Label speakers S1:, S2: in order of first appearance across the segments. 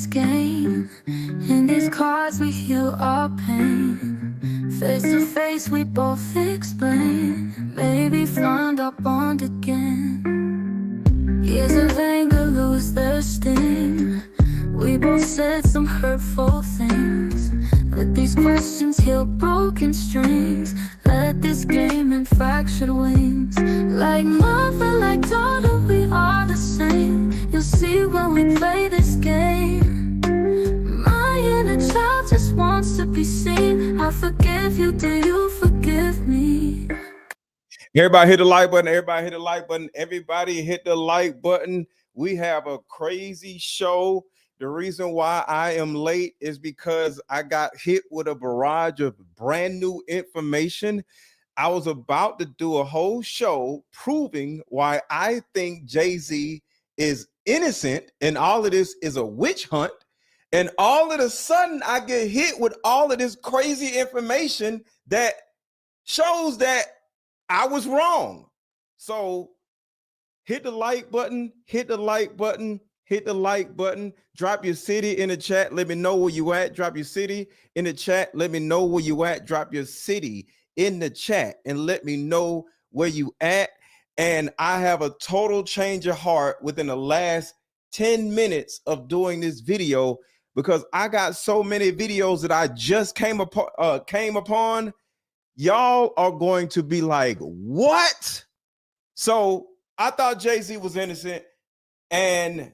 S1: this game. In these cards we heal our pain. Face to face we both explain. Maybe find our bond again. Years of anger lose their sting. We both said some hurtful things. Let these questions heal broken strings. Let this game and fractured wings. Like mother, like daughter, we are the same. You'll see when we play this game. My inner child just wants to be seen. I forgive you, do you forgive me?
S2: Everybody hit the like button. Everybody hit the like button. Everybody hit the like button. We have a crazy show. The reason why I am late is because I got hit with a barrage of brand new information. I was about to do a whole show proving why I think Jay-Z is innocent and all of this is a witch hunt. And all of a sudden I get hit with all of this crazy information that shows that I was wrong. So hit the like button, hit the like button, hit the like button. Drop your city in the chat. Let me know where you at. Drop your city in the chat. Let me know where you at. Drop your city in the chat and let me know where you at. And I have a total change of heart within the last 10 minutes of doing this video because I got so many videos that I just came upon. Y'all are going to be like, what? So I thought Jay-Z was innocent, and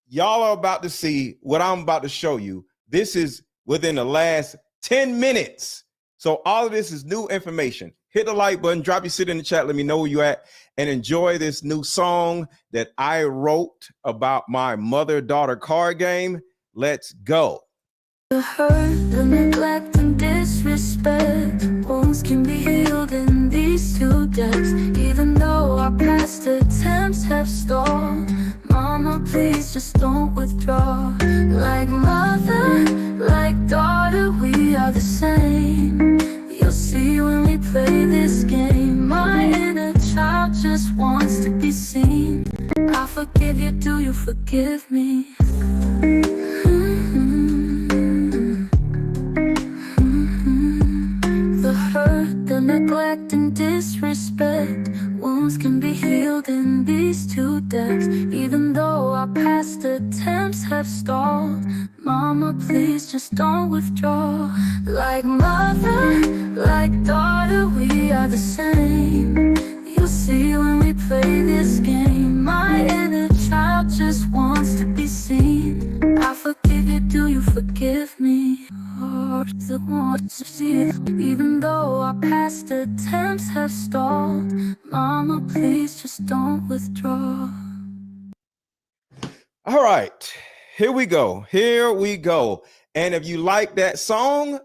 S2: y'all are about to see what I'm about to show you. This is within the last 10 minutes. So all of this is new information. Hit the like button, drop your sit in the chat, let me know where you at, and enjoy this new song that I wrote about my mother-daughter card game. Let's go.
S1: The hurt, the neglect, and disrespect, wounds can be healed in these two decks. Even though our past attempts have stalled, mama, please just don't withdraw. Like mother, like daughter, we are the same. You'll see when we play this game. My inner child just wants to be seen. I forgive you, do you forgive me? The neglect and disrespect, wounds can be healed in these two decks. Even though our past attempts have stalled, mama, please just don't withdraw. Like mother, like daughter, we are the same. You'll see when we play this game. My inner child just wants to be seen. I forgive you, do you forgive me? The wants to see it. Even though our past attempts have stalled, mama, please just don't withdraw.
S2: All right, here we go. Here we go. And if you like that song,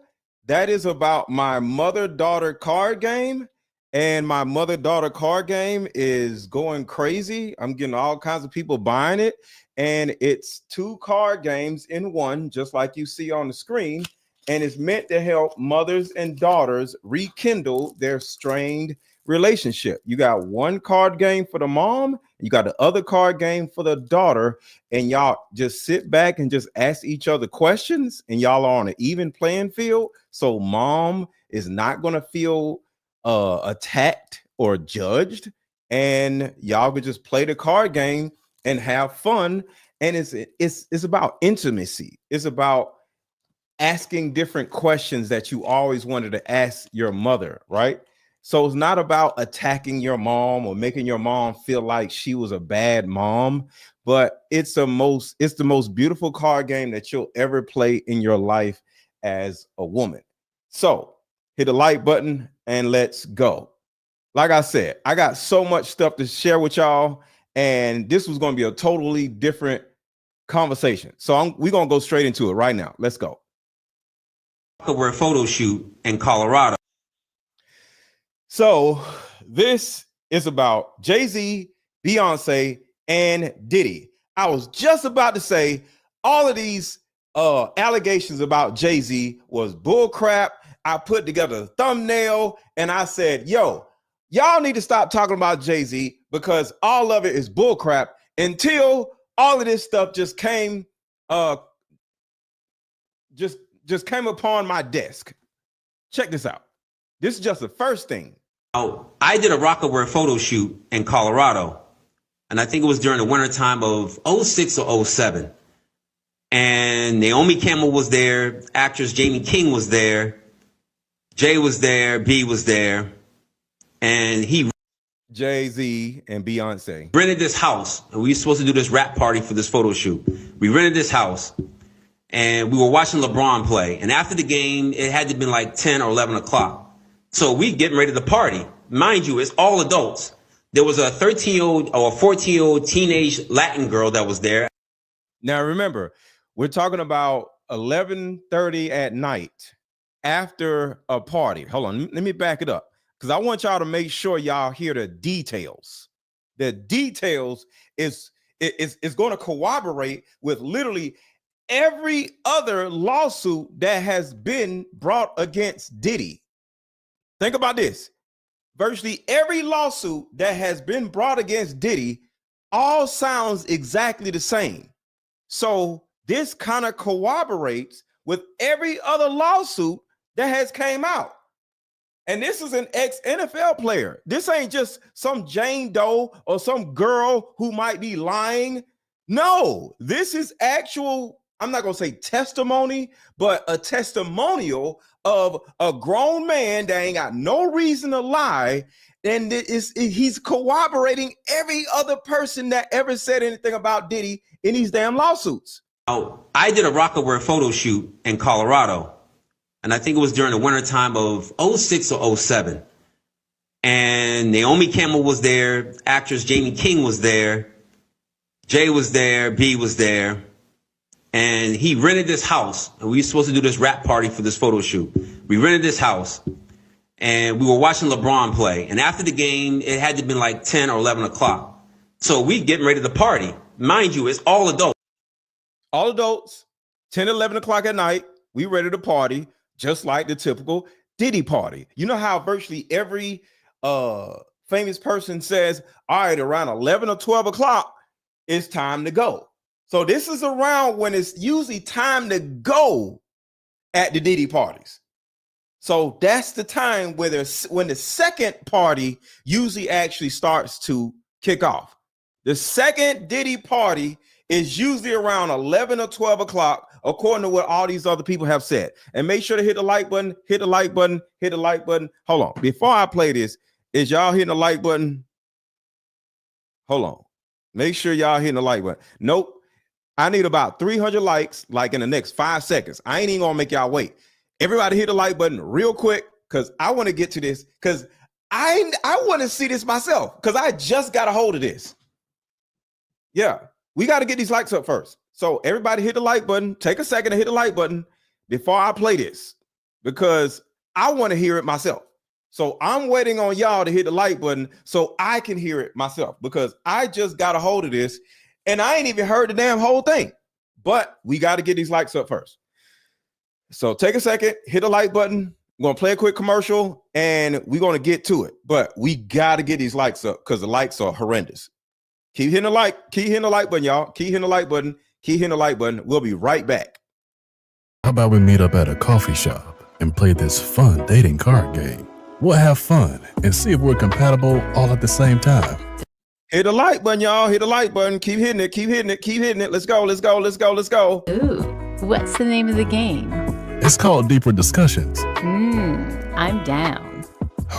S2: that is about my mother-daughter card game. And my mother-daughter card game is going crazy. I'm getting all kinds of people buying it. And it's 2 card games in one, just like you see on the screen. And it's meant to help mothers and daughters rekindle their strained relationship. You got one card game for the mom, you got the other card game for the daughter, and y'all just sit back and just ask each other questions, and y'all are on an even playing field. So mom is not going to feel attacked or judged, and y'all could just play the card game and have fun. And it's about intimacy. It's about asking different questions that you always wanted to ask your mother, right? So it's not about attacking your mom or making your mom feel like she was a bad mom, but it's the most beautiful card game that you'll ever play in your life as a woman. So hit the like button and let's go. Like I said, I got so much stuff to share with y'all, and this was going to be a totally different conversation. So we're going to go straight into it right now. Let's go.
S3: Wear a photo shoot in Colorado.
S2: So this is about Jay-Z, Beyonce, and Diddy. I was just about to say all of these allegations about Jay-Z was bull crap. I put together a thumbnail and I said, yo, y'all need to stop talking about Jay-Z because all of it is bull crap, until all of this stuff just came just came upon my desk. Check this out. This is just the first thing.
S3: Oh, I did a Rockaware photo shoot in Colorado, and I think it was during the wintertime of 06 or 07. And Naomi Campbell was there, actress Jamie King was there, Jay was there, B was there, and he
S2: Jay-Z and Beyonce
S3: rented this house, and we were supposed to do this rap party for this photo shoot. We rented this house, and we were watching LeBron play. And after the game, it had to be like 10 or 11 o'clock. So we getting ready to party. Mind you, it's all adults. There was a 13-year-old or a 14-year-old teenage Latin girl that was there.
S2: Now, remember, we're talking about 11:30 at night after a party. Hold on, let me back it up, because I want y'all to make sure y'all hear the details. The details is going to corroborate with literally every other lawsuit that has been brought against Diddy. Think about this. Virtually every lawsuit that has been brought against Diddy all sounds exactly the same. So this kind of corroborates with every other lawsuit that has came out. And this is an ex-NFL player. This ain't just some Jane Doe or some girl who might be lying. No, this is actual, I'm not going to say testimony, but a testimonial of a grown man that ain't got no reason to lie. And he's corroborating every other person that ever said anything about Diddy in these damn lawsuits.
S3: Oh, I did a Rockaware photo shoot in Colorado, and I think it was during the wintertime of 06 or 07. And Naomi Campbell was there, actress Jamie King was there, Jay was there, B was there, and he rented this house, and we were supposed to do this rap party for this photo shoot. We rented this house, and we were watching LeBron play. And after the game, it had to be like 10 or 11 o'clock. So we getting ready to party. Mind you, it's all adults.
S2: All adults, 10, 11 o'clock at night, we ready to party, just like the typical Diddy party. You know how virtually every famous person says, all right, around 11 or 12 o'clock, it's time to go. So this is around when it's usually time to go at the Diddy parties. So that's the time where when the second party usually actually starts to kick off. The second Diddy party is usually around 11 or 12 o'clock, according to what all these other people have said. And make sure to hit the like button, hit the like button, hit the like button. Hold on. Before I play this, is y'all hitting the like button? Hold on. Make sure y'all hitting the like button. Nope. I need about 300 likes like in the next 5 seconds. I ain't even gonna make y'all wait. Everybody hit the like button real quick, because I want to get to this, because I want to see this myself, because I just got a hold of this. Yeah. We got to get these likes up first. So everybody hit the like button. Take a second to hit the like button before I play this, because I want to hear it myself. So I'm waiting on y'all to hit the like button so I can hear it myself, because I just got a hold of this and I ain't even heard the damn whole thing. But we got to get these likes up first. So take a second, hit the like button. I'm going to play a quick commercial and we're going to get to it. But we got to get these likes up, because the likes are horrendous. Keep hitting the like button, y'all. Keep hitting the like button. Keep hitting the like button. We'll be right back.
S4: How about we meet up at a coffee shop and play this fun dating card game? We'll have fun and see if we're compatible all at the same time.
S2: Hit the like button, y'all. Hit the like button. Keep hitting it. Keep hitting it. Keep hitting it. Let's go. Let's go. Let's go. Let's go.
S5: Ooh, what's the name of the game?
S4: It's called Deeper Discussions.
S5: I'm down.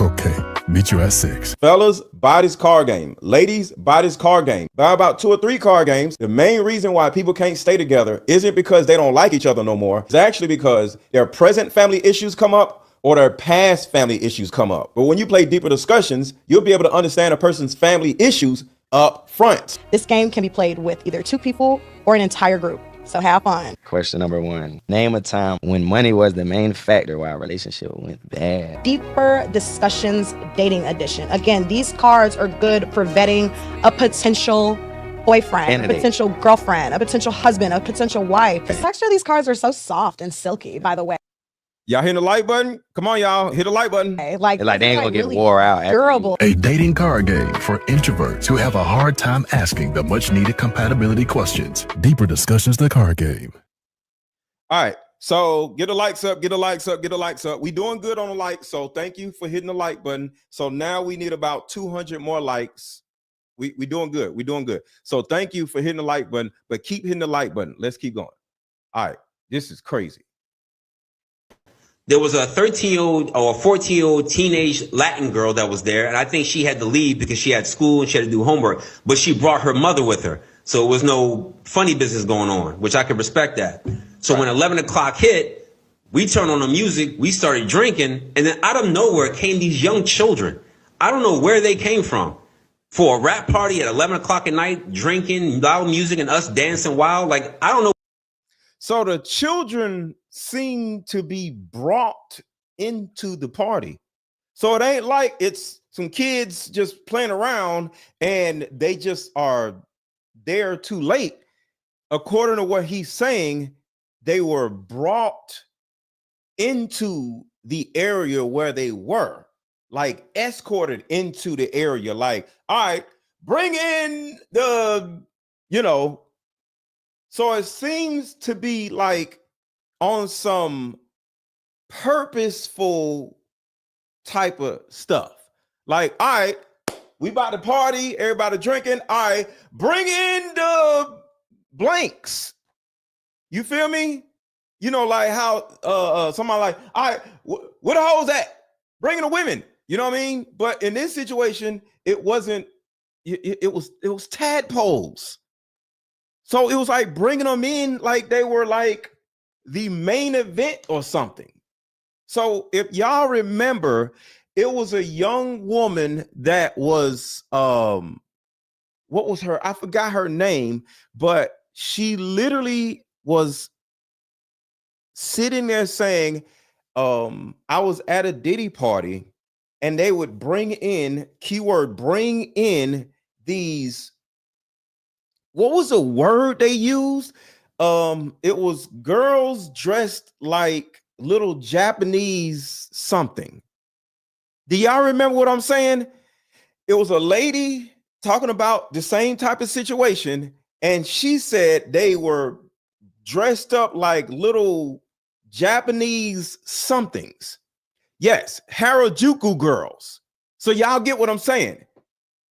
S4: Okay, meet you at 6.
S2: Fellas, buy this card game. Ladies, buy this card game. Buy about 2 or 3 card games. The main reason why people can't stay together isn't because they don't like each other no more. It's actually because their present family issues come up or their past family issues come up. But when you play Deeper Discussions, you'll be able to understand a person's family issues up front.
S6: This game can be played with either 2 people or an entire group. So have fun.
S7: Question number 1. Name a time when money was the main factor why a relationship went bad.
S6: Deeper Discussions Dating Edition. Again, these cards are good for vetting a potential boyfriend, a potential girlfriend, a potential husband, a potential wife. The texture of these cards are so soft and silky, by the way.
S2: Y'all hit the like button? Come on, y'all. Hit the like button.
S7: Like they ain't gonna get wore out.
S6: Durable.
S4: A dating card game for introverts who have a hard time asking the much needed compatibility questions. Deeper Discussions, the card game.
S2: All right. So get the likes up, get the likes up, get the likes up. We doing good on the likes. So thank you for hitting the like button. So now we need about 200 more likes. We doing good. We doing good. So thank you for hitting the like button, but keep hitting the like button. Let's keep going. All right. This is crazy.
S3: There was a 13-year-old or a 14-year-old teenage Latin girl that was there, and I think she had to leave because she had school and she had to do homework, but she brought her mother with her. So it was no funny business going on, which I could respect that. So when 11 o'clock hit, we turned on the music, we started drinking, and then out of nowhere came these young children. I don't know where they came from. For a rap party at 11 o'clock at night, drinking loud music and us dancing wild. Like, I don't know.
S2: So the children seem to be brought into the party. So it ain't like it's some kids just playing around and they just are there too late. According to what he's saying, they were brought into the area where they were, like escorted into the area. Like, all right, bring in the, so it seems to be like on some purposeful type of stuff. Like, all right, we about to party, everybody drinking. All right, bring in the blanks. You feel me? Like how somebody like, all right, where the hoes at? Bring in the women. You know what I mean? But in this situation, it wasn't. It was tadpoles. So it was like bringing them in like they were like the main event or something. So if y'all remember, it was a young woman that was what was her? I forgot her name, but she literally was sitting there saying, I was at a Diddy party and they would bring in, keyword, bring in these, what was the word they used? It was girls dressed like little Japanese something. Do y'all remember what I'm saying? It was a lady talking about the same type of situation, and she said they were dressed up like little Japanese somethings. Yes, Harajuku girls. So y'all get what I'm saying.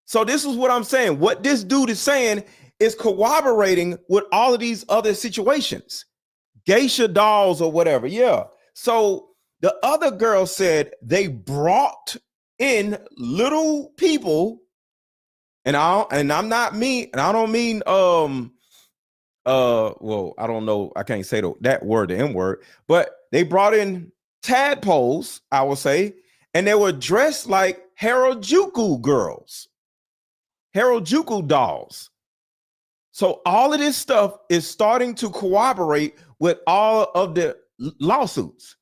S2: So this is what I'm saying. What this dude is saying is corroborating with all of these other situations. Geisha dolls or whatever. Yeah. So the other girl said they brought in little people, and I'm not mean, and I don't mean well, I don't know, I can't say that word, the N word, but they brought in tadpoles, I would say, and they were dressed like Harajuku girls, Harajuku dolls. So all of this stuff is starting to corroborate with all of the lawsuits.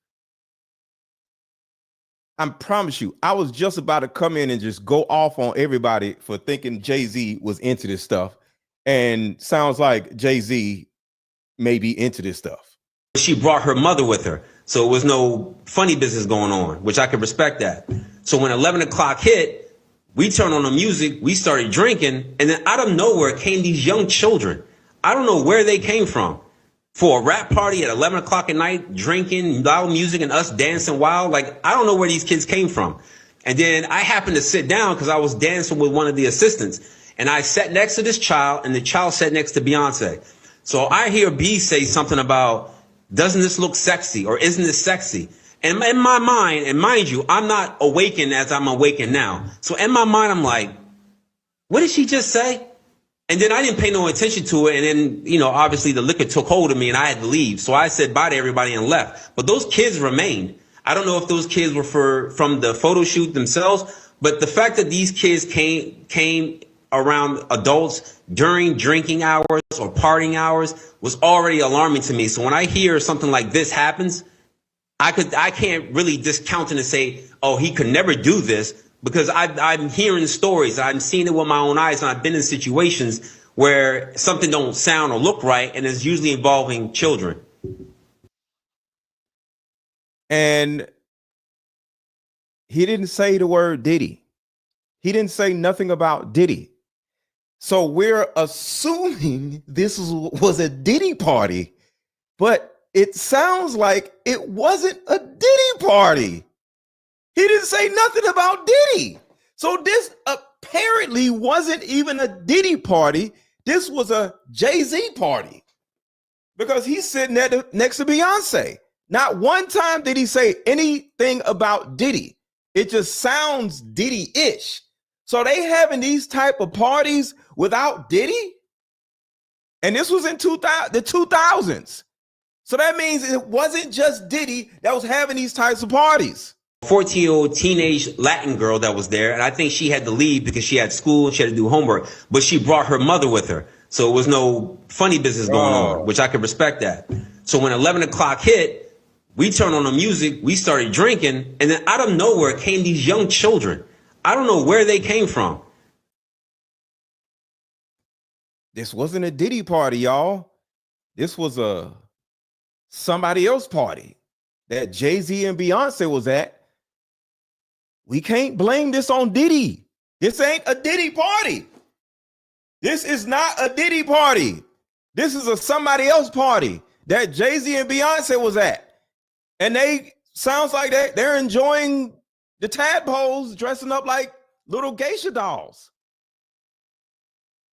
S2: I promise you, I was just about to come in and just go off on everybody for thinking Jay-Z was into this stuff. And sounds like Jay-Z may be into this stuff.
S3: She brought her mother with her. So it was no funny business going on, which I could respect that. So when 11 o'clock hit, we turned on the music, we started drinking, and then out of nowhere came these young children. I don't know where they came from. For a rap party at 11 o'clock at night, drinking loud music and us dancing wild. Like, I don't know where these kids came from. And then I happened to sit down because I was dancing with one of the assistants. And I sat next to this child, and the child sat next to Beyonce. So I hear B say something about, doesn't this look sexy, or isn't this sexy? And in my mind, and mind you, I'm not awakened as I'm awakened now. So in my mind, I'm like, what did she just say? And then I didn't pay no attention to it. And then, obviously the liquor took hold of me and I had to leave. So I said bye to everybody and left. But those kids remained. I don't know if those kids were from the photo shoot themselves, but the fact that these kids came around adults during drinking hours or partying hours was already alarming to me. So when I hear something like this happens, I can't really discount it and say, oh, he could never do this, because I'm hearing stories, I'm seeing it with my own eyes, and I've been in situations where something don't sound or look right, and it's usually involving children.
S2: And he didn't say the word Diddy. He didn't say nothing about Diddy. So we're assuming this was a Diddy party, but it sounds like it wasn't a Diddy party. He didn't say nothing about Diddy. So this apparently wasn't even a Diddy party. This was a Jay-Z party because he's sitting there next to Beyonce. Not one time did he say anything about Diddy. It just sounds Diddy-ish. So they having these type of parties without Diddy? And this was in the 2000s. So that means it wasn't just Diddy that was having these types of parties.
S3: 14-year-old teenage Latin girl that was there, and I think she had to leave because she had school and she had to do homework, but she brought her mother with her. So it was no funny business going on, which I could respect that. So when 11 o'clock hit, we turned on the music, we started drinking, and then out of nowhere came these young children. I don't know where they came from.
S2: This wasn't a Diddy party, y'all. This was a somebody else party that Jay-Z and Beyonce was at. We can't blame this on Diddy. This ain't a Diddy party. This is not a Diddy party. This is a somebody else party that Jay-Z and Beyonce was at. And they sounds like they're enjoying the tadpoles dressing up like little geisha dolls.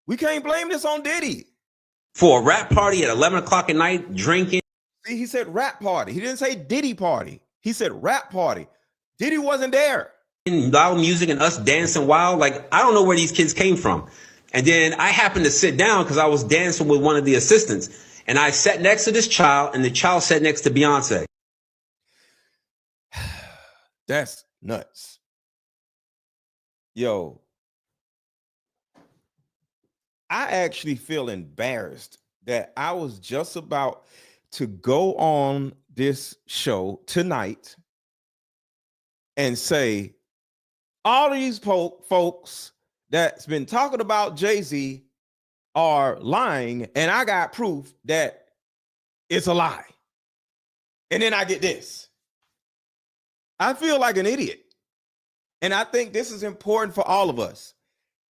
S2: We can't blame this on Diddy.
S3: For a rap party at 11 o'clock at night, drinking.
S2: See, he said rap party. He didn't say Diddy party. He said rap party. Diddy wasn't there.
S3: Loud music and us dancing wild. Like, I don't know where these kids came from. And then I happened to sit down because I was dancing with one of the assistants. And I sat next to this child, and the child sat next to Beyonce.
S2: That's nuts. Yo, I actually feel embarrassed that I was just about to go on this show tonight and say, all of these folks that's been talking about Jay-Z are lying, and I got proof that it's a lie. And then I get this. I feel like an idiot. And I think this is important for all of us.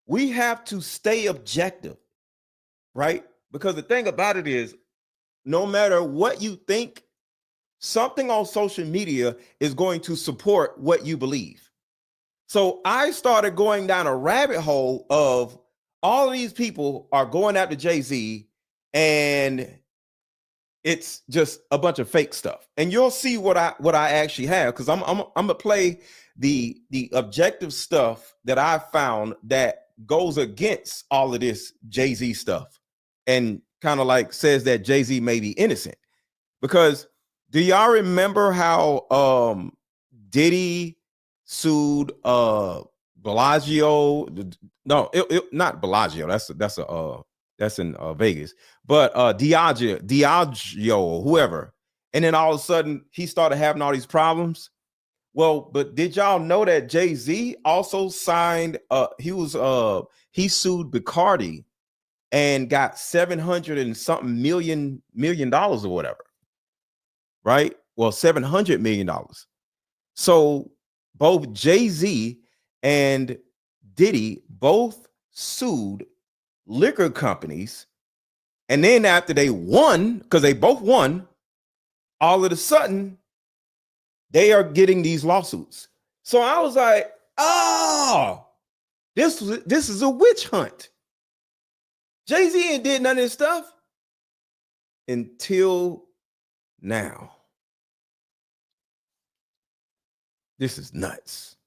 S2: We have to stay objective, right? Because the thing about it is, no matter what you think, something on social media is going to support what you believe. So I started going down a rabbit hole of all of these people are going after Jay-Z, and it's just a bunch of fake stuff. And you'll see what I actually have, because I'm gonna play the objective stuff that I found that goes against all of this Jay-Z stuff and kind of like says that Jay-Z may be innocent. Because do y'all remember how Diddy sued Bellagio? No, not Bellagio. That's in Vegas. But Diageo, whoever. And then all of a sudden he started having all these problems. Well, but did y'all know that Jay-Z also signed he sued Bacardi and got $700 and something million or whatever. Right? Well, $700 million. So both Jay-Z and Diddy both sued liquor companies, and then after they won, because they both won, all of a sudden they are getting these lawsuits. So I was like, oh, this is a witch hunt. Jay-Z ain't did none of this stuff until now. This is nuts.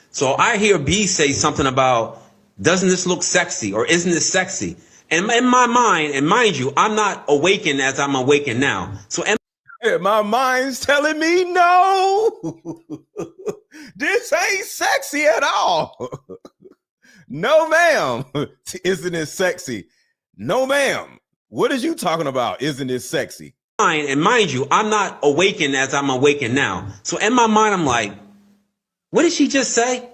S3: So I hear B say something about, doesn't this look sexy, or isn't this sexy? And in my mind, and mind you, I'm not awakened as I'm awakened now. So
S2: my mind's telling me no. This ain't sexy at all. No, ma'am. Isn't it sexy? No, ma'am. What is you talking about? Isn't it sexy?
S3: And mind you, I'm not awakened as I'm awakened now. So in my mind, I'm like, what did she just say?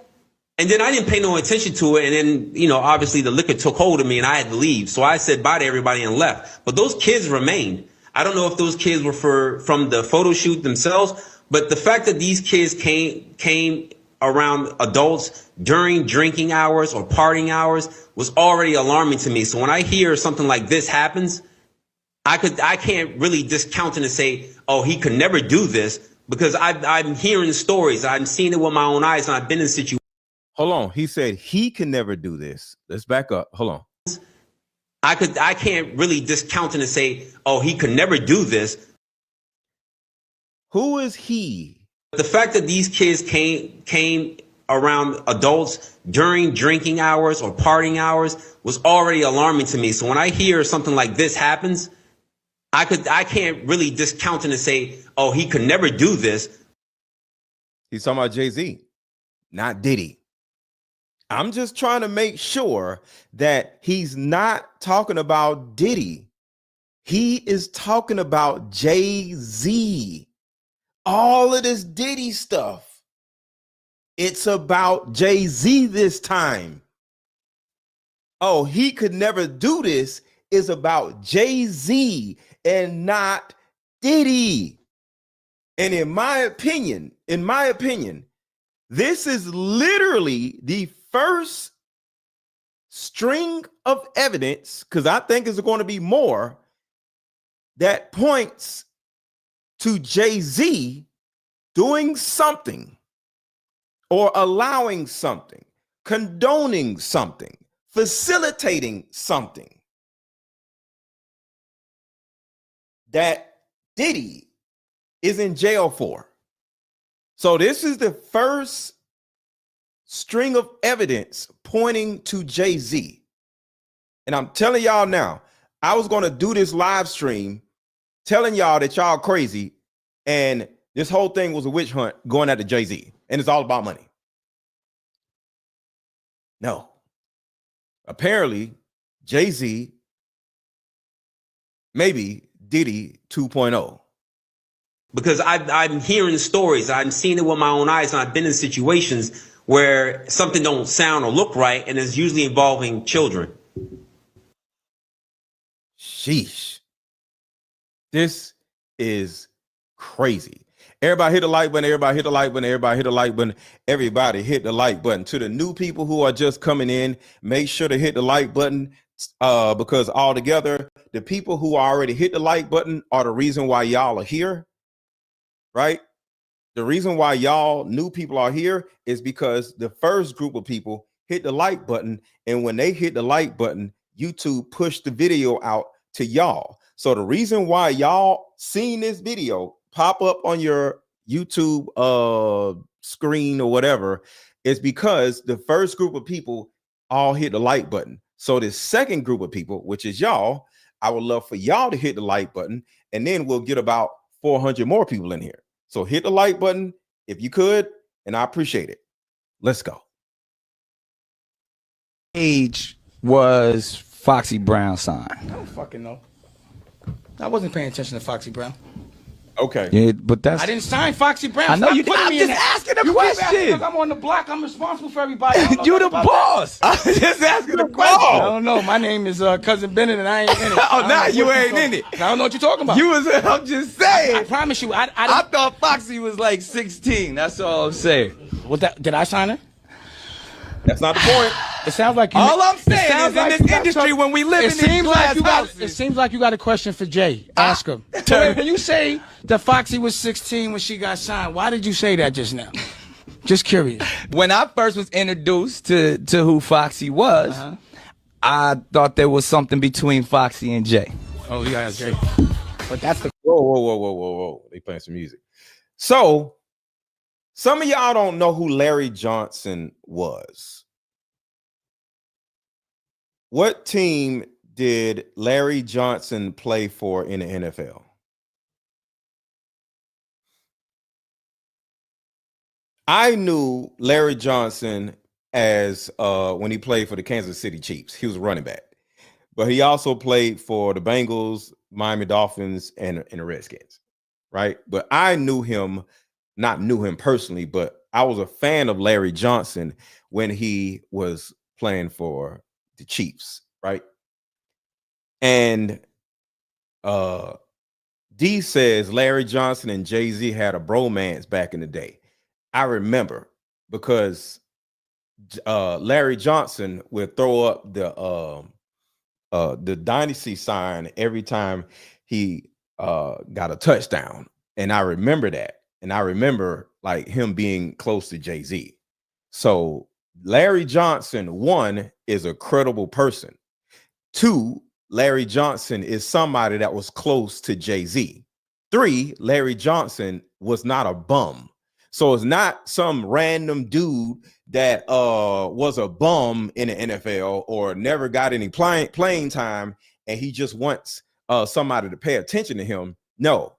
S3: And then I didn't pay no attention to it. And then, you know, obviously the liquor took hold of me and I had to leave. So I said bye to everybody and left. But those kids remained. I don't know if those kids were from the photo shoot themselves, but the fact that these kids came around adults during drinking hours or partying hours was already alarming to me. So when I hear something like this happens, I can't really discount it and say, oh, he could never do this, because I'm hearing stories. I'm seeing it with my own eyes, and I've been in situations.
S2: Hold on. He said he can never do this. Let's back up. Hold on.
S3: I can't really discount it and say, oh, he could never do this.
S2: Who is he?
S3: The fact that these kids came around adults during drinking hours or partying hours was already alarming to me. So when I hear something like this happens, I can't really discount it and say, oh, he could never do this.
S2: He's talking about Jay-Z, not Diddy. I'm just trying to make sure that he's not talking about Diddy. He is talking about Jay-Z. All of this Diddy stuff, it's about Jay-Z this time. Oh, he could never do this is about Jay-Z and not Diddy. And in my opinion, this is literally the first string of evidence, because I think there's going to be more, that points to Jay-Z doing something or allowing something, condoning something, facilitating something that Diddy is in jail for. So this is the first string of evidence pointing to Jay-Z. And I'm telling y'all now, I was going to do this live stream telling y'all that y'all crazy and this whole thing was a witch hunt going after Jay-Z and it's all about money. No. Apparently, Jay-Z, maybe Diddy 2.0.
S3: Because I'm hearing stories. I'm seeing it with my own eyes, and I've been in situations where something don't sound or look right, and it's usually involving children.
S2: Sheesh. This is crazy. Everybody hit the like button. Everybody hit the like button. Everybody hit the like button. Everybody hit the like button. To the new people who are just coming in, make sure to hit the like button because altogether, the people who already hit the like button are the reason why y'all are here, right? The reason why y'all new people are here is because the first group of people hit the like button. And when they hit the like button, YouTube pushed the video out to y'all. So the reason why y'all seen this video pop up on your YouTube screen or whatever is because the first group of people all hit the like button. So the second group of people, which is y'all, I would love for y'all to hit the like button, and then we'll get about 400 more people in here. So hit the like button if you could, and I appreciate it. Let's go.
S8: Age was Foxy Brown signed?
S9: I don't fucking know. I wasn't paying attention to Foxy Brown.
S2: Okay.
S8: Yeah, but that's.
S9: I didn't sign Foxy Brown.
S8: I know
S9: Stop
S8: you did.
S9: putting
S8: I'm
S9: me in
S8: just
S9: that.
S8: asking a
S9: You keep asking
S8: question.
S9: because I'm on the block. I'm responsible for everybody. I don't know
S8: You the
S9: nothing about
S8: boss. I'm just asking a question.
S9: I don't know. My name is Cousin Bennett, and I ain't in it.
S8: Oh, now you ain't in it.
S9: I don't know what you're talking about.
S8: You was. I'm just saying.
S9: I promise you. I
S8: thought Foxy was like 16. That's all I'm saying.
S9: What that? Did I sign her?
S2: That's not the point.
S9: It sounds like you.
S8: All I'm saying
S9: it sounds
S8: is
S9: like
S8: in
S9: you
S8: this
S9: got
S8: industry,
S9: some-
S8: when we live
S9: it
S8: in these
S9: seems like
S8: glass
S9: you got.
S8: houses.
S9: It seems like you got a question for Jay. Ask him. So when you say that Foxy was 16 when she got signed, why did you say that just now? Just curious.
S8: When I first was introduced to who Foxy was, I thought there was something between Foxy and Jay.
S9: Oh yeah, Jay. But that's the.
S2: Whoa. They playing some music. So some of y'all don't know who Larry Johnson was. What team did Larry Johnson play for in the NFL? I knew Larry Johnson as when he played for the Kansas City Chiefs. He was a running back, but he also played for the Bengals, Miami Dolphins, and the Redskins, right? But I knew him, not knew him personally, but I was a fan of Larry Johnson when he was playing for the Chiefs, right? And D says Larry Johnson and Jay-Z had a bromance back in the day. I remember because Larry Johnson would throw up the dynasty sign every time he got a touchdown. And I remember that. And I remember like him being close to Jay-Z. So Larry Johnson, 1, is a credible person. 2, Larry Johnson is somebody that was close to Jay-Z. 3, Larry Johnson was not a bum. So it's not some random dude that was a bum in the NFL or never got any playing time, and he just wants somebody to pay attention to him. No,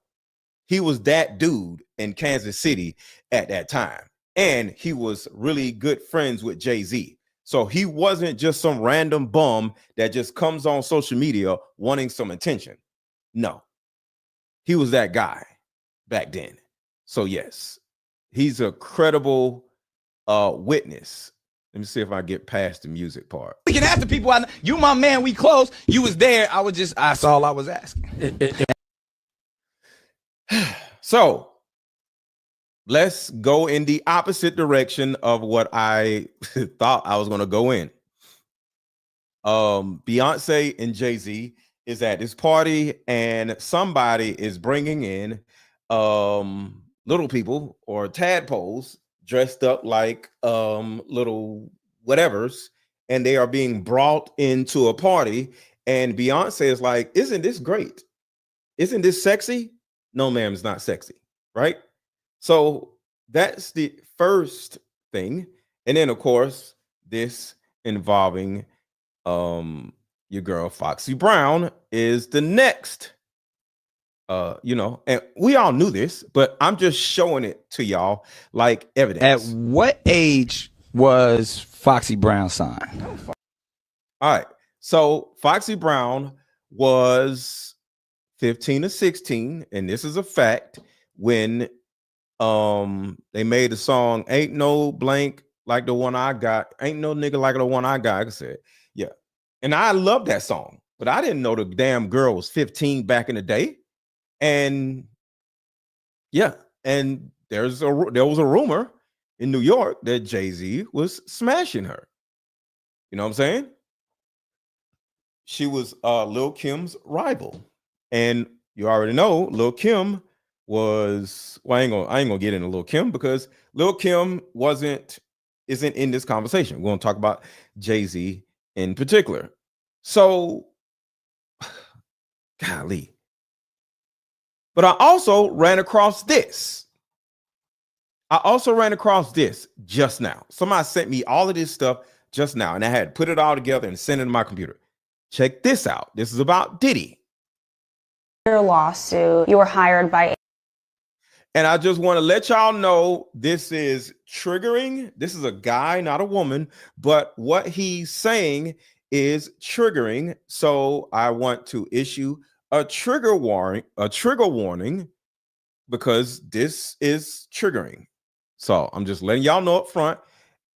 S2: he was that dude in Kansas City at that time. And he was really good friends with Jay-Z. So he wasn't just some random bum that just comes on social media wanting some attention. No, he was that guy back then. So yes, he's a credible witness. Let me see if I get past the music part.
S8: We can ask the people. You, my man, we close. You was there. That's all I was asking.
S2: So let's go in the opposite direction of what I thought I was going to go in. Beyonce and Jay-Z is at this party, and somebody is bringing in little people or tadpoles dressed up like little whatevers, and they are being brought into a party. And Beyonce is like, "Isn't this great? Isn't this sexy?" No, ma'am, it's not sexy, right? So that's the first thing. And then, of course, this involving your girl Foxy Brown is the next. And we all knew this, but I'm just showing it to y'all like evidence.
S8: At what age was Foxy Brown signed?
S2: All right. So Foxy Brown was 15 or 16, and this is a fact, when they made the song "Ain't No Blank Like the One I Got, Ain't No Nigga Like the One I Got." I said, yeah. And I love that song, but I didn't know the damn girl was 15 back in the day. And yeah, and there was a rumor in New York that Jay-Z was smashing her. You know what I'm saying? She was Lil Kim's rival. And you already know Lil Kim was, well, I ain't gonna get into Lil Kim because Lil Kim isn't in this conversation. We're gonna talk about Jay-Z in particular. So, golly. But I also ran across this. Just now. Somebody sent me all of this stuff just now, and I had put it all together and sent it to my computer. Check this out. This is about Diddy.
S10: Your lawsuit, you were hired by.
S2: And I just want to let y'all know this is triggering. This is a guy, not a woman, but what he's saying is triggering. So I want to issue a trigger warning because this is triggering. So I'm just letting y'all know up front.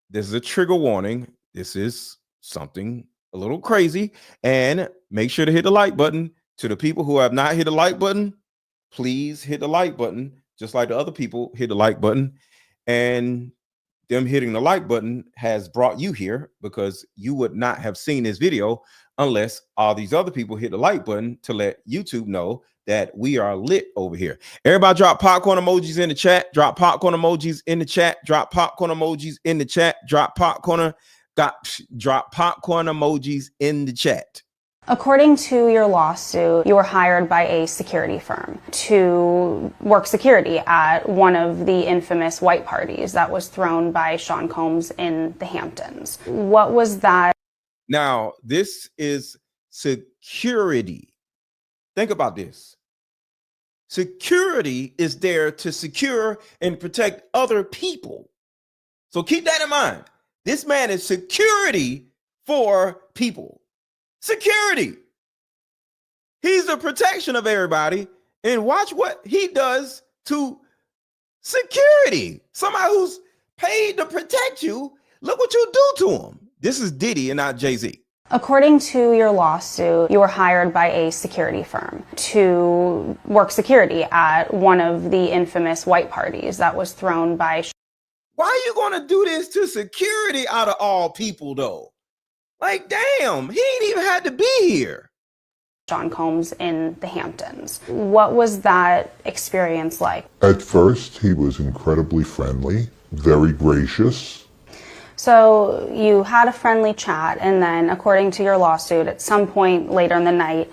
S2: This is a trigger warning. This is something a little crazy, and make sure to hit the like button. To the people who have not hit the like button, please hit the like button, just like the other people hit the like button. And them hitting the like button has brought you here, because you would not have seen this video unless all these other people hit the like button to let YouTube know that we are lit over here. Everybody drop popcorn emojis in the chat. Drop popcorn emojis in the chat. Drop popcorn emojis in the chat. Drop popcorn emojis in the chat.
S10: According to your lawsuit, you were hired by a security firm to work security at one of the infamous white parties that was thrown by Sean Combs in the Hamptons. What was that?
S2: Now, this is security. Think about this. Security is there to secure and protect other people. So keep that in mind. This man is security for people. Security. He's the protection of everybody. And watch what he does to security. Somebody who's paid to protect you. Look what you do to him. This is Diddy and not Jay-Z.
S10: According to your lawsuit, you were hired by a security firm to work security at one of the infamous white parties that was thrown by.
S2: Why are you going to do this to security out of all people, though? Like, damn, he ain't even had to be here.
S10: Sean Combs in the Hamptons. What was that experience like?
S11: At first, he was incredibly friendly, very gracious.
S10: So you had a friendly chat, and then, according to your lawsuit, at some point later in the night,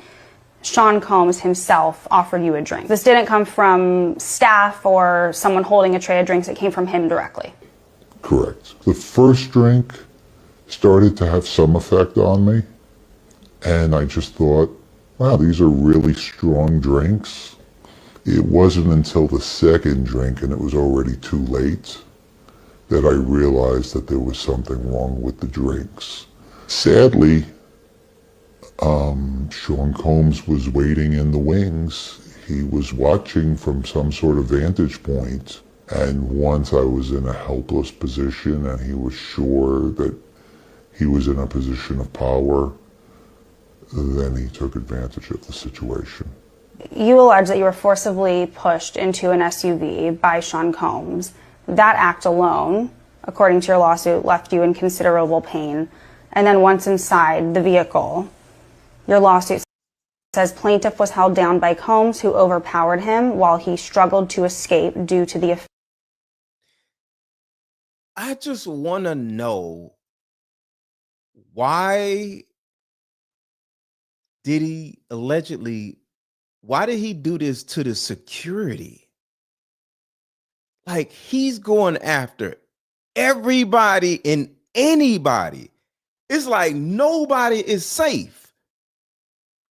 S10: Sean Combs himself offered you a drink. This didn't come from staff or someone holding a tray of drinks. It came from him directly.
S11: Correct. The first drink started to have some effect on me, and I just thought, wow, these are really strong drinks. It wasn't until the second drink, and it was already too late, that I realized that there was something wrong with the drinks. Sadly, Sean Combs was waiting in the wings. He was watching from some sort of vantage point, and once I was in a helpless position and he was sure that he was in a position of power, then he took advantage of the situation.
S10: You allege that you were forcibly pushed into an SUV by Sean Combs. That act alone, according to your lawsuit, left you in considerable pain. And then once inside the vehicle, your lawsuit says plaintiff was held down by Combs, who overpowered him while he struggled to escape due to the...
S2: I just want to know, why did he why did he do this to the security? Like, he's going after everybody and anybody. It's like nobody is safe.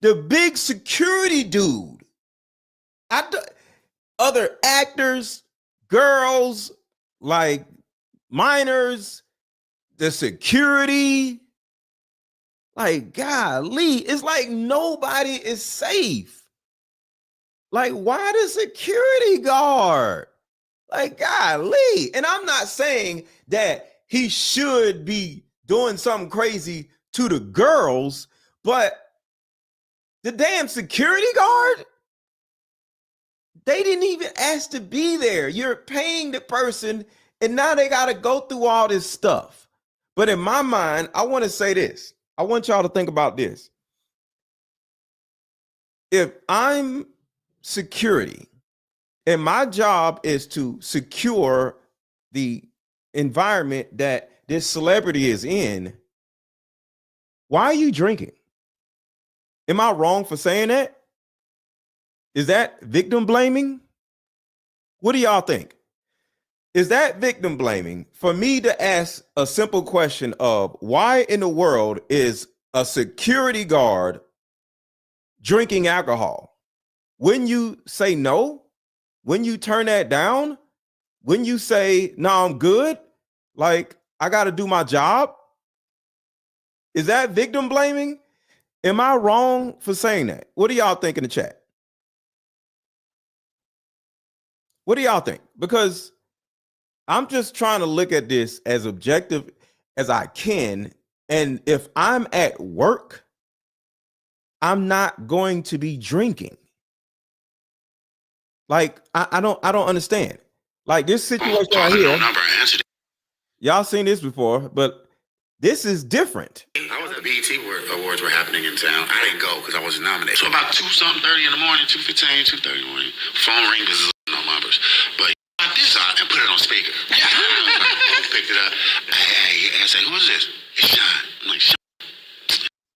S2: The big security dude, other actors, girls, like minors, the security, like, golly, it's like nobody is safe. Like, why the security guard? Like, golly. And I'm not saying that he should be doing something crazy to the girls, but the damn security guard, they didn't even ask to be there. You're paying the person, and now they got to go through all this stuff. But in my mind, I want to say this. I want y'all to think about this. If I'm security and my job is to secure the environment that this celebrity is in, why are you drinking? Am I wrong for saying that? Is that victim blaming? What do y'all think? Is that victim blaming for me to ask a simple question of why in the world is a security guard drinking alcohol? When you say no, when you turn that down, when you say, no, I'm good, like, I got to do my job, is that victim blaming? Am I wrong for saying that? What do y'all think in the chat? What do y'all think? Because I'm just trying to look at this as objective as I can. And if I'm at work, I'm not going to be drinking. Like, I don't understand. Like, this situation right here, y'all seen this before, but this is different.
S12: I was at the BET Awards were happening in town. I didn't go because I wasn't nominated. So about 2:30 in the morning, 2:15, 2:30 in the morning, phone ring, this is no numbers. But got this out and put it on speaker. Picked it up. Hey, I said, who is this? It's Sean. I'm like, Sean.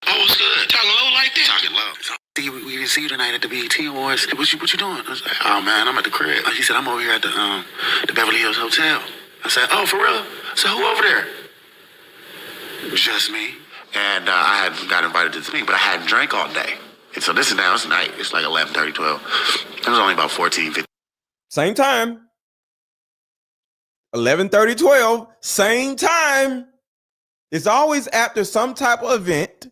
S12: Oh, it's good. Talking low like that? Talking low. We didn't see you tonight at the BET Awards. What you doing? I was like, oh man, I'm at the crib. He said, I'm over here at the Beverly Hills Hotel. I said, oh, for real? So who over there? Just me. And I had got invited to the thing, but I hadn't drank all day. And so this is now, it's night. It's like 11:30, 12. It was only about 14, 15.
S2: Same time. 11:30, 12. Same time. It's always after some type of event.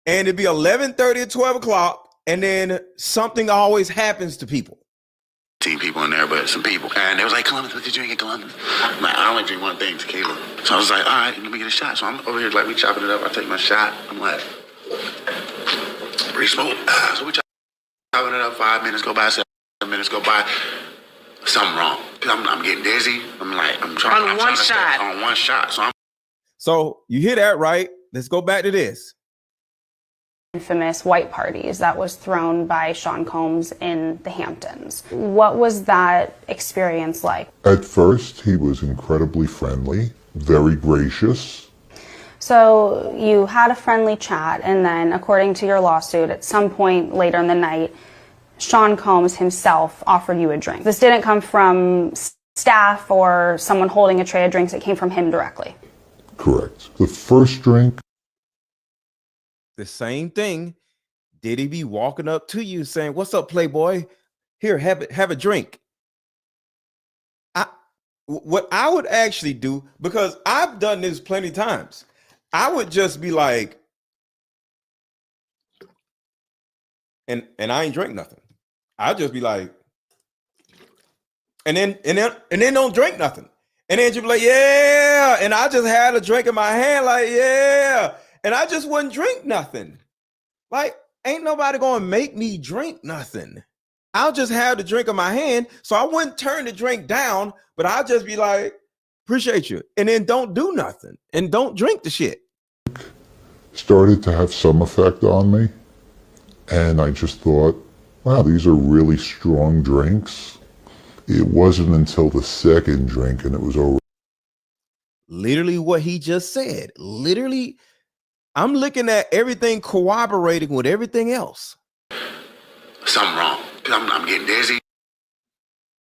S2: And it'd be 11:30 or 12 o'clock. And then something always happens to people.
S12: 10 people in there, but some people. And they was like, Columbus, what you drink in Columbus? I'm like, I only drink one thing, tequila. So I was like, all right, let me get a shot. So I'm over here, like, we chopping it up. I take my shot. I'm like, pretty smooth. So we chopping it up. 5 minutes go by, 7 minutes go by. Something wrong. Because I'm getting dizzy. I'm like, I'm trying
S13: on one shot.
S12: On one shot.
S2: So you hear that, right? Let's go back to this.
S10: infamous white parties that was thrown by Sean Combs in the Hamptons. What was that experience like?
S11: At first, he was incredibly friendly, very gracious.
S10: So you had a friendly chat, and then, according to your lawsuit, at some point later in the night, Sean Combs himself offered you a drink. This didn't come from staff or someone holding a tray of drinks. It came from him directly.
S11: Correct. The first drink.
S2: The same thing. Diddy be walking up to you saying, "What's up, Playboy? Here, have a drink." What I would actually do, because I've done this plenty of times, I would just be like, and I ain't drink nothing. I'll just be like, and then don't drink nothing. And then you be like, yeah. And I just had a drink in my hand, like, yeah. And I just wouldn't drink nothing. Like, ain't nobody gonna make me drink nothing. I'll just have the drink in my hand. So I wouldn't turn the drink down, but I'll just be like, appreciate you. And then don't do nothing and don't drink the shit.
S11: Started to have some effect on me. And I just thought, wow, these are really strong drinks. It wasn't until the second drink and it was over.
S2: Literally what he just said. Literally, I'm looking at everything corroborating with everything else.
S12: Something wrong. I'm getting dizzy.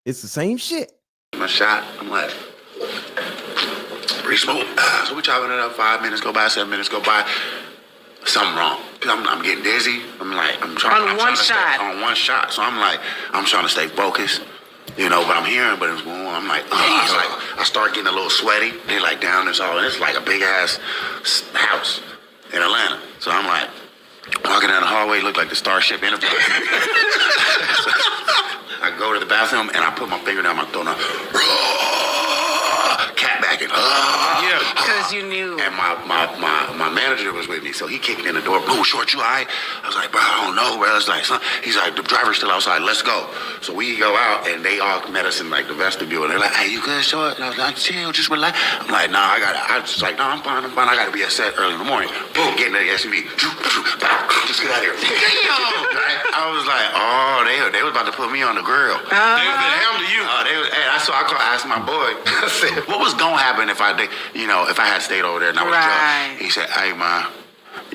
S2: It's the same shit.
S12: My shot, I'm like, pretty smooth. So we chopping it up, 5 minutes go by, 7 minutes go by. Something wrong. I'm getting dizzy. I'm trying on one shot. So I'm trying to stay focused. You know, but I'm hearing, but it's going. I'm like, I start getting a little sweaty. They like down this all, and it's like a big ass house in Atlanta. So I'm like walking down the hallway, look like the Starship Enterprise. I go to the bathroom and I put my finger down my throat. Cat backing.
S13: Yeah, because you knew.
S12: And my manager was with me, so he kicked in the door. "Oh, Short, you all right?" I was like, "Bro, I don't know, bro." It's like, he's like, "The driver's still outside. Let's go." So we go out, and they all met us in like the vestibule, and they're like, "Hey, you good, Short?" And I was like, "Chill, just relax." I'm like, "Nah, I was just like, no, I'm fine. I got to be at set early in the morning." Boom, get in the SUV. Just get out of here. Right? I was like, oh, they was about to put me on the grill. They was gonna handle you. I asked my boy. I said, what was gonna happen if I had stayed over there and I was drunk? He said, "Hey, man,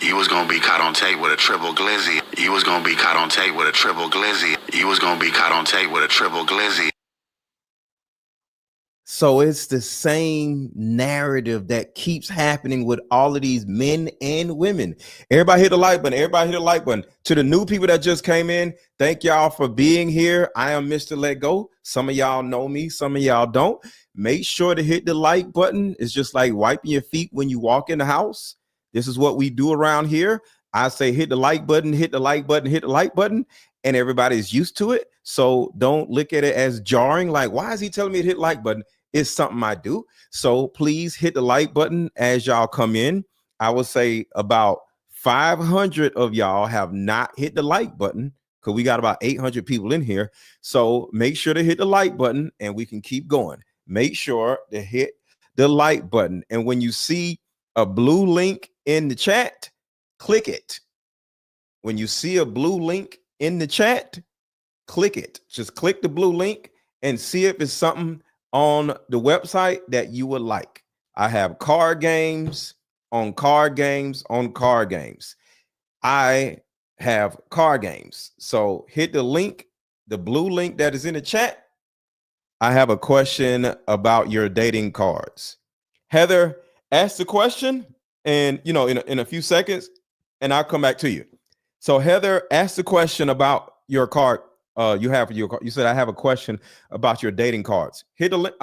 S12: you was gonna be caught on tape with a triple glizzy. You was gonna be caught on tape with a triple glizzy. You was gonna be caught on tape with a triple glizzy."
S2: So it's the same narrative that keeps happening with all of these men and women. Everybody hit the like button. Everybody hit the like button. To the new people that just came in, thank y'all for being here. I am Mr. Let Go. Some of y'all know me. Some of y'all don't. Make sure to hit the like button. It's just like wiping your feet when you walk in the house. This is what we do around here. I say hit the like button, hit the like button, hit the like button, and everybody's used to it. So don't look at it as jarring. Like, why is he telling me to hit like button? It's something I do. So please hit the like button as y'all come in. I would say about 500 of y'all have not hit the like button because we got about 800 people in here. So make sure to hit the like button and we can keep going. Make sure to hit the like button. And when you see a blue link in the chat, click it. When you see a blue link in the chat, click it. Just click the blue link and see if it's something on the website that you would like. I have card games on card games on card games. I have card games. So hit the link, the blue link that is in the chat. I have a question about your dating cards. Heather, ask the question and in a few seconds and I'll come back to you. So Heather, ask the question about your card. You said I have a question about your dating cards. Hit the link,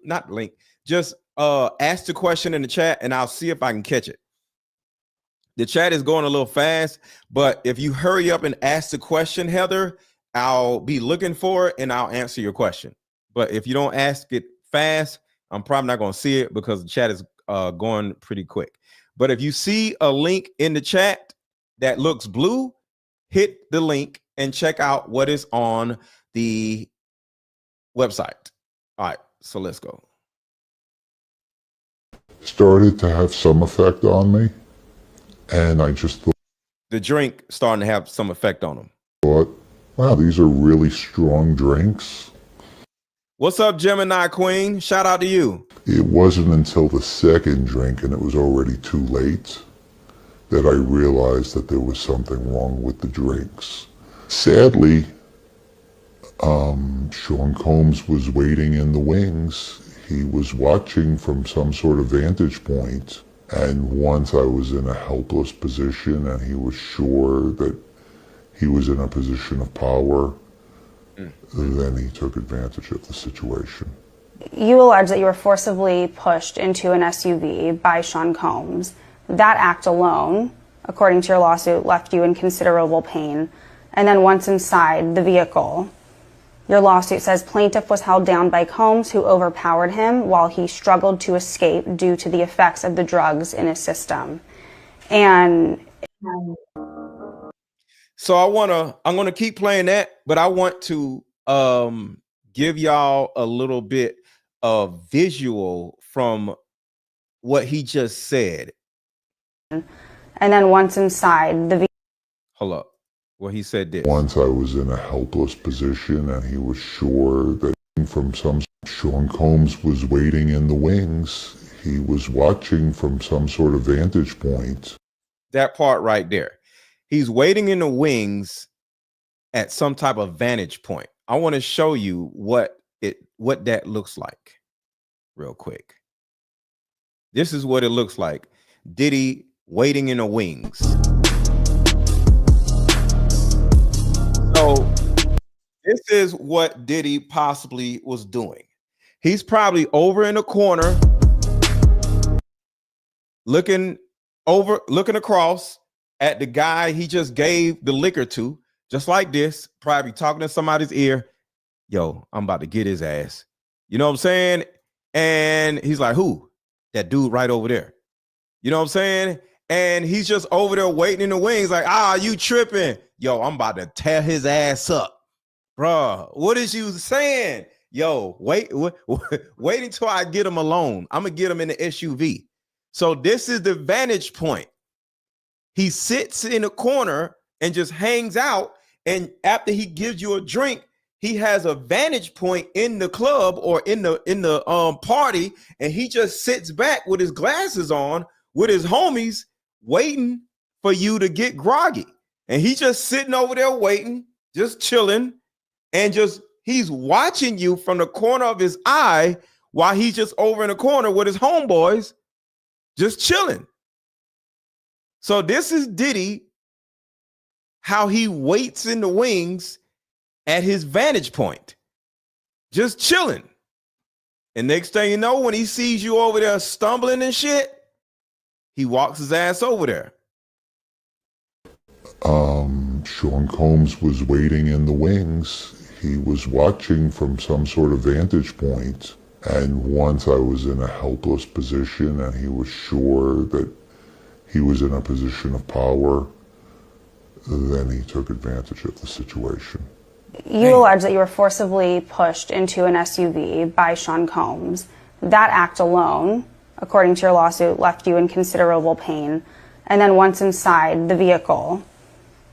S2: not link, just ask the question in the chat and I'll see if I can catch it. The chat is going a little fast, but if you hurry up and ask the question, Heather, I'll be looking for it and I'll answer your question. But if you don't ask it fast, I'm probably not going to see it because the chat is going pretty quick. But if you see a link in the chat that looks blue, hit the link and check out what is on the website. All right, so let's go.
S11: Started to have some effect on me, and I just thought.
S2: the drink starting to have some effect on him.
S11: Thought, wow, these are really strong drinks.
S2: What's up, Gemini Queen? Shout out to you.
S11: It wasn't until the second drink, and it was already too late, that I realized that there was something wrong with the drinks. Sadly, Sean Combs was waiting in the wings. He was watching from some sort of vantage point. And once I was in a helpless position and he was sure that he was in a position of power, then he took advantage of the situation.
S10: You allege that you were forcibly pushed into an SUV by Sean Combs. That act alone, according to your lawsuit, left you in considerable pain. And then once inside the vehicle, your lawsuit says plaintiff was held down by Combs, who overpowered him while he struggled to escape due to the effects of the drugs in his system. And
S2: so I'm gonna keep playing that, but I want to give y'all a little bit of visual from what he just said.
S10: And then once inside the
S2: hold up. Well, he said this.
S11: Once I was in a helpless position and he was sure that from some Sean Combs was waiting in the wings. He was watching from some sort of vantage point.
S2: That part right there. He's waiting in the wings at some type of vantage point. I want to show you what that looks like real quick. This is what it looks like. Diddy waiting in the wings. So this is what Diddy possibly was doing. He's probably over in the corner, looking across at the guy he just gave the liquor to, just like this, probably talking to somebody's ear. Yo, I'm about to get his ass. You know what I'm saying? And he's like, who? That dude right over there. You know what I'm saying? And he's just over there waiting in the wings like, you tripping. Yo, I'm about to tear his ass up. Bruh, what is you saying? Yo, wait until I get him alone. I'm going to get him in the SUV. So this is the vantage point. He sits in a corner and just hangs out. And after he gives you a drink, he has a vantage point in the club or in the party. And he just sits back with his glasses on with his homies waiting for you to get groggy. And he's just sitting over there waiting, just chilling, and he's watching you from the corner of his eye while he's just over in the corner with his homeboys, just chilling. So this is Diddy, how he waits in the wings at his vantage point, just chilling. And next thing you know, when he sees you over there stumbling and shit, he walks his ass over there.
S11: Sean Combs was waiting in the wings. He was watching from some sort of vantage point. And once I was in a helpless position and he was sure that he was in a position of power, then he took advantage of the situation.
S10: You allege that you were forcibly pushed into an SUV by Sean Combs. That act alone, according to your lawsuit, left you in considerable pain. And then once inside the vehicle,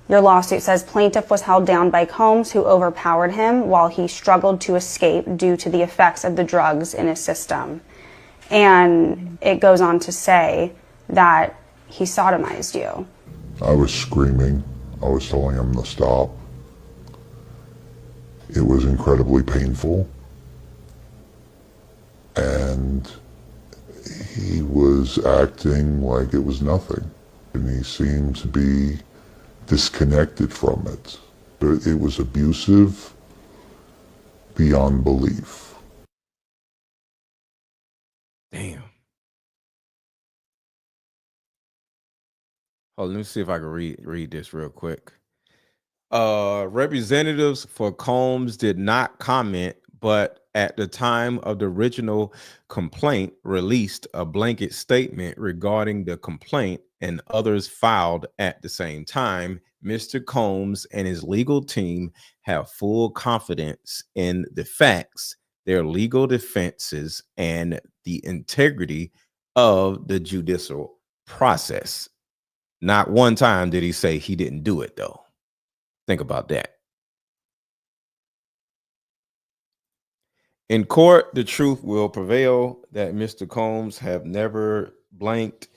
S10: your lawsuit says plaintiff was held down by Combs, who overpowered him while he struggled to escape due to the effects of the drugs in his system. And it goes on to say that he sodomized you.
S11: I was screaming. I was telling him to stop. It was incredibly painful. And he was acting like it was nothing. And he seemed to be disconnected from it. But it was abusive beyond belief.
S2: Damn. Hold on, let me see if I can read this real quick. Representatives for Combs did not comment, but at the time of the original complaint, released a blanket statement regarding the complaint and others filed at the same time. Mr. Combs and his legal team have full confidence in the facts, their legal defenses, and the integrity of the judicial process. Not one time did he say he didn't do it, though. Think about that. In court, the truth will prevail that Mr. Combs have never blanked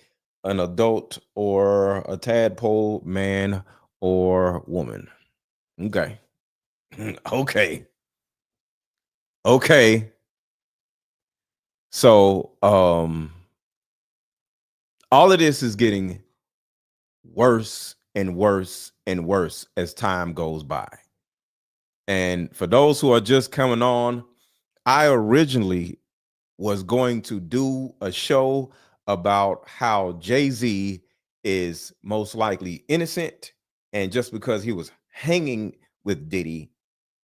S2: an adult or a tadpole man or woman. Okay. Okay. Okay. So, all of this is getting worse and worse and worse as time goes by. And for those who are just coming on, I originally was going to do a show about how Jay-Z is most likely innocent, and just because he was hanging with Diddy,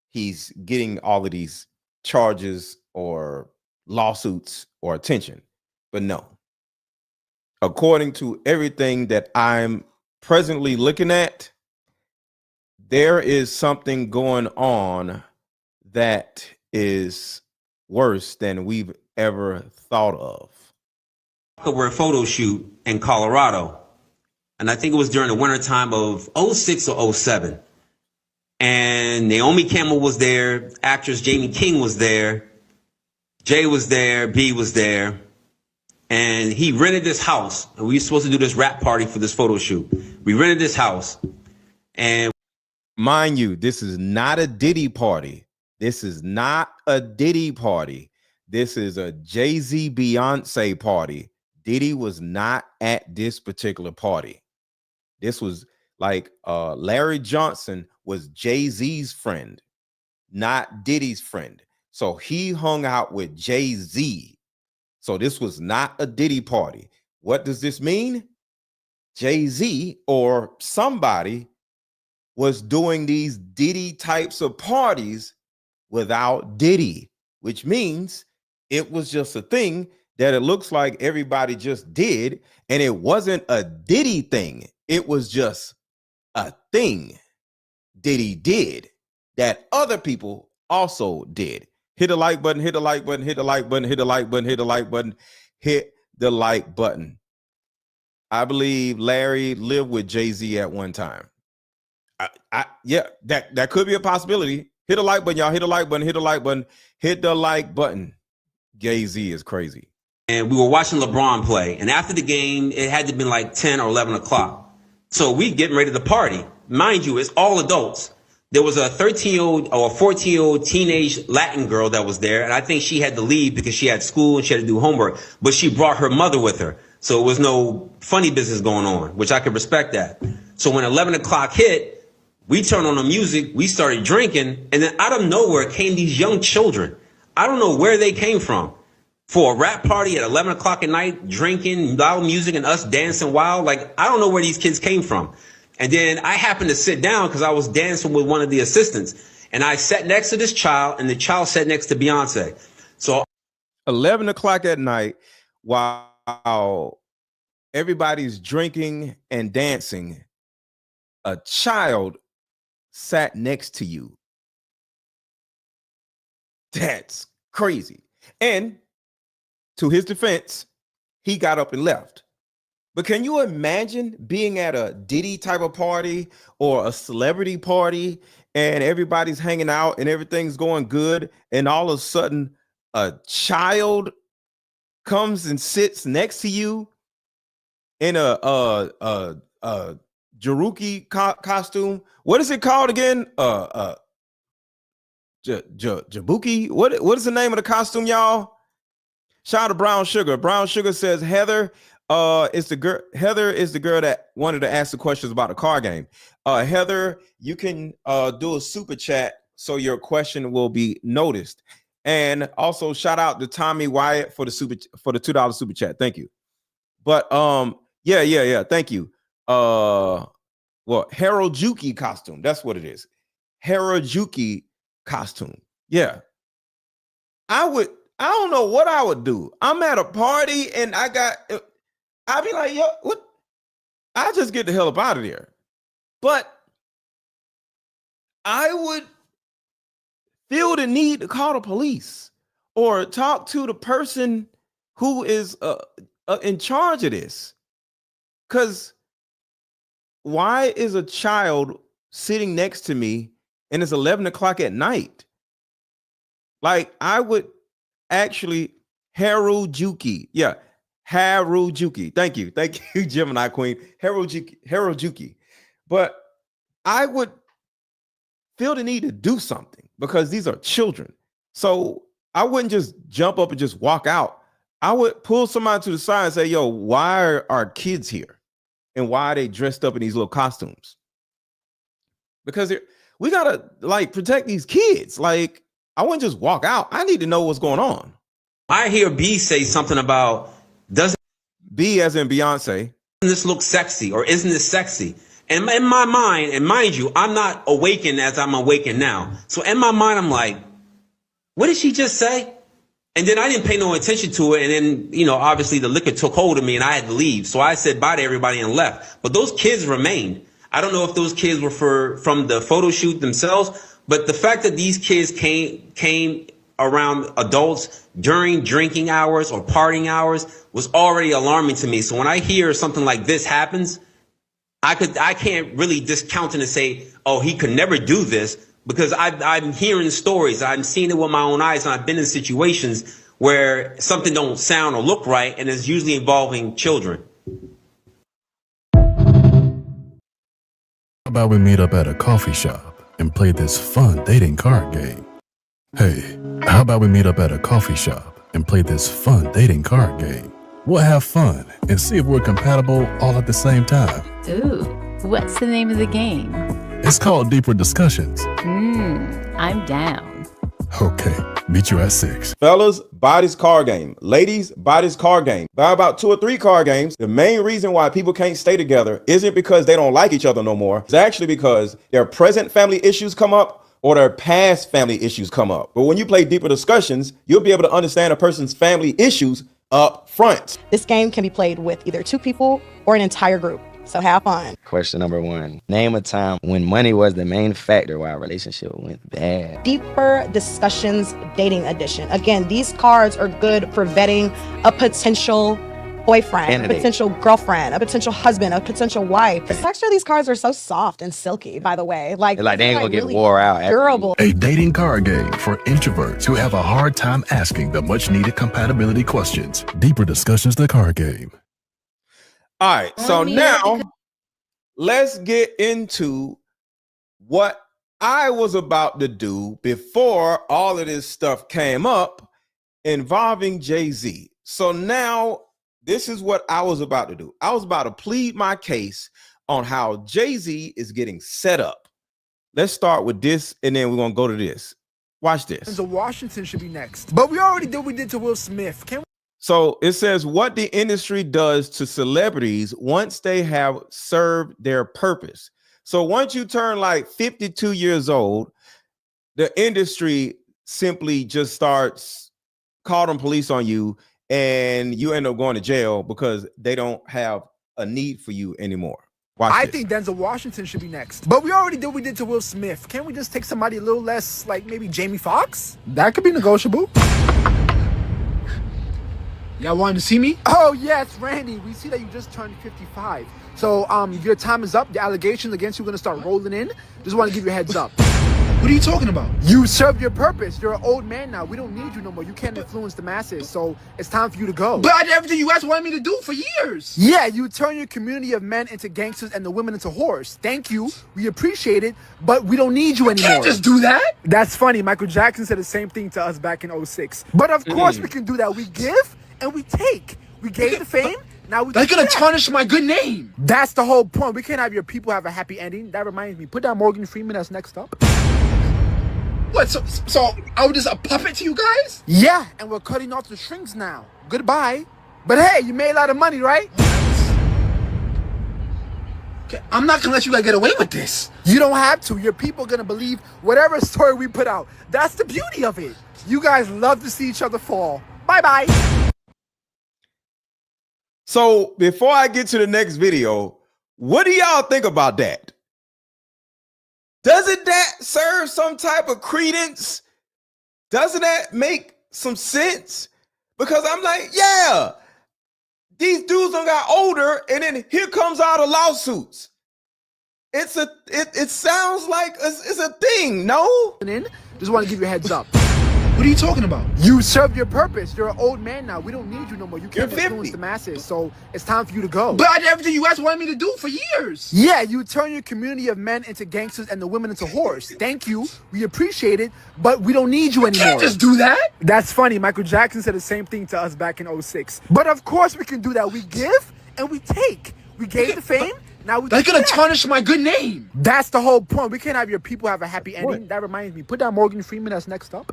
S2: he's getting all of these charges or lawsuits or attention. But no, according to everything that I'm presently looking at, there is something going on that is worse than we've ever thought of.
S3: We're a photo shoot in Colorado, and I think it was during the wintertime of 06 or 07. And Naomi Campbell was there, actress Jamie King was there, Jay was there, B was there, and he rented this house. And we were supposed to do this rap party for this photo shoot. We rented this house, and
S2: mind you, this is not a Diddy party. This is not a Diddy party. This is a Jay-Z Beyonce party. Diddy was not at this particular party. This was like Larry Johnson was Jay-Z's friend, not Diddy's friend. So he hung out with Jay-Z. So this was not a Diddy party. What does this mean? Jay-Z or somebody was doing these Diddy types of parties without Diddy, which means it was just a thing that it looks like everybody just did, and it wasn't a Diddy thing. It was just a thing Diddy did that other people also did. Hit the like button, hit the like button, hit the like button, hit the like button, hit the like button, hit the like button. I believe Larry lived with Jay-Z at one time. Yeah, that could be a possibility. Hit the like button, y'all. Hit the like button, hit the like button, hit the like button. Jay-Z is crazy.
S3: And we were watching LeBron play. And after the game, it had to be like 10 or 11 o'clock. So we getting ready to party. Mind you, it's all adults. There was a 13-year-old or a 14-year-old teenage Latin girl that was there. And I think she had to leave because she had school and she had to do homework. But she brought her mother with her. So it was no funny business going on, which I could respect that. So when 11 o'clock hit, we turned on the music, we started drinking, and then out of nowhere came these young children. I don't know where they came from. For a rap party at 11 o'clock at night, drinking, loud music, and us dancing wild. Like, I don't know where these kids came from. And then I happened to sit down because I was dancing with one of the assistants. And I sat next to this child, and the child sat next to Beyonce. So
S2: 11 o'clock at night, while everybody's drinking and dancing, a child sat next to you. That's crazy. And to his defense, he got up and left. But can you imagine being at a Diddy type of party or a celebrity party and everybody's hanging out and everything's going good, and all of a sudden a child comes and sits next to you in a Jaruki costume? What is it called again? Jabuki. What is the name of the costume, y'all? Shout out to Brown Sugar. Brown Sugar says Heather is the girl. Heather is the girl that wanted to ask the questions about the car game. Heather, you can do a super chat so your question will be noticed. And also shout out to Tommy Wyatt for the $2 super chat. Thank you. But yeah. Thank you. Well, Harajuki costume. That's what it is. Harajuki costume. Yeah. I don't know what I would do. I'm at a party and I'd be like, yo, what? I just get the hell up out of there. But I would feel the need to call the police or talk to the person who is in charge of this. Because why is a child sitting next to me and it's 11 o'clock at night? Like, I would actually Harajuki. Yeah, Harajuki. Thank you, Gemini Queen. Harajuki. But I would feel the need to do something because these are children. So I wouldn't just jump up and just walk out. I would pull somebody to the side and say, yo, why are our kids here? And why are they dressed up in these little costumes? Because we gotta like protect these kids. Like, I wouldn't just walk out. I need to know what's going on.
S3: I hear B say something about, doesn't
S2: B as in Beyonce,
S3: this look sexy, or isn't this sexy? And in my mind, and mind you, I'm not awakened as I'm awakened now. So in my mind, I'm like, what did she just say? And then I didn't pay no attention to it. And then, you know, obviously the liquor took hold of me and I had to leave. So I said bye to everybody and left. But those kids remained. I don't know if those kids were from the photo shoot themselves, but the fact that these kids came around adults during drinking hours or partying hours was already alarming to me. So when I hear something like this happens, I can't really discount it and say, oh, he could never do this, because I'm hearing stories. I'm seeing it with my own eyes, and I've been in situations where something don't sound or look right, and it's usually involving children.
S4: How about we meet up at a coffee shop and play this fun dating card game? Hey, how about we meet up at a coffee shop and play this fun dating card game? We'll have fun and see if we're compatible all at the same time.
S5: Ooh, what's the name of the game?
S4: It's called Deeper Discussions.
S5: I'm down.
S4: Okay, meet you at 6.
S2: Fellas, buy this card game. Ladies, buy this card game. Buy about 2 or 3 card games. The main reason why people can't stay together isn't because they don't like each other no more. It's actually because their present family issues come up or their past family issues come up. But when you play Deeper Discussions, you'll be able to understand a person's family issues up front.
S6: This game can be played with either 2 people or an entire group. So have fun.
S7: Question number 1. Name a time when money was the main factor why a relationship went bad.
S6: Deeper Discussions Dating Edition. Again, these cards are good for vetting a potential boyfriend, a potential girlfriend, a potential husband, a potential wife. The texture of these cards are so soft and silky, by the way. Like
S7: they ain't gonna get
S6: really
S7: wore out.
S6: Durable.
S4: A dating card game for introverts who have a hard time asking the much needed compatibility questions. Deeper Discussions, the card game.
S2: All right, so now let's get into what I was about to do before all of this stuff came up involving Jay-Z. So now this is what I was about to do. I was about to plead my case on how Jay-Z is getting set up. Let's start with this, and then we're going to go to this. Watch this.
S14: So Washington should be next. But we already did what we did to Will Smith.
S2: So it says what the industry does to celebrities once they have served their purpose. So once you turn like 52 years old, the industry simply just starts calling police on you and you end up going to jail because they don't have a need for you anymore.
S14: I think Denzel Washington should be next. But we already did what we did to Will Smith. Can't we just take somebody a little less, like maybe Jamie Foxx? That could be negotiable. Y'all wanted to see me? Oh, yes, Randy. We see that you just turned 55. So, your time is up. The allegations against you are going to start rolling in. Just want to give you a heads up. What are you talking about? You served your purpose. You're an old man now. We don't need you no more. You can't influence the masses. So, it's time for you to go. But I did everything you guys wanted me to do for years. Yeah, you turn your community of men into gangsters and the women into whores. Thank you. We appreciate it, but we don't need you anymore. You can't just do that. That's funny. Michael Jackson said the same thing to us back in 06. But of course we can do that. We give and we take. We gave the fame. Now we. That's gonna tarnish my good name. That's the whole point. We can't have your people have a happy ending. That reminds me. Put down Morgan Freeman as next up. What? So I was just a puppet to you guys? Yeah, and we're cutting off the strings now. Goodbye. But hey, you made a lot of money, right? Okay, I'm not gonna let you guys get away with this. You don't have to. Your people are gonna believe whatever story we put out. That's the beauty of it. You guys love to see each other fall. Bye-bye.
S2: So before I get to the next video, what do y'all think about that? Doesn't that serve some type of credence? Doesn't that make some sense? Because I'm like, yeah, these dudes done got older, and then here comes all the lawsuits. it sounds like it's a thing. No,
S14: just want to give you a heads up. What are you talking about? You served your purpose. You're an old man now. We don't need you no more. You can't influence the masses, so it's time for you to go.
S9: But I did everything you guys wanted me to do for years.
S14: Yeah, you turn your community of men into gangsters and the women into whores. Thank you. We appreciate it, but we don't need you anymore.
S9: Can't just do that.
S14: That's funny. Michael Jackson said the same thing to us back in 06. But of course we can do that. We give and we take. We gave the fame. Now we
S9: That's gonna tarnish my good name.
S14: That's the whole point. We can't have your people have a happy ending. What? That reminds me. Put down Morgan Freeman as next up.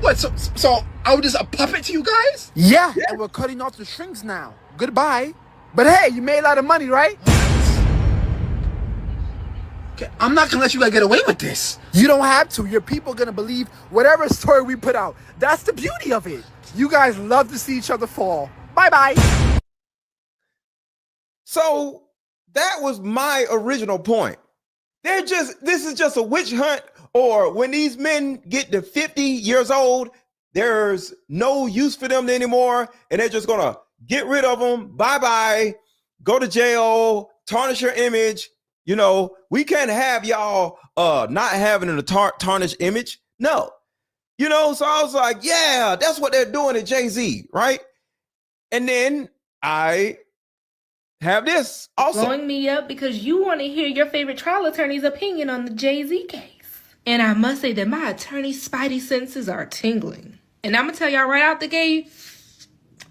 S9: What? So I was just a puppet to you guys?
S14: Yeah, and we're cutting off the strings now. Goodbye. But hey, you made a lot of money, right?
S9: Okay, I'm not gonna let you guys get away with this.
S14: You don't have to. Your people are gonna believe whatever story we put out. That's the beauty of it. You guys love to see each other fall. Bye-bye.
S2: So that was my original point. This is just a witch hunt, or when these men get to 50 years old, there's no use for them anymore, and they're just gonna get rid of them. Bye-bye, go to jail, tarnish your image. You know, we can't have y'all not having a tarnished image. No. You know, so I was like, yeah, that's what they're doing to Jay-Z, right? And then I have this also.
S15: Blowing me up because you want to hear your favorite trial attorney's opinion on the Jay-Z case. And I must say that my attorney's spidey senses are tingling. And I'm going to tell y'all right out the gate,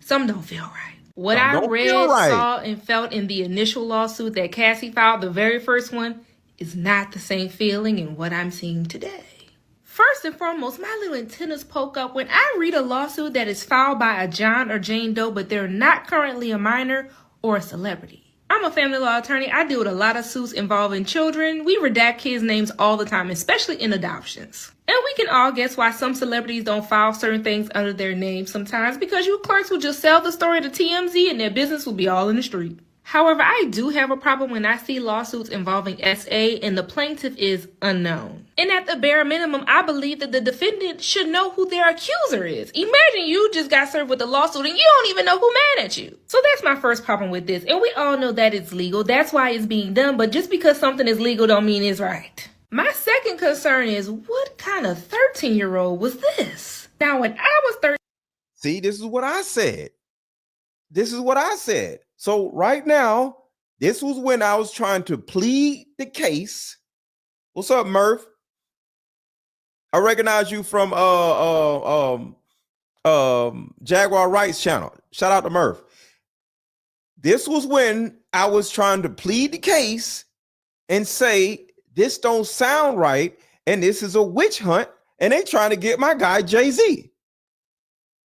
S15: something don't feel right. What I read, saw, and felt in the initial lawsuit that Cassie filed, the very first one, is not the same feeling in what I'm seeing today. First and foremost, my little antennas poke up when I read a lawsuit that is filed by a John or Jane Doe, but they're not currently a minor or a celebrity. I'm a family law attorney. I deal with a lot of suits involving children. We redact kids' names all the time, especially in adoptions. And we can all guess why some celebrities don't file certain things under their name sometimes, because you clerks will just sell the story to TMZ and their business will be all in the street. However, I do have a problem when I see lawsuits involving SA and the plaintiff is unknown. And at the bare minimum, I believe that the defendant should know who their accuser is. Imagine you just got served with a lawsuit and you don't even know who mad at you. So that's my first problem with this. And we all know that it's legal. That's why it's being done. But just because something is legal don't mean it's right. My second concern is, what kind of 13-year-old was this? Now, when I was 13...
S2: See, this is what I said. This is what I said. So right now, this was when I was trying to plead the case. What's up, Murph? I recognize you from Jaguar Rights channel. Shout out to Murph. This was when I was trying to plead the case and say this don't sound right, and this is a witch hunt, and they trying to get my guy Jay-Z.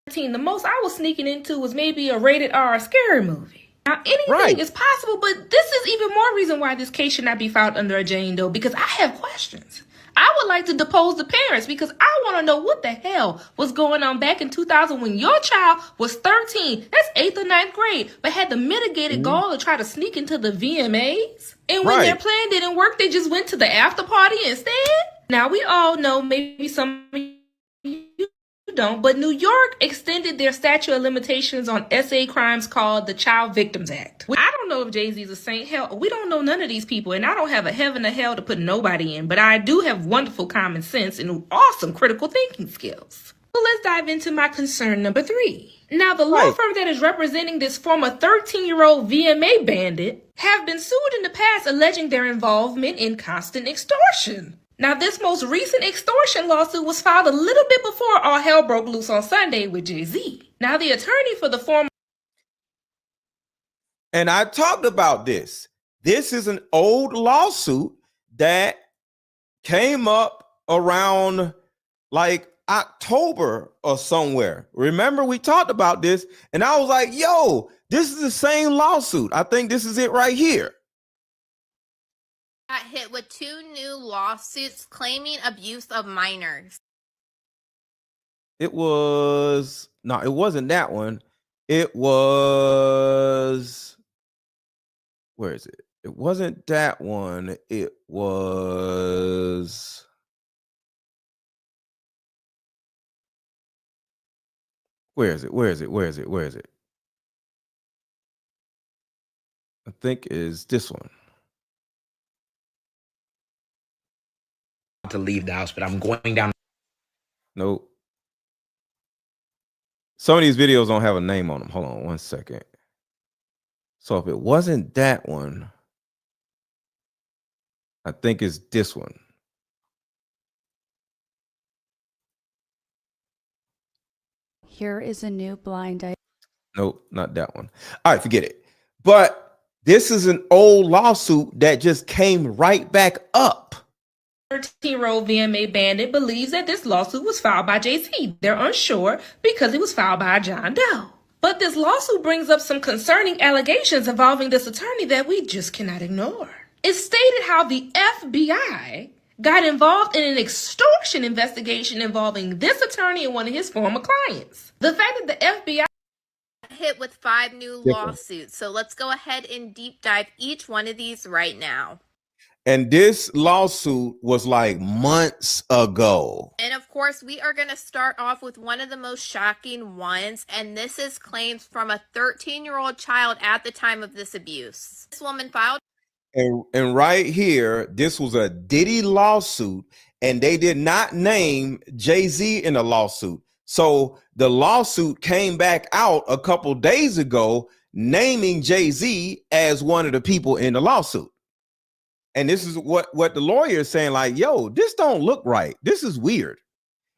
S15: The most I was sneaking into was maybe a rated R scary movie. Now, anything is possible, but this is even more reason why this case should not be filed under a Jane Doe, because I have questions. I would like to depose the parents because I want to know what the hell was going on back in 2000 when your child was 13. That's 8th or 9th grade, but had the mitigated goal to try to sneak into the VMAs. And when their plan didn't work, they just went to the after party instead. Now, we all know, maybe some of you don't, but New York extended their statute of limitations on SA crimes called the Child Victims Act. I don't know if Jay-Z's a saint. Hell, we don't know none of these people, and I don't have a heaven or hell to put nobody in, but I do have wonderful common sense and awesome critical thinking skills. So let's dive into my concern number 3. Now, the law firm that is representing this former 13-year-old VMA bandit have been sued in the past alleging their involvement in constant extortion. Now, this most recent extortion lawsuit was filed a little bit before all hell broke loose on Sunday with Jay-Z. Now, the attorney for the former...
S2: And I talked about this. This is an old lawsuit that came up around like October or somewhere. Remember, we talked about this, and I was like, yo, this is the same lawsuit. I think this is it right here.
S16: Got hit with 2 new lawsuits claiming abuse of minors.
S2: It wasn't that one. It was, where is it? It wasn't that one. It was, where is it? I think is this one.
S17: to leave the house, but I'm going down.
S2: Nope. Some of these videos don't have a name on them. Hold on one second. So if it wasn't that one, I think it's this one.
S18: Here is a new blind item.
S2: Nope, not that one. All right, forget it. But this is an old lawsuit that just came right back up.
S15: 13-year-old VMA bandit believes that this lawsuit was filed by Jay-Z. They're unsure because it was filed by John Doe. But this lawsuit brings up some concerning allegations involving this attorney that we just cannot ignore. It stated how the FBI got involved in an extortion investigation involving this attorney and one of his former clients. The fact that the FBI
S16: hit with 5 new lawsuits. So let's go ahead and deep dive each one of these right now.
S2: And this lawsuit was like months ago.
S16: And of course, we are going to start off with one of the most shocking ones. And this is claims from a 13-year-old child at the time of this abuse. This woman filed.
S2: And right here, this was a Diddy lawsuit, and they did not name Jay-Z in the lawsuit. So the lawsuit came back out a couple days ago, naming Jay-Z as one of the people in the lawsuit. And this is what the lawyer is saying, like, yo, this don't look right. This is weird.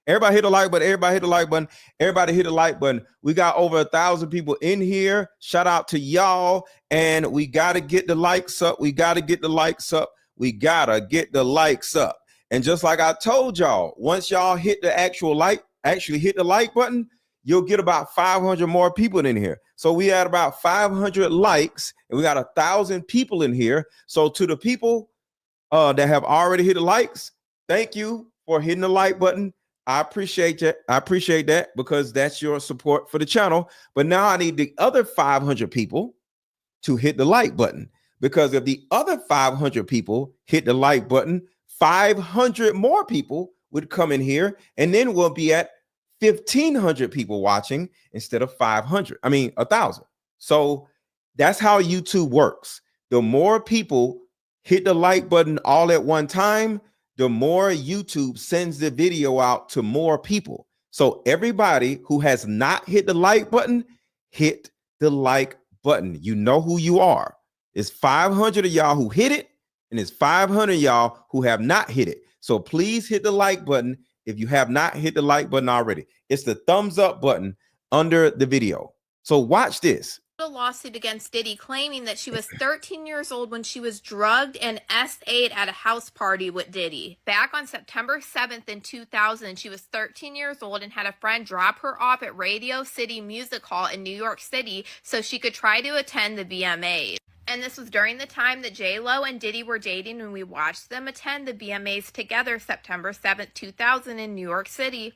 S2: Everybody hit the like button. Everybody hit the like button. Everybody hit the like button. We got over 1,000 people in here. Shout out to y'all. And we got to get the likes up. We got to get the likes up. We got to get the likes up. And just like I told y'all, once y'all hit the actually hit the like button, you'll get about 500 more people in here. So we had about 500 likes and we got 1,000 people in here. So to the people that have already hit the likes, thank you for hitting the like button. I appreciate it. I appreciate that because that's your support for the channel. But now I need the other 500 people to hit the like button, because if the other 500 people hit the like button, 500 more people would come in here, and then we'll be at 1,500 people watching instead of 1,000. So that's how YouTube works. The more people hit the like button all at one time, the more YouTube sends the video out to more people. So everybody who has not hit the like button, hit the like button. You know who you are. It's 500 of y'all who hit it, and it's 500 of y'all who have not hit it. So please hit the like button if you have not hit the like button already. It's the thumbs up button under the video. So watch this.
S16: A lawsuit against Diddy claiming that she was 13 years old when she was drugged and S8 at a house party with Diddy. Back on September 7th in 2000, she was 13 years old and had a friend drop her off at Radio City Music Hall in New York City so she could try to attend the BMAs. And this was during the time that J-Lo and Diddy were dating, and we watched them attend the BMAs together September 7th, 2000 in New York City.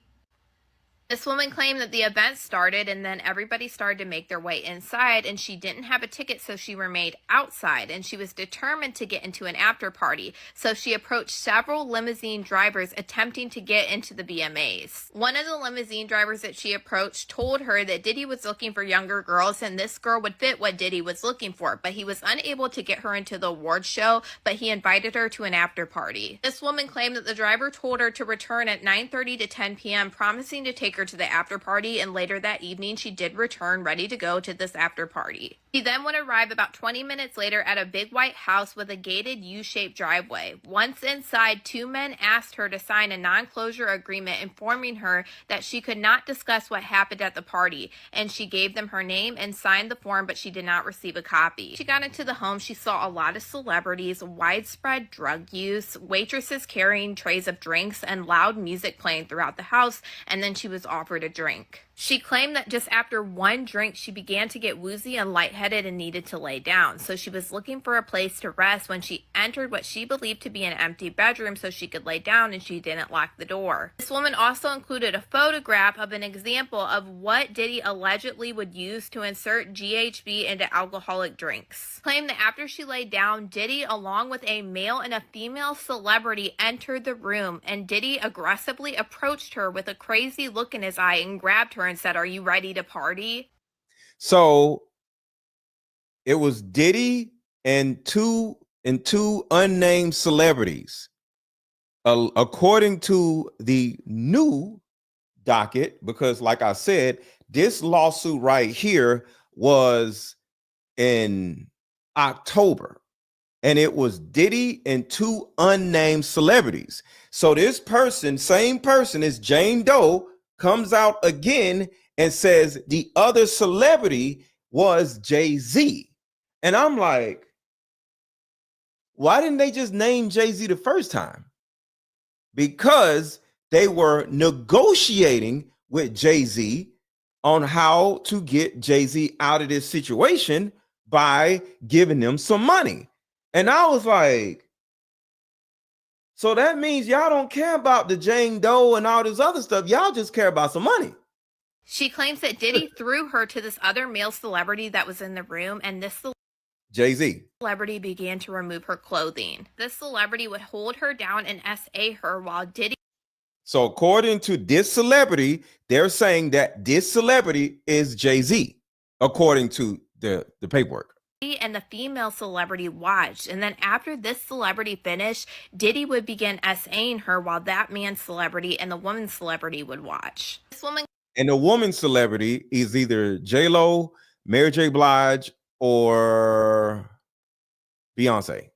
S16: This woman claimed that the event started and then everybody started to make their way inside, and she didn't have a ticket, so she remained outside, and she was determined to get into an after party. So she approached several limousine drivers attempting to get into the BMAs. One of the limousine drivers that she approached told her that Diddy was looking for younger girls and this girl would fit what Diddy was looking for, but he was unable to get her into the award show, but he invited her to an after party. This woman claimed that the driver told her to return at 9:30 to 10 p.m., promising to take her to the after party, and later that evening she did return ready to go to this after party. She then would arrive about 20 minutes later at a big white house with a gated U-shaped driveway. Once inside, 2 men asked her to sign a non-closure agreement informing her that she could not discuss what happened at the party, and she gave them her name and signed the form, but she did not receive a copy. She got into the home. She saw a lot of celebrities, widespread drug use, waitresses carrying trays of drinks, and loud music playing throughout the house, and then she was offered a drink. She claimed that just after one drink, she began to get woozy and lightheaded and needed to lay down. So she was looking for a place to rest when she entered what she believed to be an empty bedroom so she could lay down, and she didn't lock the door. This woman also included a photograph of an example of what Diddy allegedly would use to insert GHB into alcoholic drinks. Claimed that after she laid down, Diddy, along with a male and a female celebrity, entered the room, and Diddy aggressively approached her with a crazy look in his eye and grabbed her and said, "Are you ready to party?"
S2: So it was Diddy and two unnamed celebrities according to the new docket, because like I said, this lawsuit right here was in October, and it was Diddy and 2 unnamed celebrities. So this person, same person as Jane Doe, comes out again and says the other celebrity was Jay-Z. And I'm like, why didn't they just name Jay-Z the first time? Because they were negotiating with Jay-Z on how to get Jay-Z out of this situation by giving them some money. And I was like, so that means y'all don't care about the Jane Doe and all this other stuff. Y'all just care about some money.
S16: She claims that Diddy threw her to this other male celebrity that was in the room, and this
S2: Jay-Z
S16: celebrity began to remove her clothing. This celebrity would hold her down and SA her while Diddy.
S2: So according to this celebrity, they're saying that this celebrity is Jay-Z, according to the paperwork.
S16: And the female celebrity watched, and then after this celebrity finished, Diddy would begin SAing her while that man's celebrity and the woman's celebrity would watch. This woman
S2: And the woman celebrity is either J-Lo, Mary J. Blige, or Beyonce.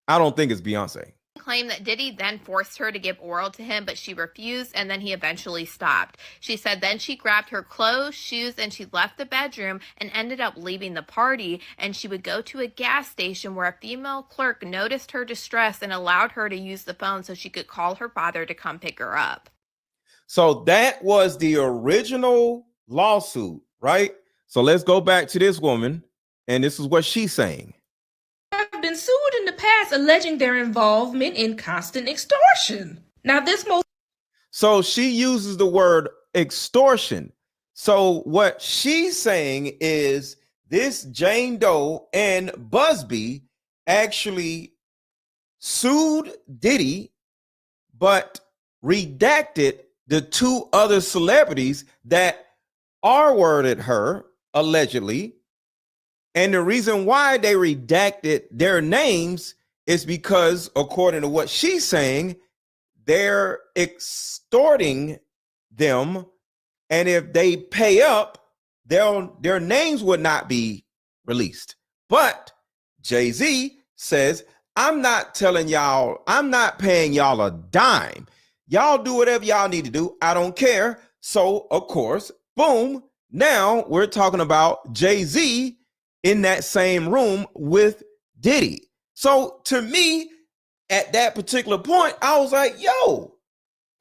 S2: I don't think it's Beyonce.
S16: claimed that Diddy then forced her to give oral to him, but she refused, and then he eventually stopped. She said then she grabbed her clothes, shoes, and she left the bedroom and ended up leaving the party, and she would go to a gas station where a female clerk noticed her distress and allowed her to use the phone so she could call her father to come pick her up.
S2: So that was the original lawsuit, right? So let's go back to this woman, and this is what she's saying.
S15: Have been sued in the past alleging their involvement in constant extortion. Now this most
S2: So she uses the word extortion. So what she's saying is this Jane Doe and Busby actually sued Diddy, but redacted the two other celebrities that R-worded her, allegedly. And the reason why they redacted their names is because, according to what she's saying, they're extorting them. And if they pay up, their names would not be released. But Jay-Z says, I'm not telling y'all, I'm not paying y'all a dime. Y'all do whatever y'all need to do. I don't care. So, of course, boom, now we're talking about Jay-Z in that same room with Diddy. So to me, at that particular point, I was like, yo,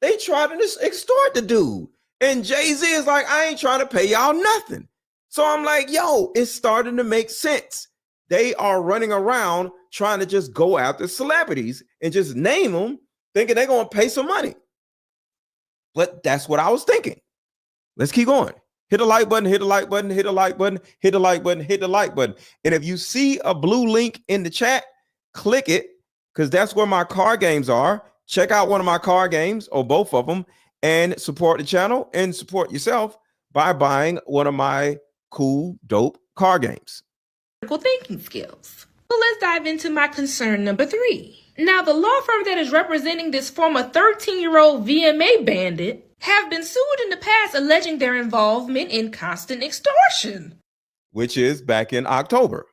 S2: they tried to extort the dude. And Jay-Z is like, I ain't trying to pay y'all nothing. So I'm like, yo, it's starting to make sense. They are running around trying to just go after celebrities and just name them, thinking they're going to pay some money. But that's what I was thinking. Let's keep going. Hit the like button, hit the like button, hit the like button, hit the like button, hit the like button. And if you see a blue link in the chat, click it, because that's where my card games are. Check out one of my card games or both of them and support the channel and support yourself by buying one of my cool, dope card games.
S15: critical thinking skills. So let's dive into my concern number 3. Now, the law firm that is representing this former 13-year-old VMA bandit have been sued in the past alleging their involvement in constant extortion,
S2: which is back in October.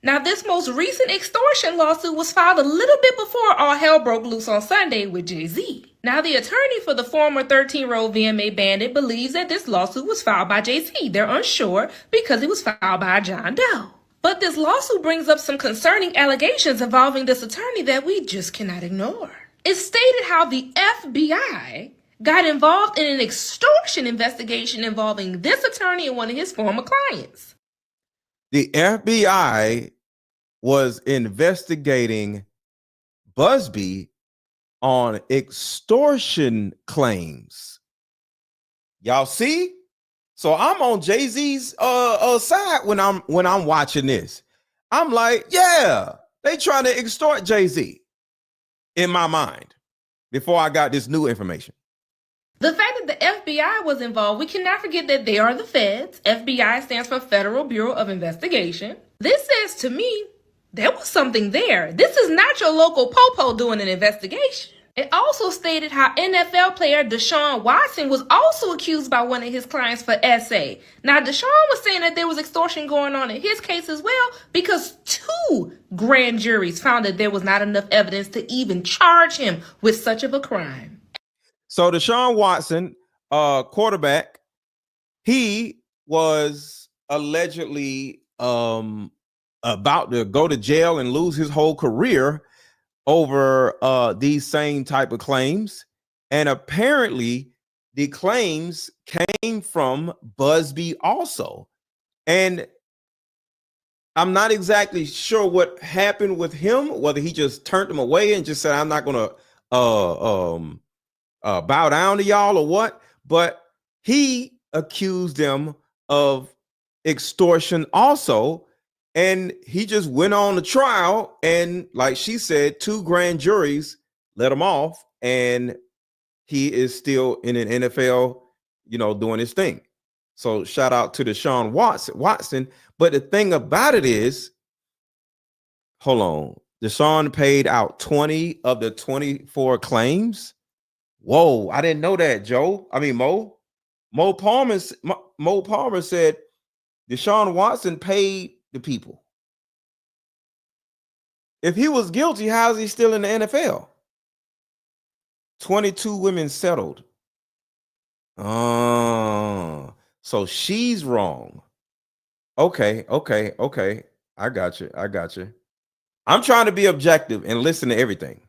S15: Now, this most recent extortion lawsuit was filed a little bit before all hell broke loose on Sunday with Jay-Z. Now, the attorney for the former 13-year-old VMA bandit believes that this lawsuit was filed by Jay-Z. They're unsure because it was filed by John Doe. But this lawsuit brings up some concerning allegations involving this attorney that we just cannot ignore. It stated how the FBI got involved in an extortion investigation involving this attorney and one of his former clients.
S2: The FBI was investigating Busby on extortion claims. Y'all see? So I'm on Jay-Z's side when I'm watching this. I'm like, yeah, they trying to extort Jay-Z in my mind before I got this new information.
S15: The fact that the FBI was involved, we cannot forget that they are the feds. FBI stands for Federal Bureau of Investigation. This says to me, there was something there. This is not your local popo doing an investigation. It also stated how NFL player Deshaun Watson was also accused by one of his clients for SA. Now, Deshaun was saying that there was extortion going on in his case as well because 2 grand juries found that there was not enough evidence to even charge him with such of a crime.
S2: So Deshaun Watson, quarterback, he was allegedly about to go to jail and lose his whole career over these same type of claims. And apparently the claims came from Busby also. And I'm not exactly sure what happened with him, whether he just turned them away and just said, I'm not going to bow down to y'all or what, but he accused them of extortion also. And he just went on the trial, and like she said, 2 grand juries let him off, and he is still in an NFL, doing his thing. So shout out to Deshaun Watson. But the thing about it is, hold on, Deshaun paid out 20 of the 24 claims. Whoa, I didn't know that, Joe. I mean, Mo Palmer said Deshaun Watson paid the people. If he was guilty, how is he still in the NFL? 22 women settled. Oh, so she's wrong. Okay. I got you. I'm trying to be objective and listen to everything.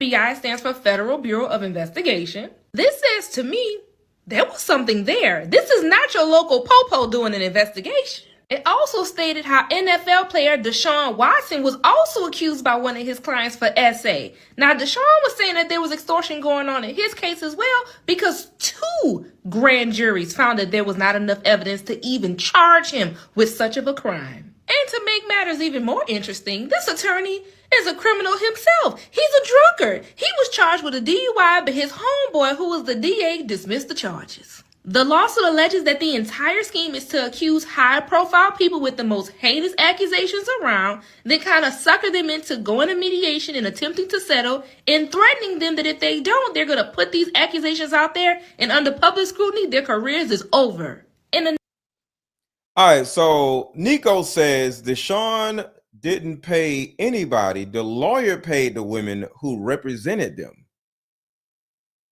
S15: FBI stands for Federal Bureau of Investigation. This says to me, there was something there. This is not your local popo doing an investigation. It also stated how NFL player Deshaun Watson was also accused by one of his clients for SA. Now, Deshaun was saying that there was extortion going on in his case as well because 2 grand juries found that there was not enough evidence to even charge him with such of a crime. And to make matters even more interesting, this attorney is a criminal himself. He's a drunkard. He was charged with a DUI, but his homeboy, who was the DA, dismissed the charges. The lawsuit alleges that the entire scheme is to accuse high-profile people with the most heinous accusations around, then kind of sucker them into going to mediation and attempting to settle, and threatening them that if they don't, they're going to put these accusations out there, and under public scrutiny, their careers is over.
S2: All right, so Nico says Deshaun didn't pay anybody. The lawyer paid the women who represented them.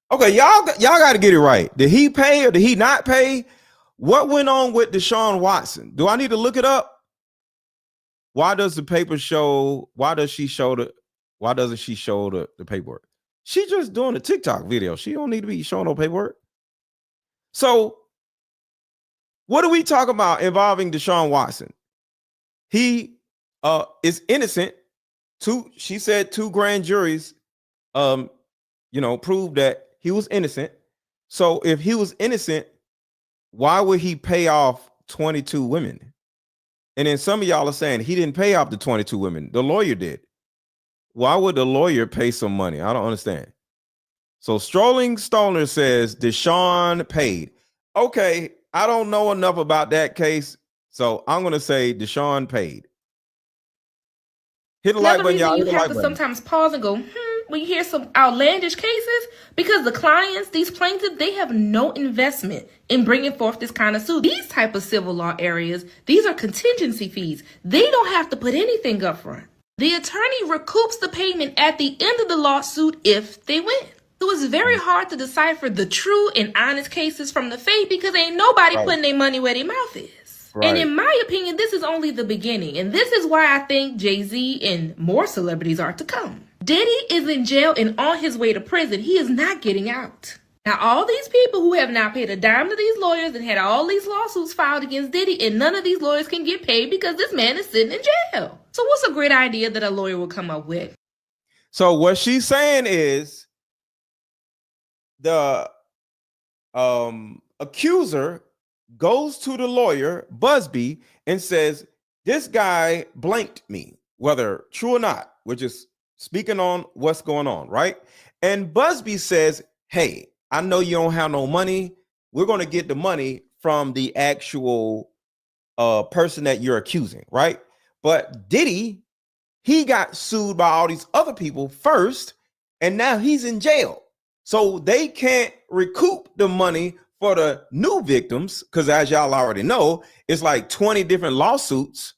S2: Okay, y'all got to get it right. Did he pay or did he not pay? What went on with Deshaun Watson? Do I need to look it up? Why does the paper show? Why doesn't she show the paperwork? She just doing a TikTok video. She don't need to be showing no paperwork. So what are we talking about involving Deshaun Watson? He is innocent. She said 2 grand juries proved that he was innocent. So if he was innocent, why would he pay off 22 women? And then some of y'all are saying he didn't pay off the 22 women. The lawyer did. Why would the lawyer pay some money? I don't understand. So Strolling Stoner says Deshaun paid. Okay, I don't know enough about that case, so I'm going to say Deshaun paid. Hit the like button, y'all.
S15: You have to sometimes pause and go, when you hear some outlandish cases, because the clients, these plaintiffs, they have no investment in bringing forth this kind of suit. These type of civil law areas, these are contingency fees. They don't have to put anything up front. The attorney recoups the payment at the end of the lawsuit if they win. So it's very hard to decipher the true and honest cases from the fake because ain't nobody putting their money where their mouth is. Right. And in my opinion, this is only the beginning. And this is why I think Jay-Z and more celebrities are to come. Diddy is in jail and on his way to prison. He is not getting out. Now, all these people who have not paid a dime to these lawyers and had all these lawsuits filed against Diddy, and none of these lawyers can get paid because this man is sitting in jail. So what's a great idea that a lawyer will come up with?
S2: So what she's saying is the accuser goes to the lawyer, Busby, and says, this guy blanked me, whether true or not. We're just speaking on what's going on, right? And Busby says, hey, I know you don't have no money. We're going to get the money from the actual person that you're accusing, right? But Diddy, he got sued by all these other people first, and now he's in jail. So they can't recoup the money for the new victims, because as y'all already know, it's like 20 different lawsuits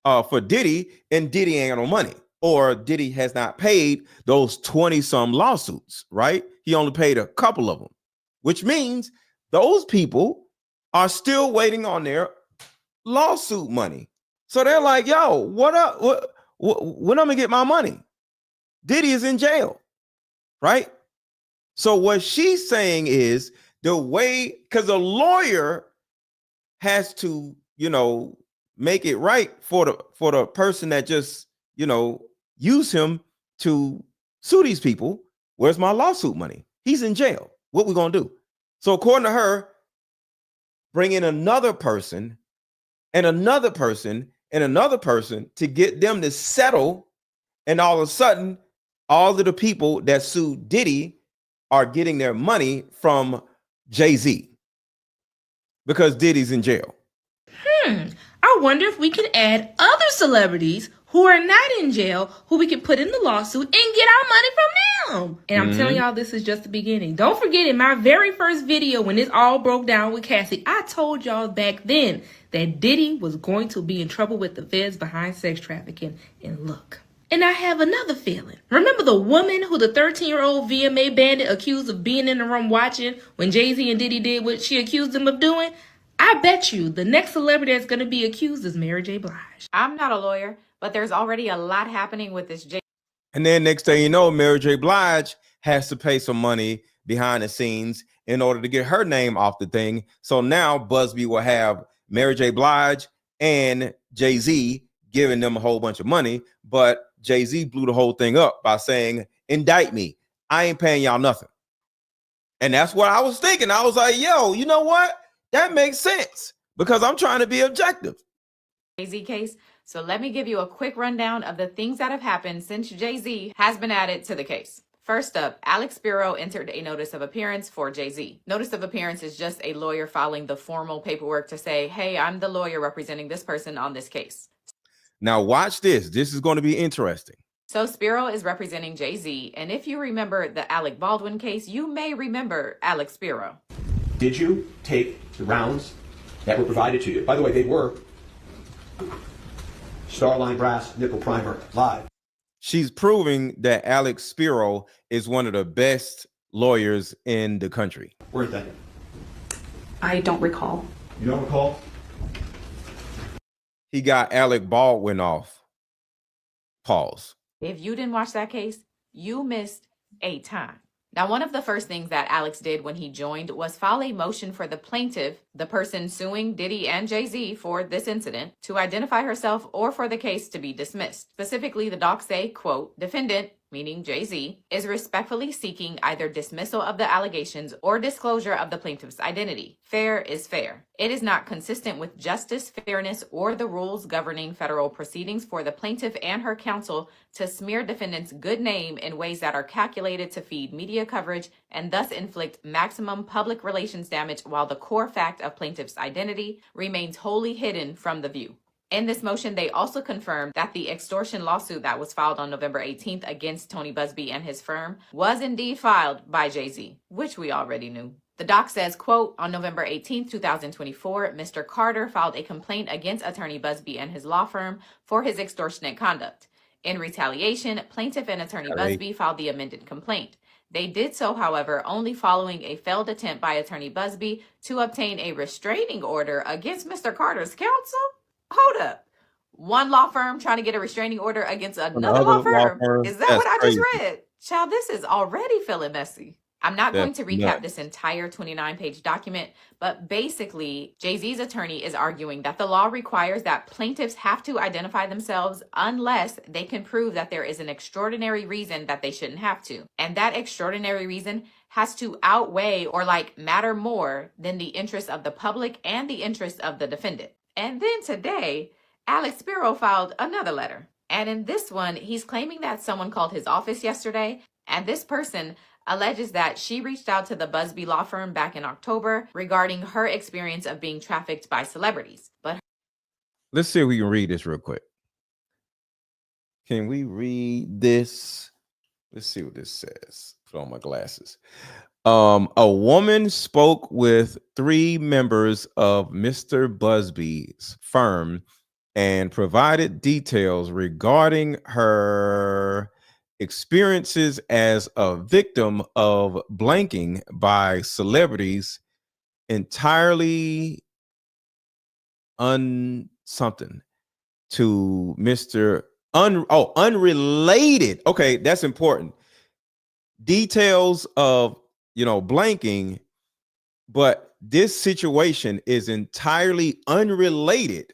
S2: for Diddy, and Diddy ain't got no money, or Diddy has not paid those 20 some lawsuits, right? He only paid a couple of them, which means those people are still waiting on their lawsuit money. So they're like, yo, what up? When I'm gonna get my money? Diddy is in jail, right? So what she's saying is the way, because a lawyer has to, make it right for the person that just, use him to sue these people. Where's my lawsuit money? He's in jail. What we gonna do? So according to her, bring in another person and another person and another person to get them to settle. And all of a sudden, all of the people that sued Diddy are getting their money from Jay-Z because Diddy's in jail.
S15: I wonder if we can add other celebrities who are not in jail, who we can put in the lawsuit and get our money from them. And I'm telling y'all, this is just the beginning. Don't forget, in my very first video, when this all broke down with Cassie, I told y'all back then that Diddy was going to be in trouble with the feds behind sex trafficking. And look. And I have another feeling. Remember the woman who the 13-year-old VMA bandit accused of being in the room watching when Jay-Z and Diddy did what she accused him of doing? I bet you the next celebrity that's going to be accused is Mary J. Blige.
S19: I'm not a lawyer, but there's already a lot happening with this Jay.
S2: And then next thing you know, Mary J. Blige has to pay some money behind the scenes in order to get her name off the thing. So now Busby will have Mary J. Blige and Jay-Z giving them a whole bunch of money, but Jay-Z blew the whole thing up by saying, indict me. I ain't paying y'all nothing. And that's what I was thinking. I was like, yo, you know what? That makes sense because I'm trying to be objective.
S19: Jay-Z case. So let me give you a quick rundown of the things that have happened since Jay-Z has been added to the case. First up, Alex Spiro entered a notice of appearance for Jay-Z. Notice of appearance is just a lawyer filing the formal paperwork to say, hey, I'm the lawyer representing this person on this case.
S2: Now watch this. This is going to be interesting.
S19: So Spiro is representing Jay-Z, and if you remember the Alec Baldwin case, you may remember Alex Spiro.
S20: Did you take the rounds that were provided to you? By the way, they were Starline Brass Nickel Primer Live.
S2: She's proving that Alex Spiro is one of the best lawyers in the country.
S20: Where is that?
S19: I don't recall.
S20: You don't recall?
S2: He got Alec Baldwin off. Pause.
S19: If you didn't watch that case, you missed a time. Now, one of the first things that Alex did when he joined was file a motion for the plaintiff, the person suing Diddy and Jay-Z for this incident, to identify herself or for the case to be dismissed. Specifically, the docs say, quote, defendant, meaning Jay-Z, is respectfully seeking either dismissal of the allegations or disclosure of the plaintiff's identity. Fair is fair. It is not consistent with justice, fairness, or the rules governing federal proceedings for the plaintiff and her counsel to smear defendant's good name in ways that are calculated to feed media coverage and thus inflict maximum public relations damage while the core fact of plaintiff's identity remains wholly hidden from the view. In this motion, they also confirmed that the extortion lawsuit that was filed on November 18th against Tony Busby and his firm was indeed filed by Jay-Z, which we already knew. The doc says, quote, on November 18th, 2024, Mr. Carter filed a complaint against attorney Busby and his law firm for his extortionate conduct. In retaliation, plaintiff and attorney Busby filed the amended complaint. They did so, however, only following a failed attempt by attorney Busby to obtain a restraining order against Mr. Carter's counsel. Hold up. One law firm trying to get a restraining order against another law firm? Is that what I just read? Child, this is already feeling messy. I'm not going to recap this entire 29-page document, but basically, Jay-Z's attorney is arguing that the law requires that plaintiffs have to identify themselves unless they can prove that there is an extraordinary reason that they shouldn't have to. And that extraordinary reason has to outweigh or matter more than the interests of the public and the interests of the defendant. And then today, Alex Spiro filed another letter. And in this one, he's claiming that someone called his office yesterday, and this person alleges that she reached out to the Busby Law Firm back in October regarding her experience of being trafficked by celebrities. But
S2: let's see if we can read this real quick. Can we read this? Let's see what this says. Put on my glasses. A woman spoke with 3 members of Mr. Busby's firm and provided details regarding her experiences as a victim of blanking by celebrities entirely something to Mr. Unrelated. Okay, that's important. Details of, blanking, but this situation is entirely unrelated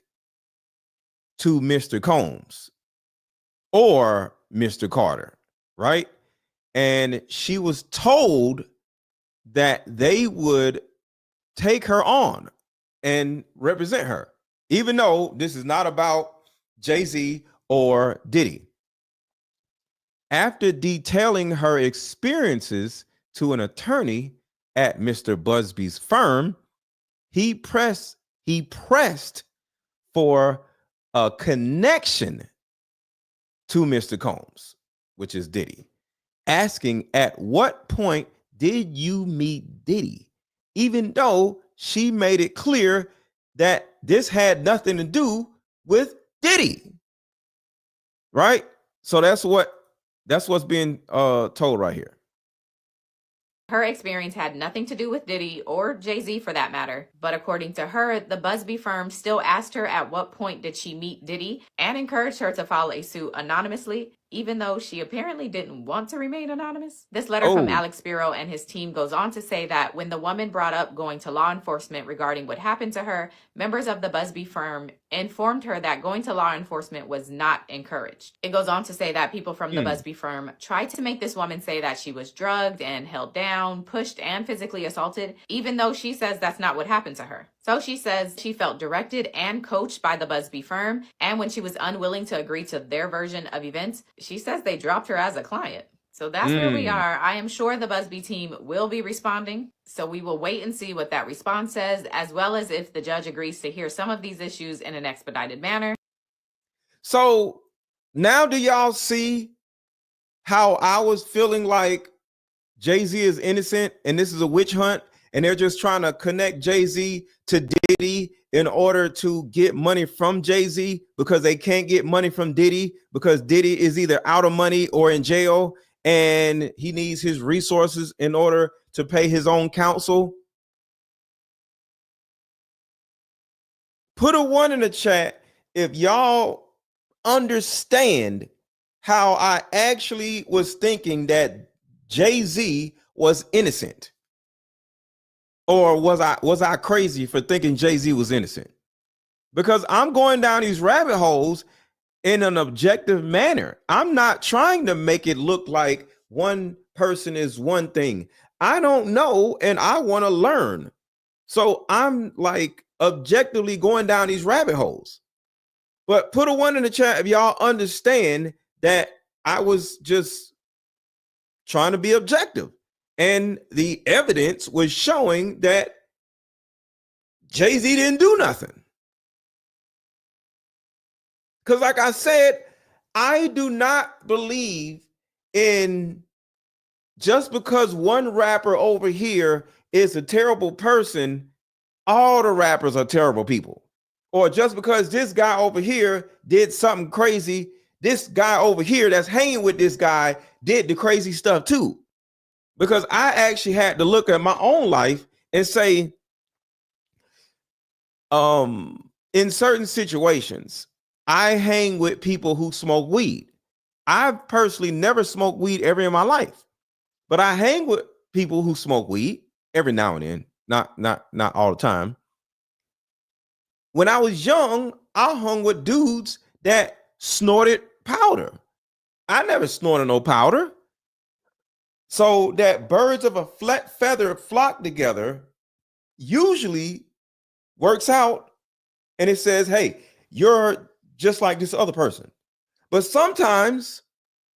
S2: to Mr. Combs or Mr. Carter, right? And she was told that they would take her on and represent her, even though this is not about Jay-Z or Diddy. After detailing her experiences to an attorney at Mr. Busby's firm, he pressed for a connection to Mr. Combs, which is Diddy, asking at what point did you meet Diddy, even though she made it clear that this had nothing to do with Diddy, right? So that's what's being told right here.
S19: Her experience had nothing to do with Diddy or Jay-Z for that matter, but according to her, the Busby firm still asked her at what point did she meet Diddy and encouraged her to file a suit anonymously, even though she apparently didn't want to remain anonymous. This letter from Alex Spiro and his team goes on to say that when the woman brought up going to law enforcement regarding what happened to her, members of the Busby firm informed her that going to law enforcement was not encouraged. It goes on to say that people from the Busby firm tried to make this woman say that she was drugged and held down, pushed, and physically assaulted, even though she says that's not what happened to her. So she says she felt directed and coached by the Busby firm, and when she was unwilling to agree to their version of events, she says they dropped her as a client. So that's where we are. I am sure the Busby team will be responding. So we will wait and see what that response says, as well as if the judge agrees to hear some of these issues in an expedited manner.
S2: So now do y'all see how I was feeling like Jay-Z is innocent and this is a witch hunt and they're just trying to connect Jay-Z to Diddy in order to get money from Jay-Z because they can't get money from Diddy because Diddy is either out of money or in jail and he needs his resources in order to pay his own counsel? Put a 1 in the chat if y'all understand how I actually was thinking that Jay-Z was innocent. Or was I crazy for thinking Jay-Z was innocent? Because I'm going down these rabbit holes in an objective manner. I'm not trying to make it look like one person is one thing. I don't know, and I want to learn. So I'm like objectively going down these rabbit holes. But put a 1 in the chat if y'all understand that I was just trying to be objective. And the evidence was showing that Jay-Z didn't do nothing. Because like I said, I do not believe in just because one rapper over here is a terrible person, all the rappers are terrible people. Or just because this guy over here did something crazy, this guy over here that's hanging with this guy did the crazy stuff too. Because I actually had to look at my own life and say, in certain situations, I hang with people who smoke weed. I've personally never smoked weed ever in my life, but I hang with people who smoke weed every now and then, not all the time. When I was young, I hung with dudes that snorted powder. I never snorted no powder. So that birds of a flat feather flock together usually works out and it says, hey, you're just like this other person. But sometimes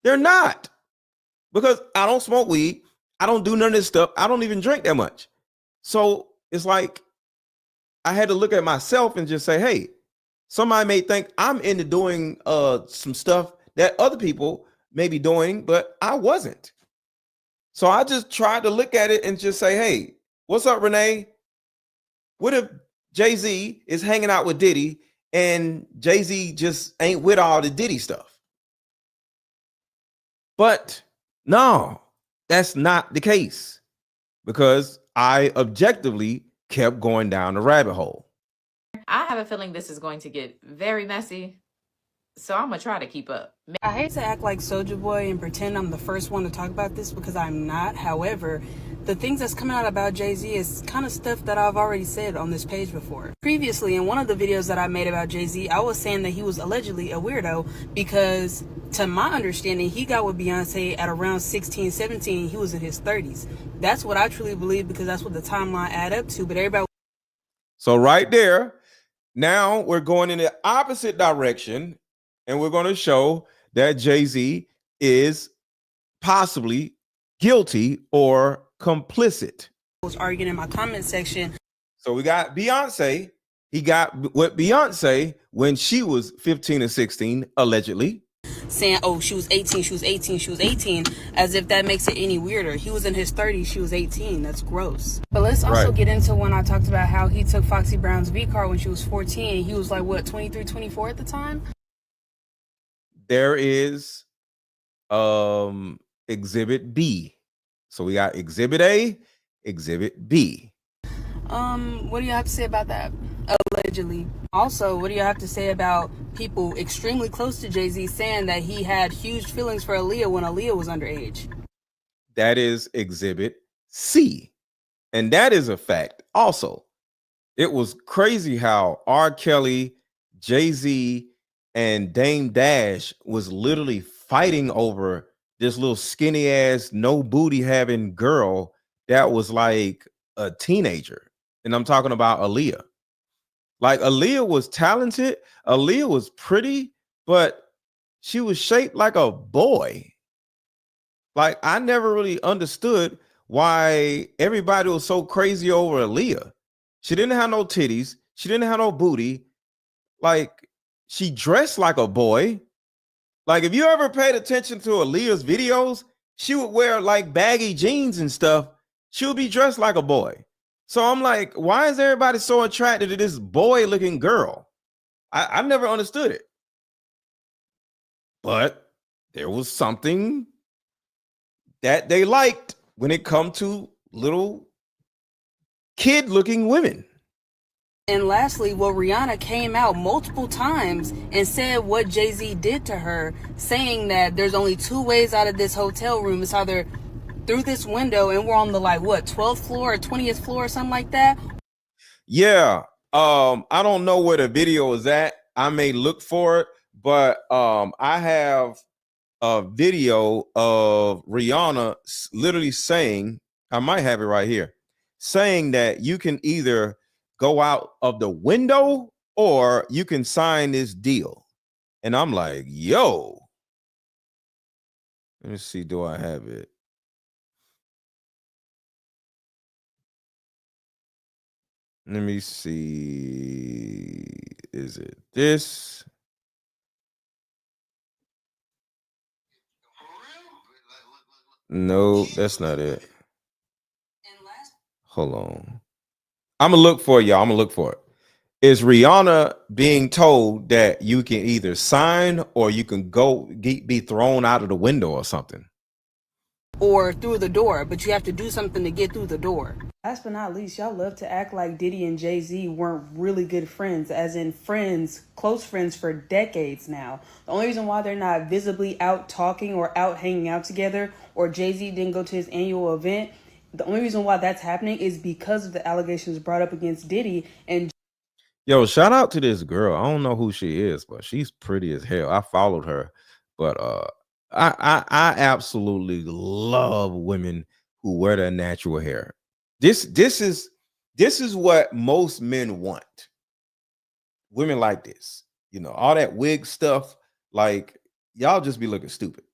S2: they're not, because I don't smoke weed. I don't do none of this stuff. I don't even drink that much. So it's like I had to look at myself and just say, hey, somebody may think I'm into doing some stuff that other people maybe doing, but I wasn't. So I just tried to look at it and just say, hey, what's up, Renee? What if Jay-Z is hanging out with Diddy and Jay-Z just ain't with all the Diddy stuff? But no, that's not the case, because I objectively kept going down the rabbit hole.
S19: I have a feeling this is going to get very messy, so I'm gonna try to keep up.
S21: I hate to act like Soulja Boy and pretend I'm the first one to talk about this, because I'm not. However, the things that's coming out about Jay-Z is kind of stuff that I've already said on this page before. Previously, in one of the videos that I made about Jay-Z, I was saying that he was allegedly a weirdo because, to my understanding, he got with Beyonce at around 16, 17. He was in his 30s. That's what I truly believe, because that's what the timeline add up to. But everybody.
S2: So right there, now we're going in the opposite direction, and we're going to show that Jay-Z is possibly guilty or complicit.
S21: Was arguing in my comment section.
S2: So we got Beyonce. He got with Beyonce when she was 15 or 16, allegedly.
S21: Saying, oh, she was 18, she was 18, she was 18, as if that makes it any weirder. He was in his 30s, she was 18. That's gross. But let's also get into when I talked about how he took Foxy Brown's V car when she was 14. He was like, what, 23, 24 at the time?
S2: There is Exhibit B. So we got Exhibit A, Exhibit B.
S21: What do you have to say about that? Allegedly. Also, what do you have to say about people extremely close to Jay-Z saying that he had huge feelings for Aaliyah when Aaliyah was underage?
S2: That is Exhibit C. And that is a fact also. It was crazy how R. Kelly, Jay-Z, and Dame Dash was literally fighting over this little skinny ass, no booty having girl that was like a teenager. And I'm talking about Aaliyah. Like, Aaliyah was talented. Aaliyah was pretty, but she was shaped like a boy. Like, I never really understood why everybody was so crazy over Aaliyah. She didn't have no titties. She didn't have no booty. Like, she dressed like a boy. Like, if you ever paid attention to Aaliyah's videos, she would wear like baggy jeans and stuff. She would be dressed like a boy. So I'm like, why is everybody so attracted to this boy looking girl? I never understood it. But there was something that they liked when it come to little kid looking women.
S21: And lastly, well, Rihanna came out multiple times and said what Jay-Z did to her, saying that there's only two ways out of this hotel room. It's either through this window, and we're on the, like, what, 12th floor or 20th floor or something like that?
S2: Yeah. I don't know where the video is at. I may look for it, but I have a video of Rihanna literally saying, I might have it right here, saying that you can either go out of the window or you can sign this deal. And I'm like, yo, let me see, do I have it? Let me see. Is it this? No, that's not it. Hold on. I'm gonna look for it, y'all. I'm gonna look for it. Is Rihanna being told that you can either sign or you can go be thrown out of the window or something?
S21: Or through the door, but you have to do something to get through the door. Last but not least, y'all love to act like Diddy and Jay-Z weren't really good friends, as in friends, close friends for decades now. The only reason why they're not visibly out talking or out hanging out together, or Jay-Z didn't go to his annual event, the only reason why that's happening is because of the allegations brought up against Diddy. And
S2: yo, shout out to this girl. I don't know who she is, but she's pretty as hell. I followed her, but I absolutely love women who wear their natural hair. This is what most men want. Women like this, you know, all that wig stuff. Like, y'all just be looking stupid.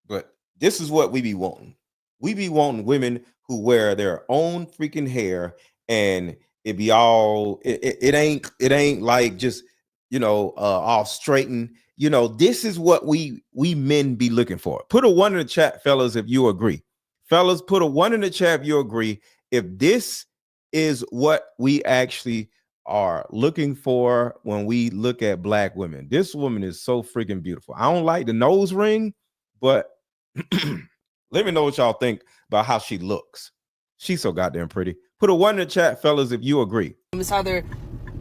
S2: But this is what we be wanting. We be wanting women who wear their own freaking hair, and it be all it ain't like just, you know, all straightened. you know, this is what we men be looking for. Put a 1 in the chat, fellas, if you agree. Fellas, put a 1 in the chat if you agree. If this is what we actually are looking for when we look at black women. This woman is so freaking beautiful. I don't like the nose ring, but let me know what y'all think about how she looks. She's so goddamn pretty. Put a 1 in the chat, fellas, if you agree.
S21: It's either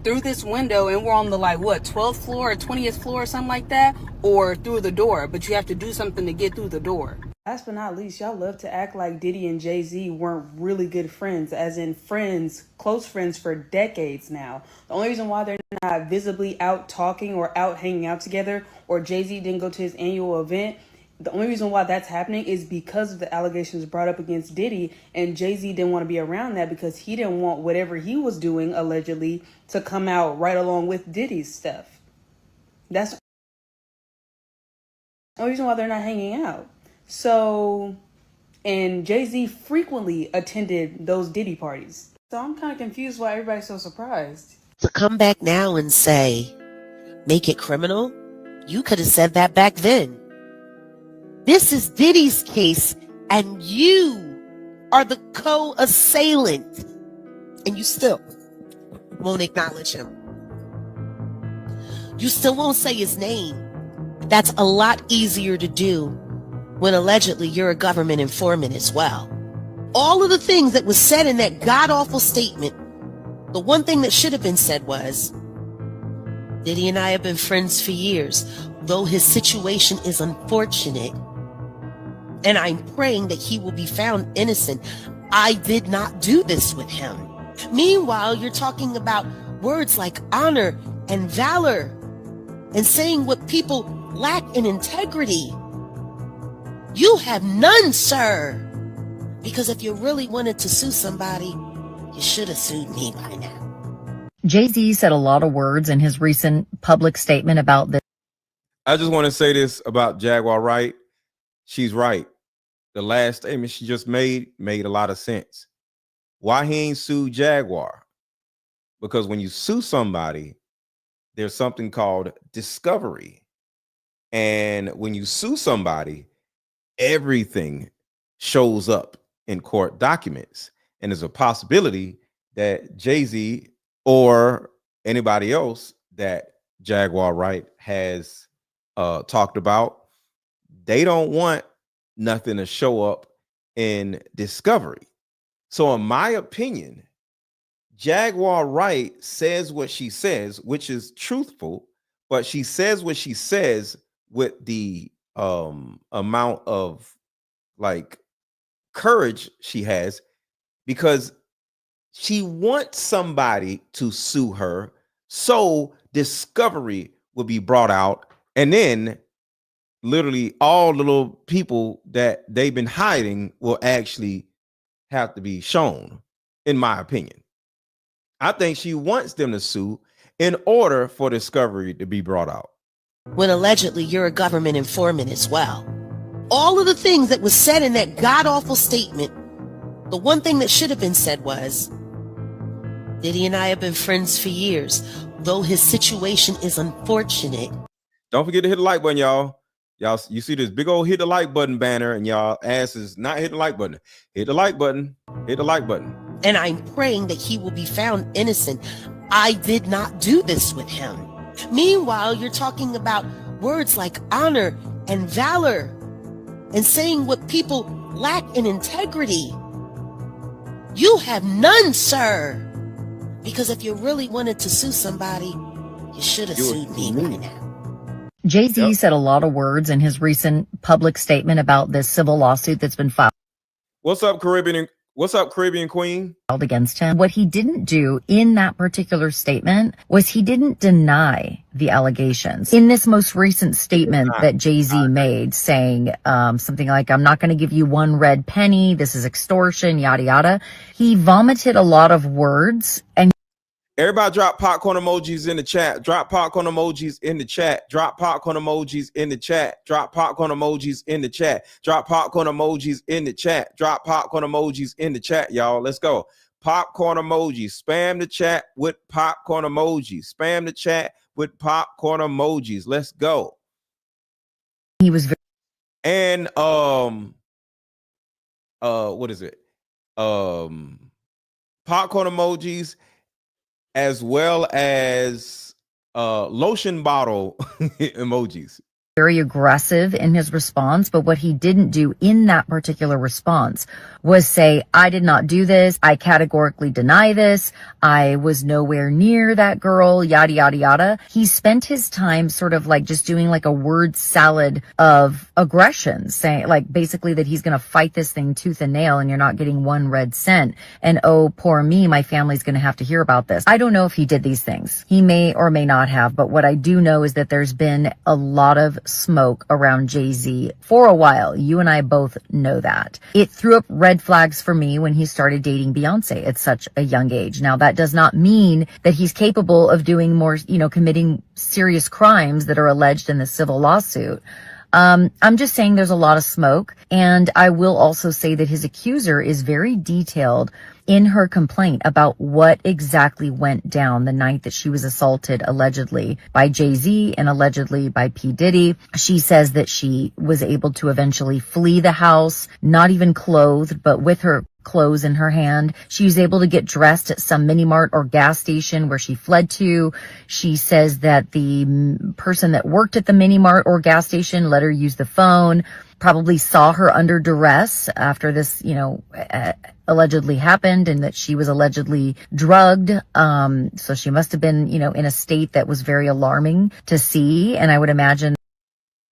S21: through this window and we're on the 12th floor or 20th floor or something like that, or through the door, but you have to do something to get through the door. Last but not least, y'all love to act like Diddy and Jay-Z weren't really good friends, as in friends, close friends for decades now. The only reason why they're not visibly out talking or out hanging out together, or Jay-Z didn't go to his annual event, the only reason why that's happening is because of the allegations brought up against Diddy, and Jay-Z didn't want to be around that because he didn't want whatever he was doing, allegedly, to come out right along with Diddy's stuff. That's the only reason why they're not hanging out. So, and Jay-Z frequently attended those Diddy parties. So I'm kind of confused why everybody's so surprised.
S1: To come back now and say, make it criminal, you could have said that back then. This is Diddy's case, and you are the co-assailant, and you still won't acknowledge him. You still won't say his name. That's a lot easier to do when allegedly you're a government informant as well. All of the things that was said in that god-awful statement, the one thing that should have been said was, Diddy and I have been friends for years, though his situation is unfortunate, and I'm praying that he will be found innocent. I did not do this with him. Meanwhile, you're talking about words like honor and valor and saying what people lack in integrity. You have none, sir. Because if you really wanted to sue somebody, you should have sued me by now.
S22: Jay-Z said a lot of words in his recent public statement about this.
S2: I just want to say this about Jaguar Wright. She's right. The last statement she just made a lot of sense. Why he ain't sued Jaguar? Because when you sue somebody, there's something called discovery. And when you sue somebody, everything shows up in court documents. And there's a possibility that Jay-Z or anybody else that Jaguar Wright has talked about, they don't want nothing to show up in discovery. So in my opinion, Jaguar Wright says what she says, which is truthful, but she says what she says with the amount of like courage she has, because she wants somebody to sue her so discovery will be brought out, and then literally all the little people that they've been hiding will actually have to be shown, in my opinion. I think she wants them to sue in order for discovery to be brought out.
S1: When allegedly you're a government informant as well. All of the things that was said in that god-awful statement, the one thing that should have been said was, Diddy and I have been friends for years, though his situation is unfortunate.
S2: Don't forget to hit the like button, y'all. Y'all, you see this big old hit the like button banner, and y'all ass is not hitting the like button. Hit the like button. Hit the like button.
S1: And I'm praying that he will be found innocent. I did not do this with him. Meanwhile, you're talking about words like honor and valor and saying what people lack in integrity. You have none, sir. Because if you really wanted to sue somebody, you should have sued me by now.
S22: Jay-Z said a lot of words in his recent public statement about this civil lawsuit that's been filed.
S2: What's up, Caribbean? What's up, Caribbean Queen?
S22: Against him. What he didn't do in that particular statement was he didn't deny the allegations. In this most recent statement that Jay-Z made, saying something like, I'm not going to give you one red penny, this is extortion, yada, yada. He vomited a lot of words, and
S2: everybody drop popcorn emojis in the chat. Drop popcorn emojis in the chat. Drop popcorn emojis in the chat. Drop popcorn emojis in the chat. Drop popcorn emojis in the chat. Drop popcorn emojis in the chat, y'all. Let's go. Popcorn emojis. Spam the chat with popcorn emojis. Spam the chat with popcorn emojis. Let's go.
S22: He was
S2: and what is it? Popcorn emojis, as well as lotion bottle emojis.
S22: very aggressive in his response, but what he didn't do in that particular response was say, I did not do this. I categorically deny this. I was nowhere near that girl, yada, yada, yada. He spent his time sort of like just doing like a word salad of aggression, saying like basically that he's going to fight this thing tooth and nail and you're not getting one red cent. And oh, poor me, my family's going to have to hear about this. I don't know if he did these things. He may or may not have, but what I do know is that there's been a lot of smoke around Jay-Z for a while. You and I both know that. It threw up red flags for me when he started dating Beyonce at such a young age. Now, that does not mean that he's capable of doing more, committing serious crimes that are alleged in the civil lawsuit. I'm just saying there's a lot of smoke. And I will also say that his accuser is very detailed in her complaint about what exactly went down the night that she was assaulted allegedly by Jay-Z and allegedly by P. Diddy. She says that she was able to eventually flee the house, not even clothed, but with her clothes in her hand. She was able to get dressed at some mini mart or gas station where she fled to. She says that the person that worked at the mini mart or gas station let her use the phone, probably saw her under duress after this, allegedly happened, and that she was allegedly drugged. So she must have been, in a state that was very alarming to see. And I would imagine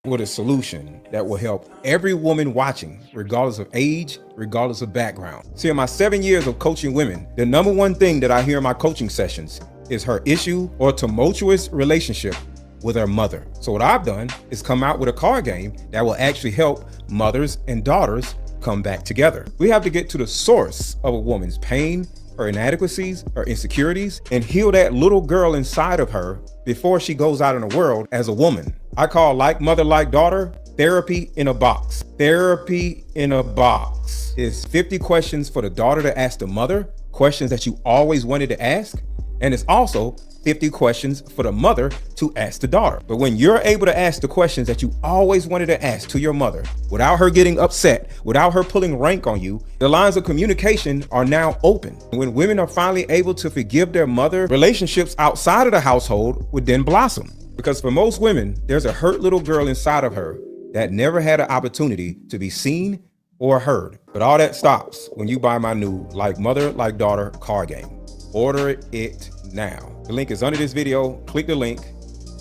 S2: with a solution that will help every woman watching, regardless of age, regardless of background. See, in my 7 years of coaching women, the number one thing that I hear in my coaching sessions is her issue or tumultuous relationship with her mother. So what I've done is come out with a card game that will actually help mothers and daughters come back together. We have to get to the source of a woman's pain, her inadequacies, her insecurities, and heal that little girl inside of her before she goes out in the world as a woman. I call Like Mother, Like Daughter, therapy in a box. Therapy in a box is 50 questions for the daughter to ask the mother, questions that you always wanted to ask. And it's also 50 questions for the mother to ask the daughter. But when you're able to ask the questions that you always wanted to ask to your mother without her getting upset, without her pulling rank on you, the lines of communication are now open. When women are finally able to forgive their mother, relationships outside of the household would then blossom. Because for most women, there's a hurt little girl inside of her that never had an opportunity to be seen or heard. But all that stops when you buy my new Like Mother, Like Daughter card game. Order it now. The link is under this video. Click the link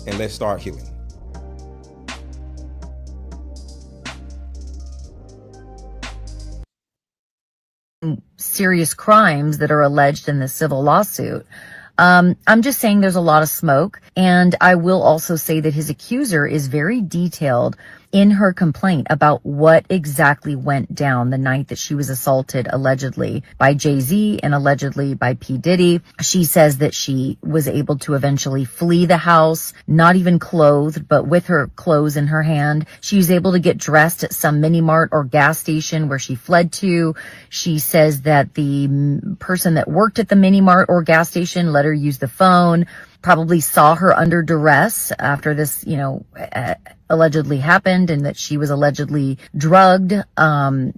S2: and let's start healing.
S22: serious crimes that are alleged in the civil lawsuit. I'm just saying there's a lot of smoke. And I will also say that his accuser is very detailed in her complaint about what exactly went down the night that she was assaulted allegedly by Jay-Z and allegedly by P. Diddy. She says that she was able to eventually flee the house, not even clothed, but with her clothes in her hand. She was able to get dressed at some mini mart or gas station where she fled to. She says that the person that worked at the mini mart or gas station let her use the phone, probably saw her under duress after this, allegedly happened, and that she was allegedly drugged.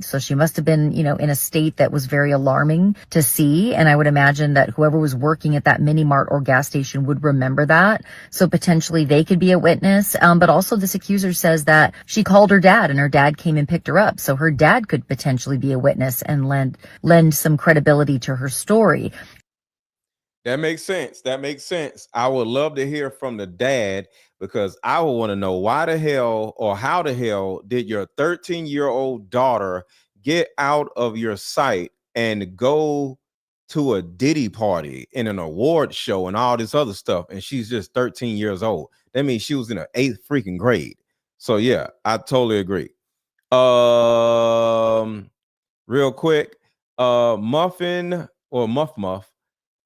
S22: So she must have been, in a state that was very alarming to see. And I would imagine that whoever was working at that mini mart or gas station would remember that. So potentially they could be a witness. But also this accuser says that she called her dad and her dad came and picked her up. So her dad could potentially be a witness and lend some credibility to her story.
S2: That makes sense. That makes sense. I would love to hear from the dad, because I would want to know why the hell or how the hell did your 13-year-old daughter get out of your sight and go to a Diddy party in an award show and all this other stuff, and she's just 13 years old. That means she was in the 8th freaking grade. So yeah, I totally agree. Real quick, Muffin or Muff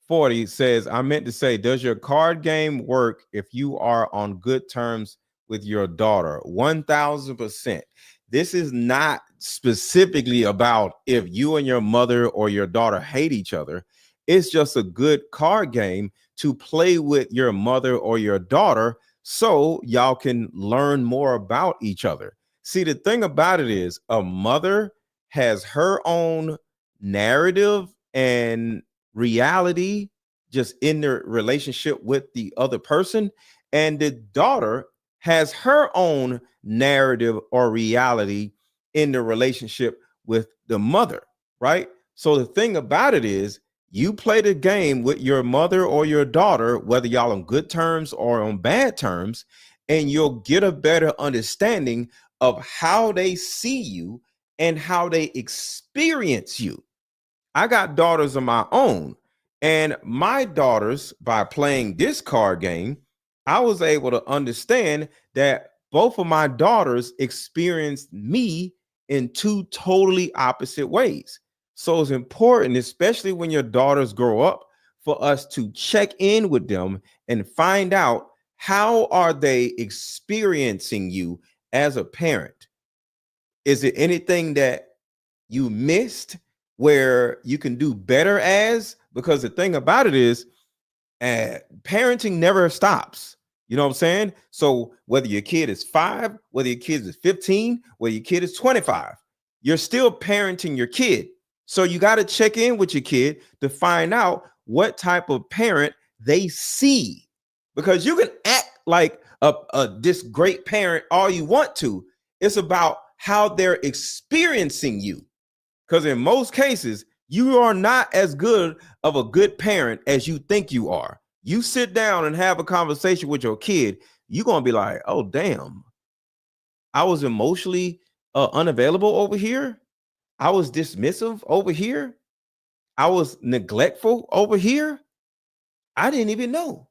S2: 40 says, I meant to say, does your card game work if you are on good terms with your daughter? 1000%. This is not specifically about if you and your mother or your daughter hate each other. It's just a good card game to play with your mother or your daughter so y'all can learn more about each other. See, the thing about it is a mother has her own narrative and reality just in their relationship with the other person, and the daughter has her own narrative or reality in the relationship with the mother, right? So the thing about it is you play the game with your mother or your daughter, whether y'all on good terms or on bad terms, and you'll get a better understanding of how they see you and how they experience you. I got daughters of my own, and my daughters, by playing this card game, I was able to understand that both of my daughters experienced me in two totally opposite ways. So it's important, especially when your daughters grow up, for us to check in with them and find out how are they experiencing you as a parent. Is it anything that you missed where you can do better as? Because the thing about it is, parenting never stops. You know what I'm saying? So whether your kid is 5, whether your kid is 15, whether your kid is 25, you're still parenting your kid. So you got to check in with your kid to find out what type of parent they see, because you can act like this great parent all you want to. It's about how they're experiencing you, because in most cases you are not as good of a good parent as you think you are. You sit down and have a conversation with your kid, you're gonna be like, oh damn, I was emotionally unavailable over here, I was dismissive over here, I was neglectful over here, I didn't even know.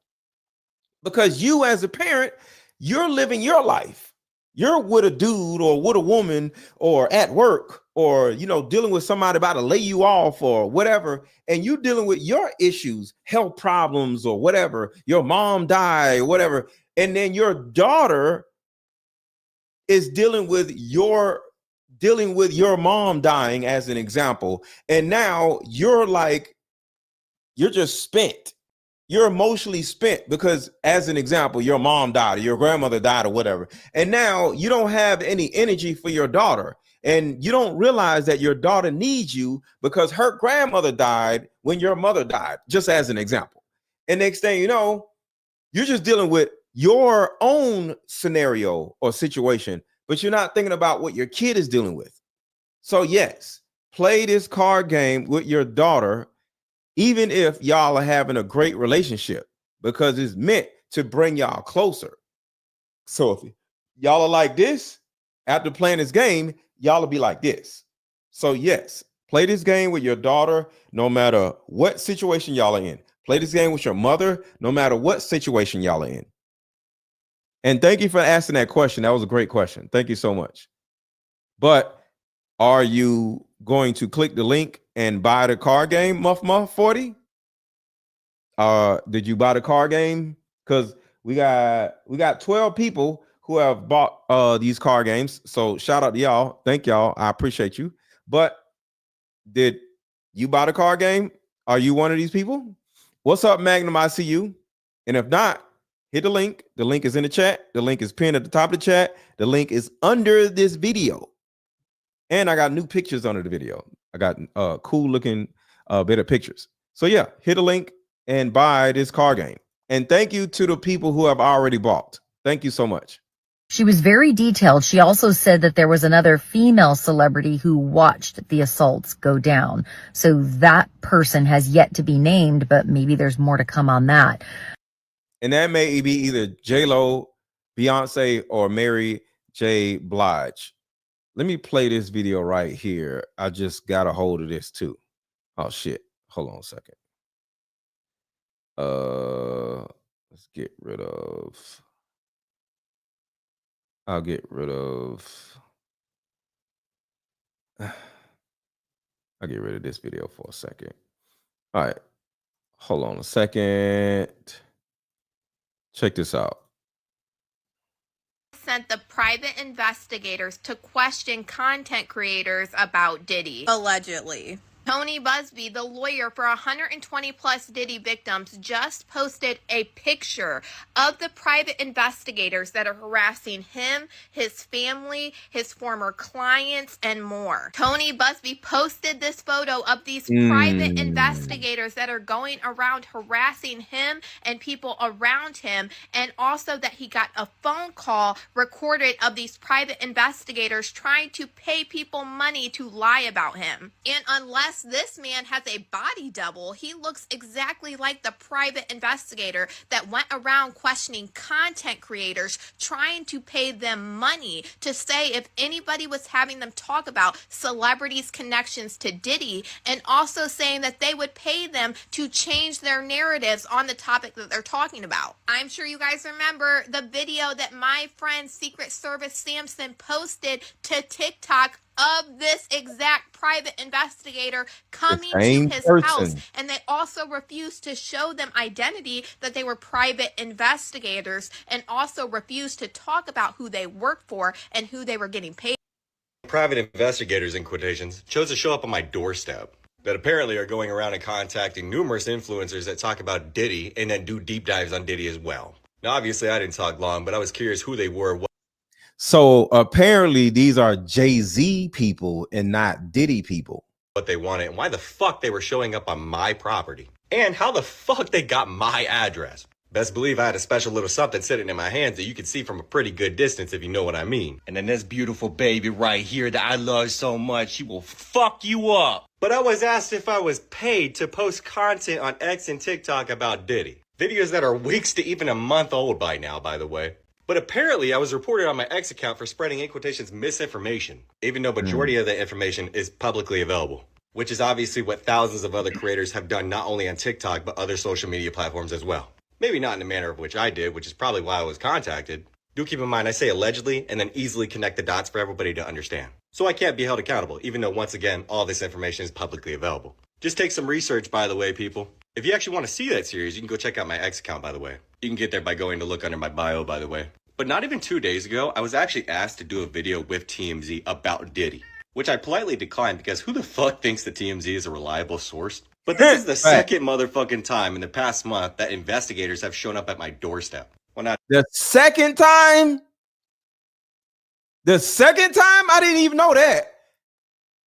S2: Because you as a parent, you're living your life. You're with a dude or with a woman or at work, or dealing with somebody about to lay you off or whatever, and you dealing with your issues, health problems or whatever, your mom died or whatever, and then your daughter is dealing with your mom dying as an example, and now you're just spent. You're emotionally spent because, as an example, your mom died or your grandmother died or whatever. And now you don't have any energy for your daughter. And you don't realize that your daughter needs you because her grandmother died when your mother died, just as an example. And next thing you know, you're just dealing with your own scenario or situation, but you're not thinking about what your kid is dealing with. So yes, play this card game with your daughter, even if y'all are having a great relationship, because it's meant to bring y'all closer. So if y'all are like this, after playing this game, y'all will be like this. So yes, play this game with your daughter, no matter what situation y'all are in. Play this game with your mother, no matter what situation y'all are in. And thank you for asking that question. That was a great question. Thank you so much. But are you going to click the link and buy the card game, Muff 40? Did you buy the card game? Because we got 12 people who have bought these card games. So shout out to y'all. Thank y'all. I appreciate you. But did you buy the card game? Are you one of these people? What's up, Magnum? I see you. And if not, hit the link. The link is in the chat. The link is pinned at the top of the chat. The link is under this video. And I got new pictures under the video. I got cool looking bit of pictures. So yeah, hit a link and buy this card game. And thank you to the people who have already bought. Thank you so much.
S22: She was very detailed. She also said that there was another female celebrity who watched the assaults go down. So that person has yet to be named, but maybe there's more to come on that.
S2: And that may be either J-Lo, Beyonce, or Mary J. Blige. Let me play this video right here. I just got a hold of this too. Oh shit. Hold on a second. Let's get rid of. I'll get rid of. I'll get rid of this video for a second. All right. Hold on a second. Check this out.
S16: Sent the private investigators to question content creators about Diddy. Allegedly. Tony Busby, the lawyer for 120 plus Diddy victims, just posted a picture of the private investigators that are harassing him, his family, his former clients, and more. Tony Busby posted this photo of these private investigators that are going around harassing him and people around him, and also that he got a phone call recorded of these private investigators trying to pay people money to lie about him. And unless this man has a body double, he looks exactly like the private investigator that went around questioning content creators, trying to pay them money to say if anybody was having them talk about celebrities' connections to Diddy, and also saying that they would pay them to change their narratives on the topic that they're talking about. I'm sure you guys remember the video that my friend Secret Service Samson posted to TikTok of this exact private investigator coming to his house, and they also refused to show them identity, that they were private investigators, and also refused to talk about who they worked for and who they were getting paid.
S8: Private investigators, in quotations, chose to show up on my doorstep that apparently are going around and contacting numerous influencers that talk about Diddy and then do deep dives on Diddy as well. Now, obviously, I didn't talk long, but I was curious who they were.
S2: So apparently these are Jay-Z people and not Diddy people.
S8: What they wanted and why the fuck they were showing up on my property. And how the fuck they got my address. Best believe I had a special little something sitting in my hands that you could see from a pretty good distance, if you know what I mean. And then this beautiful baby right here that I love so much, she will fuck you up. But I was asked if I was paid to post content on X and TikTok about Diddy. Videos that are weeks to even a month old by now, by the way. But apparently I was reported on my X account for spreading, in quotations, misinformation, even though majority of the information is publicly available, which is obviously what thousands of other creators have done, not only on TikTok, but other social media platforms as well. Maybe not in the manner of which I did, which is probably why I was contacted. Do keep in mind, I say allegedly and then easily connect the dots for everybody to understand. So I can't be held accountable, even though, once again, all this information is publicly available. Just take some research, by the way, people. If you actually want to see that series, you can go check out my X account, by the way. You can get there by going to look under my bio, by the way. But not even 2 days ago, I was actually asked to do a video with TMZ about Diddy, which I politely declined because who the fuck thinks that TMZ is a reliable source? But this is the second motherfucking time in the past month that investigators have shown up at my doorstep. Well, not
S2: the second time? The second time? I didn't even know that.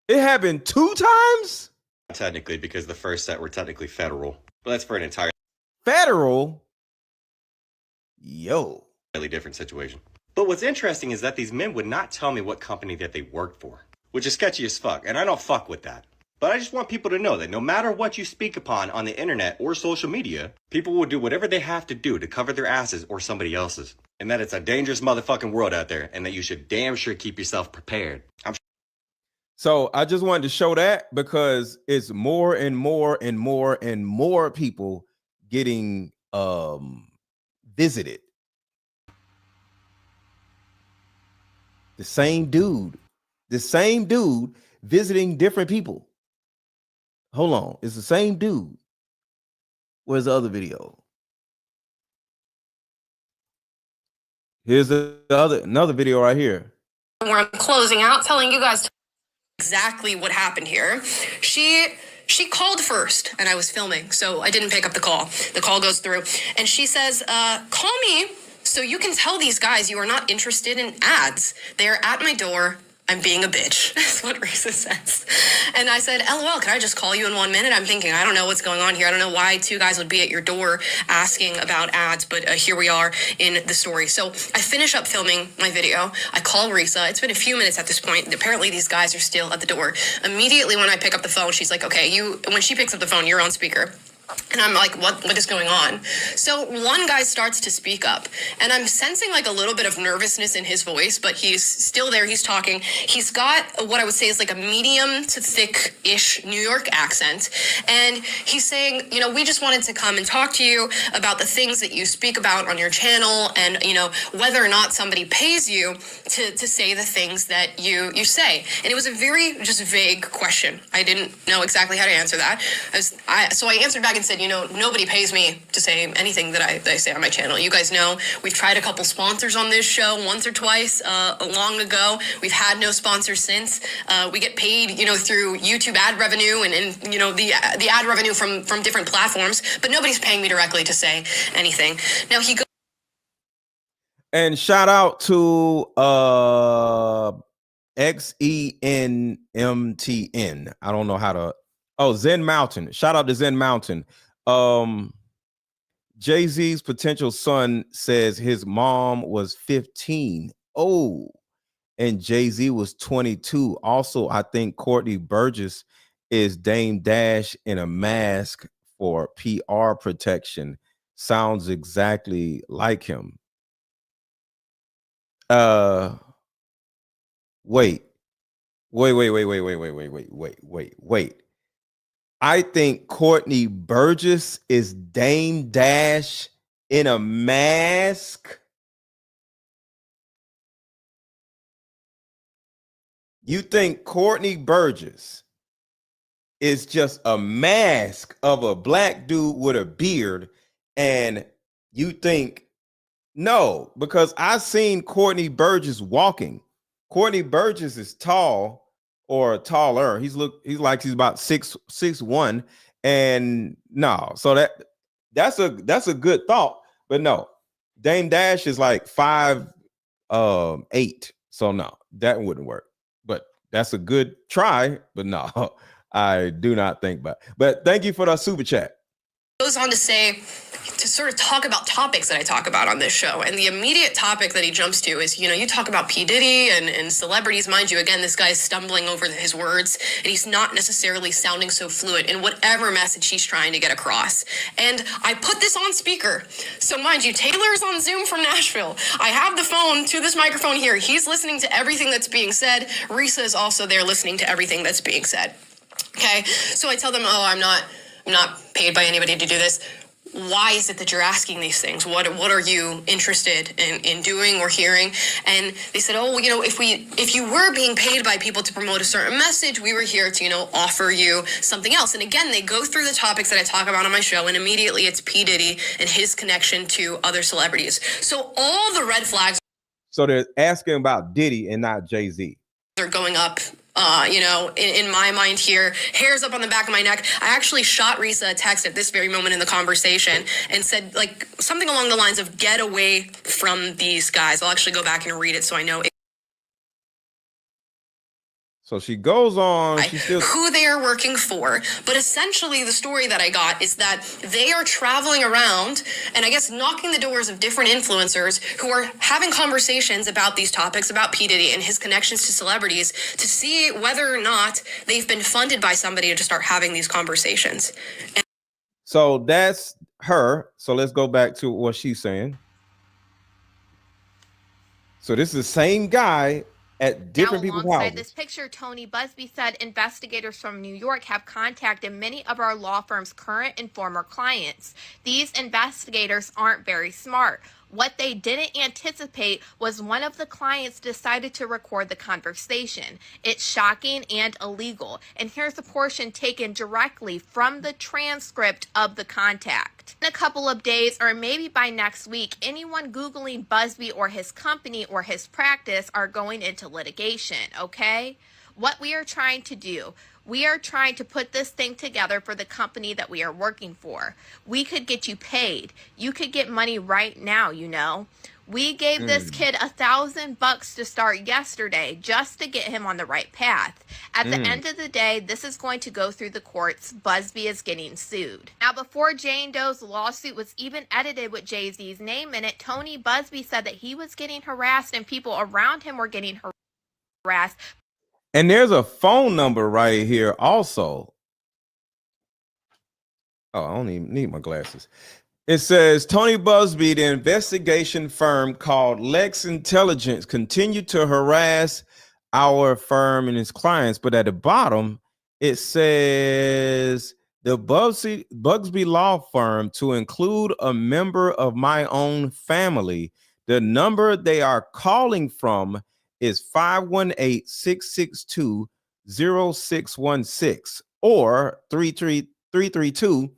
S2: It happened 2 times?
S8: Technically, because the first set were technically federal. But that's for an entire
S2: federal? Yo.
S8: Different situation. But what's interesting is that these men would not tell me what company that they worked for, which is sketchy as fuck, and I don't fuck with that. But I just want people to know that no matter what you speak upon on the internet or social media, people will do whatever they have to do to cover their asses or somebody else's. And that it's a dangerous motherfucking world out there, and that you should damn sure keep yourself prepared.
S2: So I just wanted to show that because it's more and more and more and more people getting visited. The same dude visiting different people. Hold on. It's the same dude. Where's the other video? Here's another video right here.
S13: Where I'm closing out, telling you guys exactly what happened here. She called first, and I was filming, so I didn't pick up the call. The call goes through, and she says, call me so you can tell these guys you are not interested in ads. They are at my door. I'm being a bitch. That's what Risa says. And I said, LOL, can I just call you in 1 minute? I'm thinking, I don't know what's going on here. I don't know why 2 guys would be at your door asking about ads, but here we are in the story. So I finish up filming my video. I call Risa. It's been a few minutes at this point. Apparently these guys are still at the door. Immediately when I pick up the phone, she's like, okay, when she picks up the phone, you're on speaker. And I'm like, what is going on? So one guy starts to speak up, and I'm sensing like a little bit of nervousness in his voice, but he's still there. He's talking. He's got what I would say is like a medium to thick-ish New York accent. And he's saying, we just wanted to come and talk to you about the things that you speak about on your channel, and, whether or not somebody pays you to say the things that you say. And it was a very just vague question. I didn't know exactly how to answer that. So I answered back and and said, nobody pays me to say anything that I say on my channel. You guys know we've tried a couple sponsors on this show once or twice long ago. We've had no sponsors since. We get paid, through YouTube ad revenue and the ad revenue from different platforms, but nobody's paying me directly to say anything. Now he goes.
S2: And shout out to XENMTN. I don't know how to. Oh, Zen Mountain. Shout out to Zen Mountain. Jay-Z's potential son says his mom was 15. Oh, and Jay-Z was 22. Also, I think Courtney Burgess is Dame Dash in a mask for PR protection. Sounds exactly like him. Wait. I think Courtney Burgess is Dame Dash in a mask. You think Courtney Burgess is just a mask of a black dude with a beard, and you think no, because I've seen Courtney Burgess walking. Courtney Burgess is tall or taller. He's like he's about 6'1", and no, so that's a good thought, but no, Dame Dash is like 5'8", so no, that wouldn't work. But that's a good try, but no, I do not think. But thank you for the super chat.
S13: Goes on to say, to sort of talk about topics that I talk about on this show. And the immediate topic that he jumps to is, you talk about P. Diddy and celebrities. Mind you, again, this guy's stumbling over his words, and he's not necessarily sounding so fluent in whatever message he's trying to get across. And I put this on speaker. So mind you, Taylor's on Zoom from Nashville. I have the phone to this microphone here. He's listening to everything that's being said. Risa is also there listening to everything that's being said. Okay, so I tell them, I'm not paid by anybody to do this. Why is it that you're asking these things? What are you interested in doing or hearing? And they said, if you were being paid by people to promote a certain message, we were here to, offer you something else. And again, they go through the topics that I talk about on my show, and immediately it's P. Diddy and his connection to other celebrities. So all the red flags.
S2: So they're asking about Diddy and not Jay-Z.
S13: Are going up. In my mind here, hairs up on the back of my neck. I actually shot Risa a text at this very moment in the conversation and said something along the lines of get away from these guys. I'll actually go back and read it so I know.
S2: So she goes on,
S13: who they are working for. But essentially the story that I got is that they are traveling around and I guess knocking the doors of different influencers who are having conversations about these topics, about P. Diddy and his connections to celebrities, to see whether or not they've been funded by somebody to start having these conversations.
S2: So that's her. So let's go back to what she's saying. So this is the same guy at different people's houses.
S16: Alongside this picture, Tony Busby said investigators from New York have contacted many of our law firm's current and former clients. These investigators aren't very smart. What they didn't anticipate was one of the clients decided to record the conversation. It's shocking and illegal. And here's a portion taken directly from the transcript of the contact. In a couple of days, or maybe by next week, anyone Googling Busby or his company or his practice are going into litigation, okay? What we are trying to do, we are trying to put this thing together for the company that we are working for. We could get you paid. You could get money right now, We gave this kid $1,000 to start yesterday just to get him on the right path. At the end of the day, this is going to go through the courts. Busby is getting sued. Now, before Jane Doe's lawsuit was even edited with Jay-Z's name in it, Tony Busby said that he was getting harassed and people around him were getting harassed.
S2: And there's a phone number right here also. Oh, I don't even need my glasses. It says Tony Busby, the investigation firm called Lex Intelligence, continued to harass our firm and its clients. But at the bottom, it says the Busby Law Firm to include a member of my own family. The number they are calling from is 518-662-0616 or 332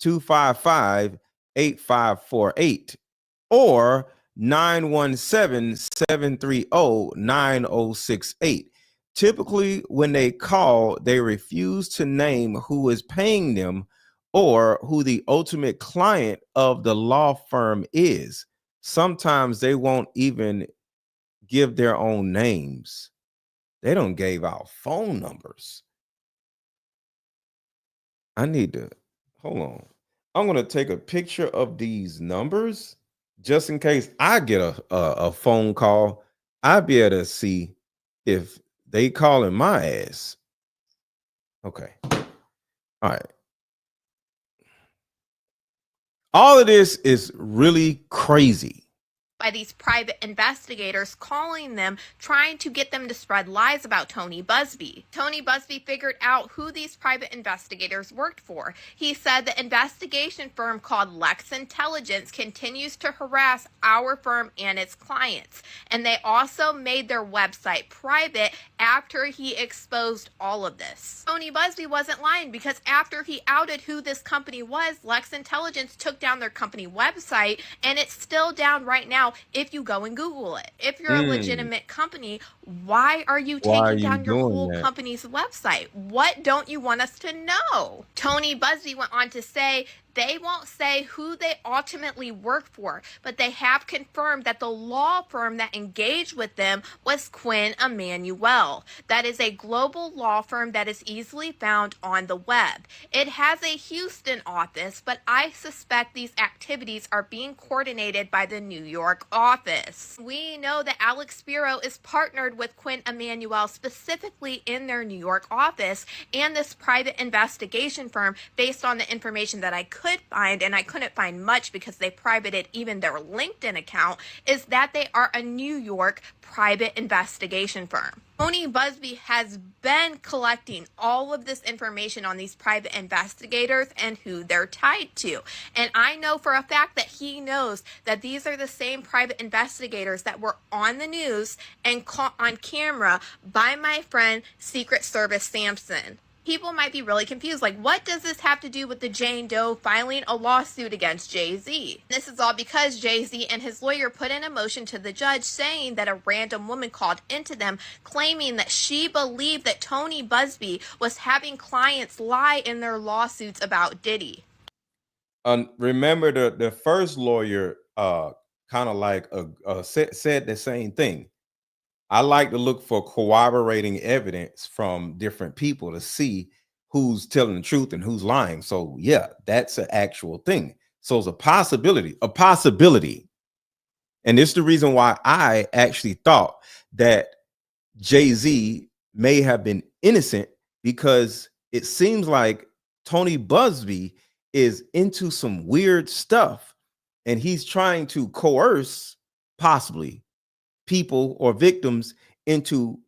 S2: 255-8548 or 917-730-9068. Typically, when they call, they refuse to name who is paying them or who the ultimate client of the law firm is. Sometimes they won't even give their own names. They don't give out phone numbers. I need to, hold on. I'm going to take a picture of these numbers just in case I get a phone call. I'll be able to see if they calling my ass. Okay. All right. All of this is really crazy.
S16: By these private investigators calling them, trying to get them to spread lies about Tony Busby. Tony Busby figured out who these private investigators worked for. He said the investigation firm called Lex Intelligence continues to harass our firm and its clients. And they also made their website private after he exposed all of this. Tony Busby wasn't lying, because after he outed who this company was, Lex Intelligence took down their company website, and it's still down right now if you go and Google it. If you're a legitimate company, why are you taking down your whole company's website? What don't you want us to know? Tony Busby went on to say they won't say who they ultimately work for, but they have confirmed that the law firm that engaged with them was Quinn Emanuel. That is a global law firm that is easily found on the web. It has a Houston office, but I suspect these activities are being coordinated by the New York office. We know that Alex Spiro is partnered with Quinn Emanuel specifically in their New York office, and this private investigation firm, based on the information that I could find, and I couldn't find much because they privated even their LinkedIn account, is that they are a New York private investigation firm. Tony Busby has been collecting all of this information on these private investigators and who they're tied to. And I know for a fact that he knows that these are the same private investigators that were on the news and caught on camera by my friend Secret Service Sampson. People might be really confused, like, what does this have to do with the Jane Doe filing a lawsuit against Jay-Z? This is all because Jay-Z and his lawyer put in a motion to the judge saying that a random woman called into them claiming that she believed that Tony Busby was having clients lie in their lawsuits about Diddy.
S2: Remember the first lawyer kind of like said the same thing. I like to look for corroborating evidence from different people to see who's telling the truth and who's lying. So yeah, that's an actual thing. So it's a possibility. And it's the reason why I actually thought that Jay-Z may have been innocent, because it seems like Tony Busby is into some weird stuff and he's trying to coerce possibly people or victims into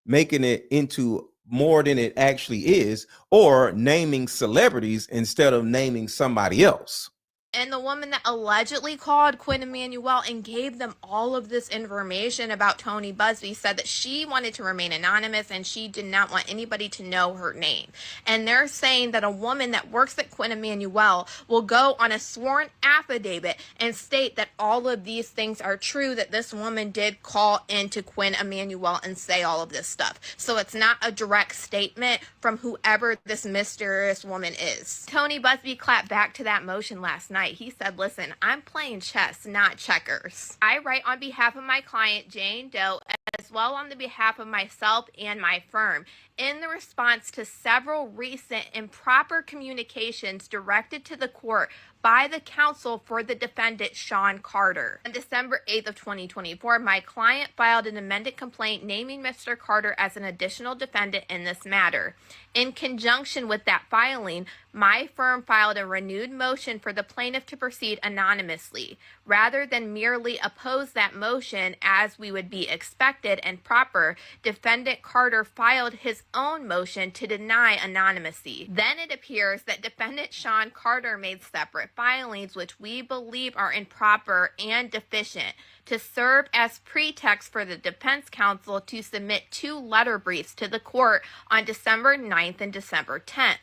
S2: making it into more than it actually is, or naming celebrities instead of naming somebody else.
S16: And the woman that allegedly called Quinn Emanuel and gave them all of this information about Tony Busby said that she wanted to remain anonymous and she did not want anybody to know her name. And they're saying that a woman that works at Quinn Emanuel will go on a sworn affidavit and state that all of these things are true, that this woman did call into Quinn Emanuel and say all of this stuff. So it's not a direct statement from whoever this mysterious woman is. Tony Busby clapped back to that motion last night. He said, listen, I'm playing chess, not checkers. I write on behalf of my client, Jane Doe, as well on the behalf of myself and my firm, in the response to several recent improper communications directed to the court by the counsel for the defendant, Sean Carter. On December 8th of 2024, my client filed an amended complaint naming Mr. Carter as an additional defendant in this matter. In conjunction with that filing, my firm filed a renewed motion for the plaintiff to proceed anonymously. Rather than merely oppose that motion as we would be expected and proper, defendant Carter filed his own motion to deny anonymity. Then it appears that defendant Sean Carter made separate filings which we believe are improper and deficient to serve as pretext for the defense counsel to submit 2 letter briefs to the court on December 9th and December 10th.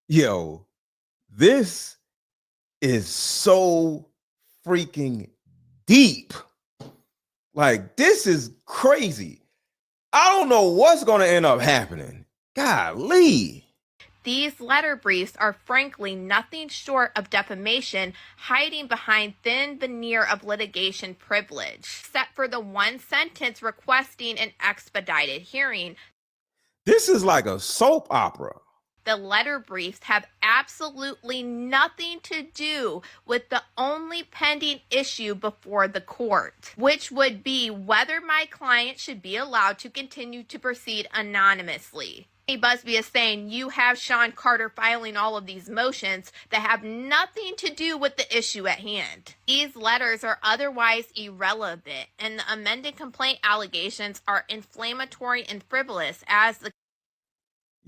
S2: Yo, this is so freaking deep. Like, this is crazy. I don't know what's going to end up happening. Golly.
S16: These letter briefs are frankly nothing short of defamation, hiding behind thin veneer of litigation privilege, except for the one sentence requesting an expedited hearing.
S2: This is like a soap opera.
S16: The letter briefs have absolutely nothing to do with the only pending issue before the court, which would be whether my client should be allowed to continue to proceed anonymously. Busby is saying you have Sean Carter filing all of these motions that have nothing to do with the issue at hand. These letters are otherwise irrelevant, and the amended complaint allegations are inflammatory and frivolous as the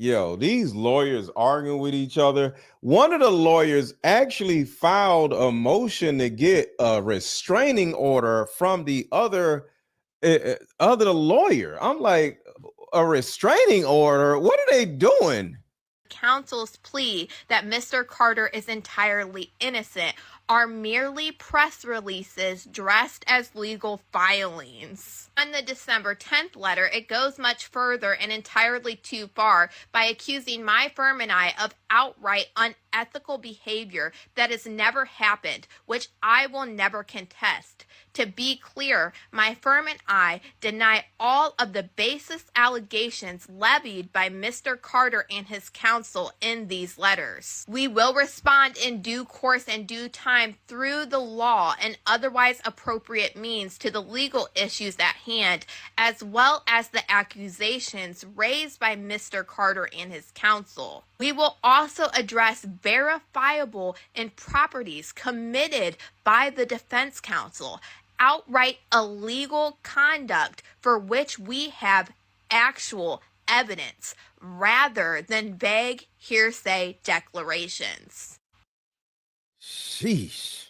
S2: Yo, these lawyers arguing with each other. One of the lawyers actually filed a motion to get a restraining order from the other lawyer. I'm like, a restraining order? What are they doing?
S16: counsel's plea that Mr. Carter is entirely innocent are merely press releases dressed as legal filings. On the December 10th letter, it goes much further and entirely too far by accusing my firm and I of outright unethical behavior that has never happened, which I will never contest. To be clear, my firm and I deny all of the baseless allegations levied by Mr. Carter and his counsel in these letters. We will respond in due course and due time through the law and otherwise appropriate means to the legal issues at hand, as well as the accusations raised by Mr. Carter and his counsel. We will also address verifiable improprieties committed by the defense counsel, outright illegal conduct for which we have actual evidence rather than vague hearsay declarations.
S2: Sheesh.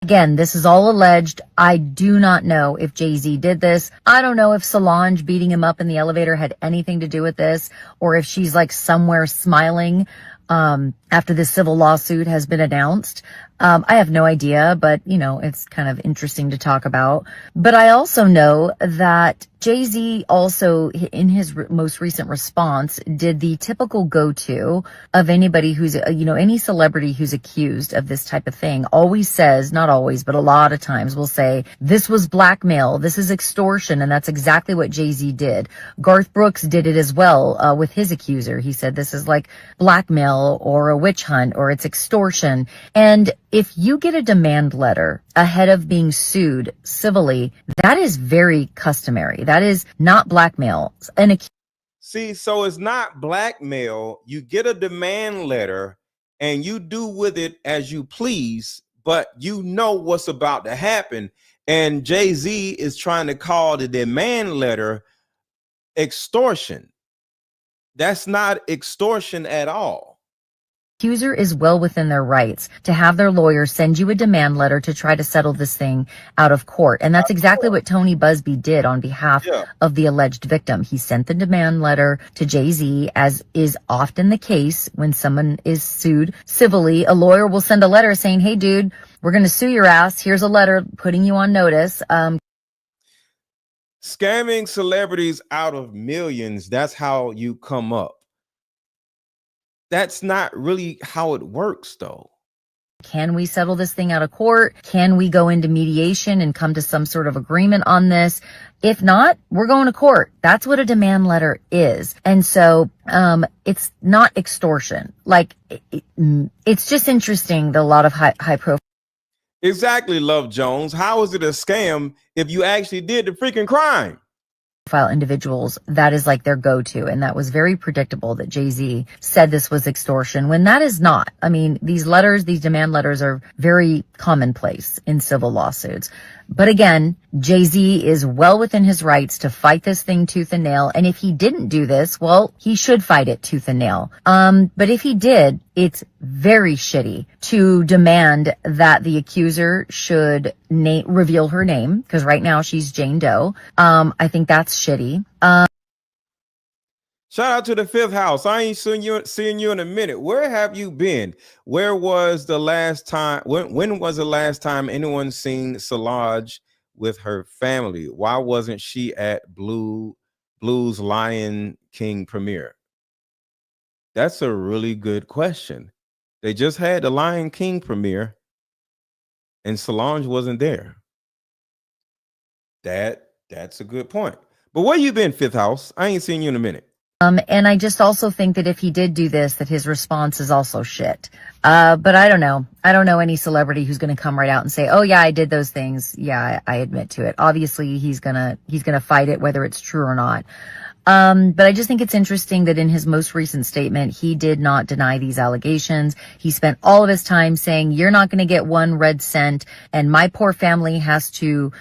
S22: Again, this is all alleged. I do not know if Jay-Z did this. I don't know if Solange beating him up in the elevator had anything to do with this, or if she's like somewhere smiling after this civil lawsuit has been announced. I have no idea, but you know, it's kind of interesting to talk about. But I also know that Jay-Z also, in his most recent response, did the typical go-to of anybody who's, any celebrity who's accused of this type of thing. Always says, not always, but a lot of times will say, this was blackmail, this is extortion, and that's exactly what Jay-Z did. Garth Brooks did it as well with his accuser. He said this is like blackmail or a witch hunt or it's extortion. And if you get a demand letter ahead of being sued civilly, that is very customary. That is not blackmail.
S2: See, so it's not blackmail. You get a demand letter and you do with it as you please, but you know what's about to happen. And Jay-Z is trying to call the demand letter extortion. That's not extortion at all.
S22: Accuser is well within their rights to have their lawyer send you a demand letter to try to settle this thing out of court. And that's exactly what Tony Busby did on behalf of the alleged victim. He sent the demand letter to Jay-Z, as is often the case when someone is sued civilly. A lawyer will send a letter saying, hey, dude, we're going to sue your ass. Here's a letter putting you on notice.
S2: Scamming celebrities out of millions, that's how you come up. That's not really how it works, though.
S22: Can we settle this thing out of court? Can we go into mediation and come to some sort of agreement on this? If not, we're going to court. That's what a demand letter is. And so it's not extortion. Like, it's just interesting that a lot of high profile.
S2: Exactly, Love Jones. How is it a scam if you actually did the freaking crime?
S22: Individuals, that is like their go-to, and that was very predictable that Jay-Z said this was extortion when that is not. I mean, these demand letters are very commonplace in civil lawsuits. But again, Jay-Z is well within his rights to fight this thing tooth and nail. And if he didn't do this, well, he should fight it tooth and nail. But if he did, it's very shitty to demand that the accuser should reveal her name, because right now she's Jane Doe. I think that's shitty.
S2: Shout out to the fifth house. I ain't seeing you in a minute. Where have you been? Where was the last time? When was the last time anyone seen Solange with her family? Why wasn't she at Blue's Lion King premiere? That's a really good question. They just had the Lion King premiere and Solange wasn't there. That's a good point. But where you been, fifth house? I ain't seen you in a minute.
S22: And I just also think that if he did do this, that his response is also shit. But I don't know. I don't know any celebrity who's going to come right out and say, "Oh yeah, I did those things. Yeah, I admit to it." Obviously, he's gonna fight it, whether it's true or not. But I just think it's interesting that in his most recent statement, he did not deny these allegations. He spent all of his time saying, "You're not going to get one red cent, and my poor family has to,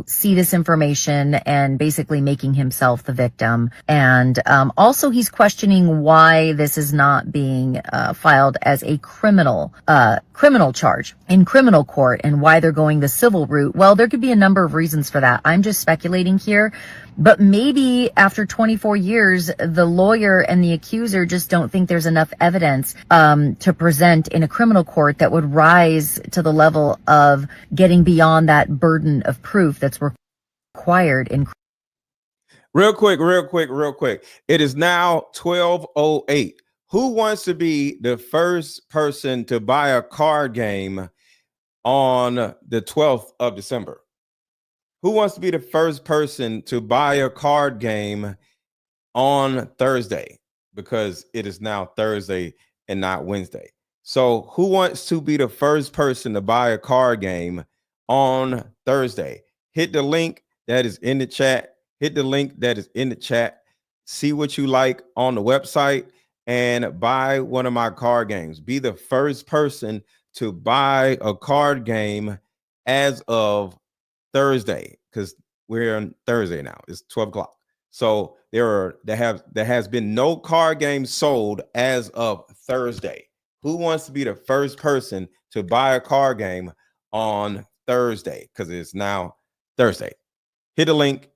S22: see this information," and basically making himself the victim. And also, he's questioning why this is not being filed as a criminal charge in criminal court, and why they're going the civil route. Well, there could be a number of reasons for that. I'm just speculating here. But maybe after 24 years, the lawyer and the accuser just don't think there's enough evidence to present in a criminal court that would rise to the level of getting beyond that burden of proof that's required in.
S2: Real quick. It is now 12:08. Who wants to be the first person to buy a card game on the 12th of December? Who wants to be the first person to buy a card game on Thursday? Because it is now Thursday and not Wednesday. So who wants to be the first person to buy a card game on Thursday? Hit the link that is in the chat. See what you like on the website and buy one of my card games. Be the first person to buy a card game as of Thursday, because we're on Thursday now. It's 12 o'clock. So there has been no card games sold as of Thursday. Who wants to be the first person to buy a card game on Thursday? Because it's now Thursday. Hit the link.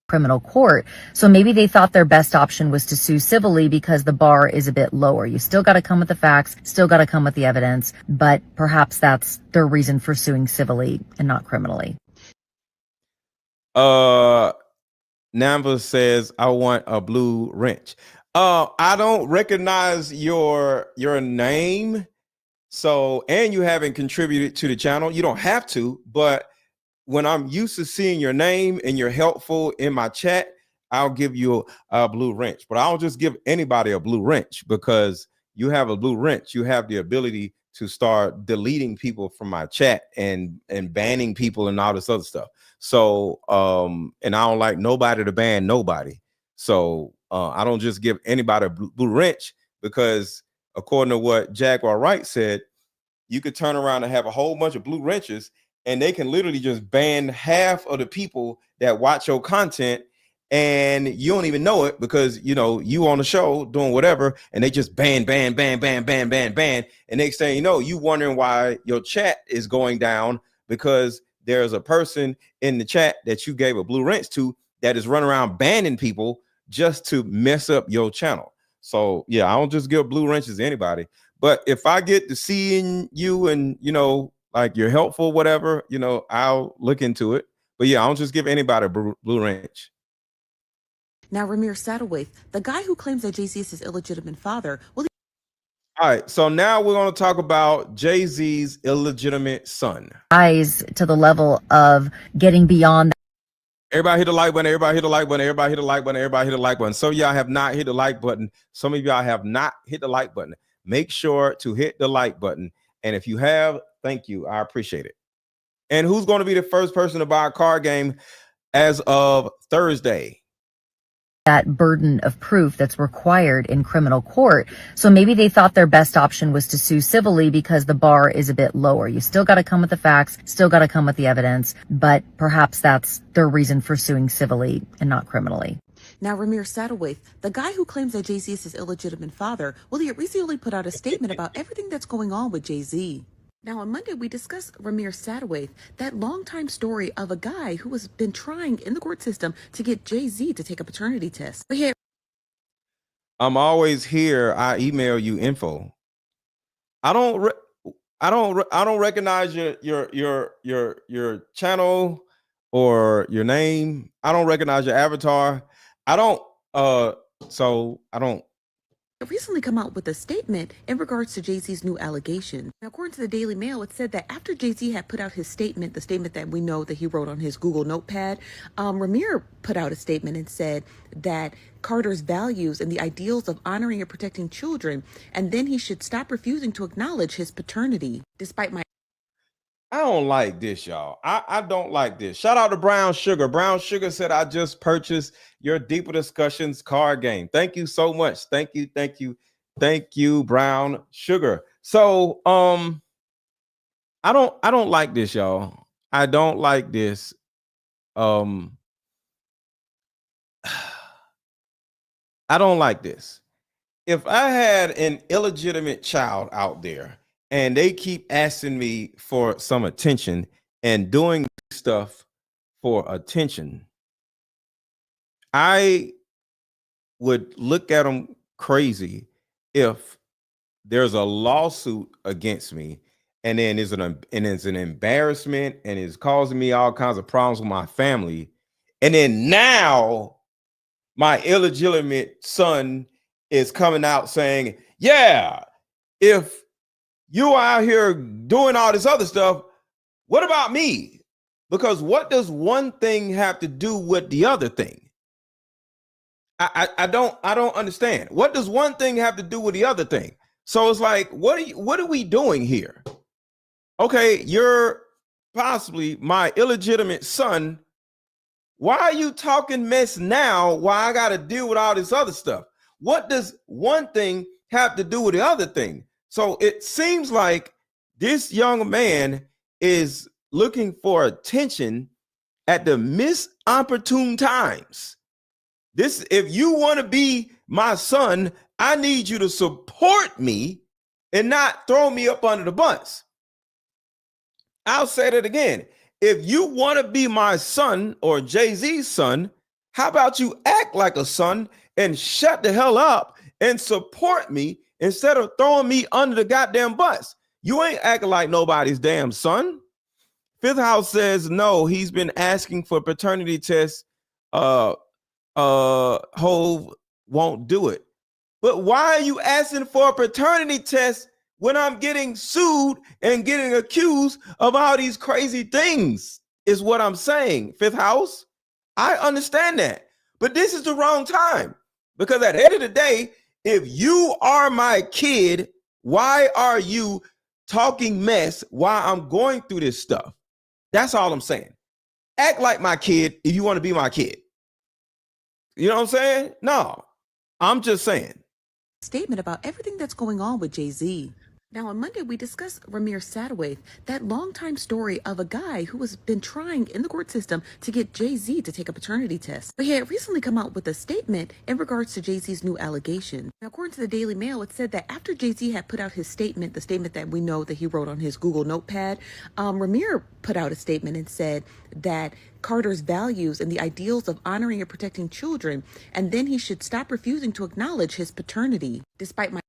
S22: Criminal court. So maybe they thought their best option was to sue civilly because the bar is a bit lower. You still got to come with the facts, still got to come with the evidence, but perhaps that's their reason for suing civilly and not criminally.
S2: Namba says, "I want a blue wrench." I don't recognize your name. So, and you haven't contributed to the channel. You don't have to, but when I'm used to seeing your name and you're helpful in my chat, I'll give you a blue wrench. But I'll just give anybody a blue wrench, because you have a blue wrench. You have the ability to start deleting people from my chat and banning people and all this other stuff. So, and I don't like nobody to ban nobody. So I don't just give anybody a blue wrench, because according to what Jaguar Wright said, you could turn around and have a whole bunch of blue wrenches, and they can literally just ban half of the people that watch your content, and you don't even know it, because you on the show doing whatever, and they just ban. And next thing you know, you wondering why your chat is going down, because there's a person in the chat that you gave a blue wrench to that is running around banning people just to mess up your channel. So yeah, I don't just give blue wrenches to anybody. But if I get to seeing you and like you're helpful, whatever, I'll look into it. But yeah, I don't just give anybody a blue wrench.
S10: Now, Ramir Saddlewaith, the guy who claims that Jay-Z is his illegitimate father, will he—
S2: All right, so now we're going to talk about Jay-Z's illegitimate son.
S22: Rise to the level of getting beyond.
S2: Everybody hit the like button. Everybody hit the like button. Everybody hit the like button. Everybody hit the like button. Some of y'all have not hit the like button. Some of y'all have not hit the like button. Make sure to hit the like button. And if you have, thank you. I appreciate it. And who's going to be the first person to buy a card game as of Thursday?
S22: That burden of proof that's required in criminal court. So maybe they thought their best option was to sue civilly because the bar is a bit lower. You still got to come with the facts, still got to come with the evidence, but perhaps that's their reason for suing civilly and not criminally.
S10: Now, Ramir Saddlewaith, the guy who claims that Jay-Z is his illegitimate father, well, he recently put out a statement about everything that's going on with Jay-Z. Now, on Monday, we discussed Ramir Sadoway, that longtime story of a guy who has been trying in the court system to get Jay-Z to take a paternity test. But here,
S2: I'm always here. I email you info. I don't recognize your channel or your name. I don't recognize your avatar. I don't
S10: recently come out with a statement in regards to Jay-Z's new allegation. Now, according to the Daily Mail, it said that after Jay-Z had put out his statement, the statement that we know that he wrote on his Google Notepad, Ramir put out a statement and said that Carter's values and the ideals of honoring and protecting children, and then he should stop refusing to acknowledge his paternity, despite my...
S2: I don't like this, y'all. I don't like this. Shout out to Brown Sugar. Brown Sugar said, I just purchased your Deeper Discussions card game. Thank you so much. Thank you, Brown Sugar. So I don't like this, y'all. I don't like this. I don't like this. If I had an illegitimate child out there and they keep asking me for some attention and doing stuff for attention, I would look at them crazy if there's a lawsuit against me and then it's an embarrassment and it's causing me all kinds of problems with my family. And then now my illegitimate son is coming out saying, yeah, if you are out here doing all this other stuff, what about me? Because what does one thing have to do with the other thing? I don't understand. What does one thing have to do with the other thing? So it's like, what are we doing here? Okay, you're possibly my illegitimate son. Why are you talking mess now? Why I got to deal with all this other stuff? What does one thing have to do with the other thing? So it seems like this young man is looking for attention at the misopportune times. If you want to be my son, I need you to support me and not throw me up under the bus. I'll say that again. If you want to be my son or Jay-Z's son, how about you act like a son and shut the hell up and support me instead of throwing me under the goddamn bus? You ain't acting like nobody's damn son. Fifth House says no, he's been asking for paternity tests. Hove won't do it. But why are you asking for a paternity test when I'm getting sued and getting accused of all these crazy things? Is what I'm saying, Fifth House. I understand that. But this is the wrong time. Because at the end of the day, if you are my kid, why are you talking mess while I'm going through this stuff? That's all I'm saying. Act like my kid if you want to be my kid. You know what I'm saying? No, I'm just saying.
S10: Statement about everything that's going on with Jay-Z. Now, on Monday, we discussed Ramir Sadoway, that longtime story of a guy who has been trying in the court system to get Jay-Z to take a paternity test. But he had recently come out with a statement in regards to Jay-Z's new allegation. Now, according to the Daily Mail, it said that after Jay-Z had put out his statement, the statement that we know that he wrote on his Google Notepad, Ramir put out a statement and said that Carter's values and the ideals of honoring and protecting children, and then he should stop refusing to acknowledge his paternity, despite my...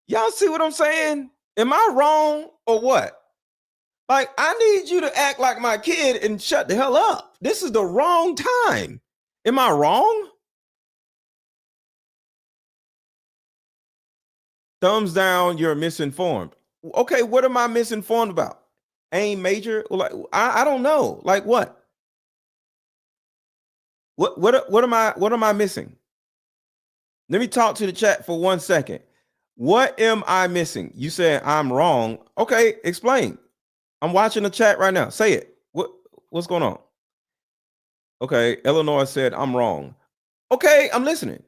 S2: Y'all see what I'm saying? Am I wrong or what? Like, I need you to act like my kid and shut the hell up. This is the wrong time. Am I wrong? Thumbs down, you're misinformed. Okay, what am I misinformed about? Ain't major? Like, I don't know. Like what? What am I missing? Let me talk to the chat for 1 second. What am I missing? You said I'm wrong. Okay, explain. I'm watching the chat right now. Say it. What's going on? Okay, Eleanor said I'm wrong. Okay, I'm listening.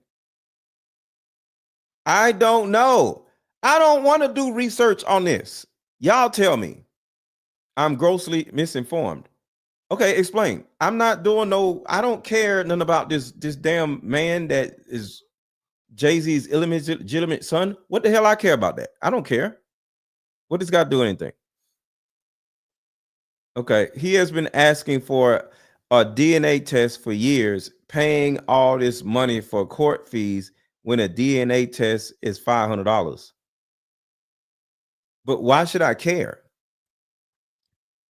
S2: I don't know. I don't want to do research on this. Y'all tell me. I'm grossly misinformed. Okay, explain. I'm not doing I don't care nothing about this damn man that is Jay-Z's illegitimate son. What the hell I care about that? I don't care. What does God do anything? Okay. He has been asking for a DNA test for years, paying all this money for court fees when a DNA test is $500. But why should I care?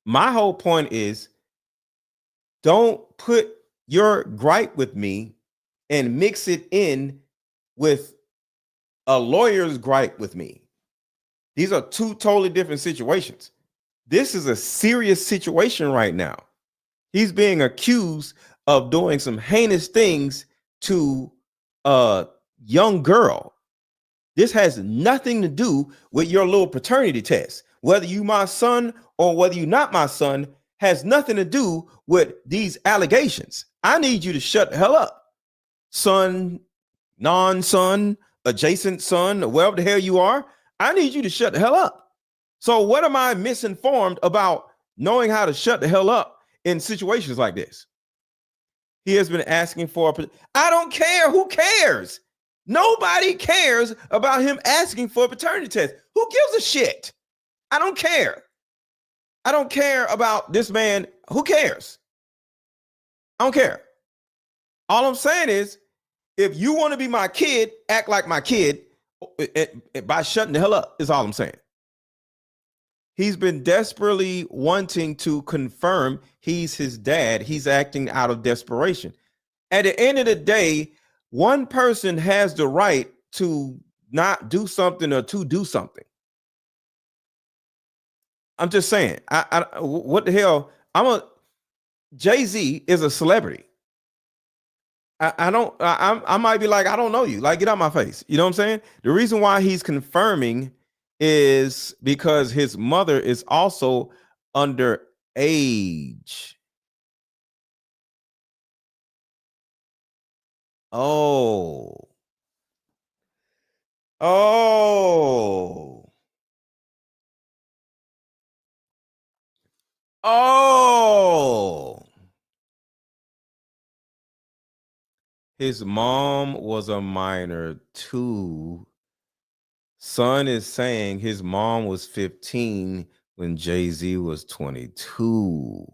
S2: My whole point is, don't put your gripe with me and mix it in with a lawyer's gripe with me. These are two totally different situations. This is a serious situation right now. He's being accused of doing some heinous things to a young girl. This has nothing to do with your little paternity test. Whether you my son or whether you not my son has nothing to do with these allegations. I need you to shut the hell up. Son, non-son, adjacent son, or wherever the hell you are. I need you to shut the hell up. So what am I misinformed about knowing how to shut the hell up in situations like this? He has been asking for, I don't care. Who cares? Nobody cares about him asking for a paternity test. Who gives a shit? I don't care. I don't care about this man. Who cares? I don't care. All I'm saying is, if you want to be my kid, act like my kid by shutting the hell up, is all I'm saying. He's been desperately wanting to confirm he's his dad. He's acting out of desperation. At the end of the day, one person has the right to not do something or to do something. I'm just saying, what the hell? Jay-Z is a celebrity. I might be like, I don't know you. Like, get out my face. You know what I'm saying? The reason why he's confirming is because his mother is also underage. Oh. His mom was a minor too. Son is saying his mom was 15 when Jay-Z was 22.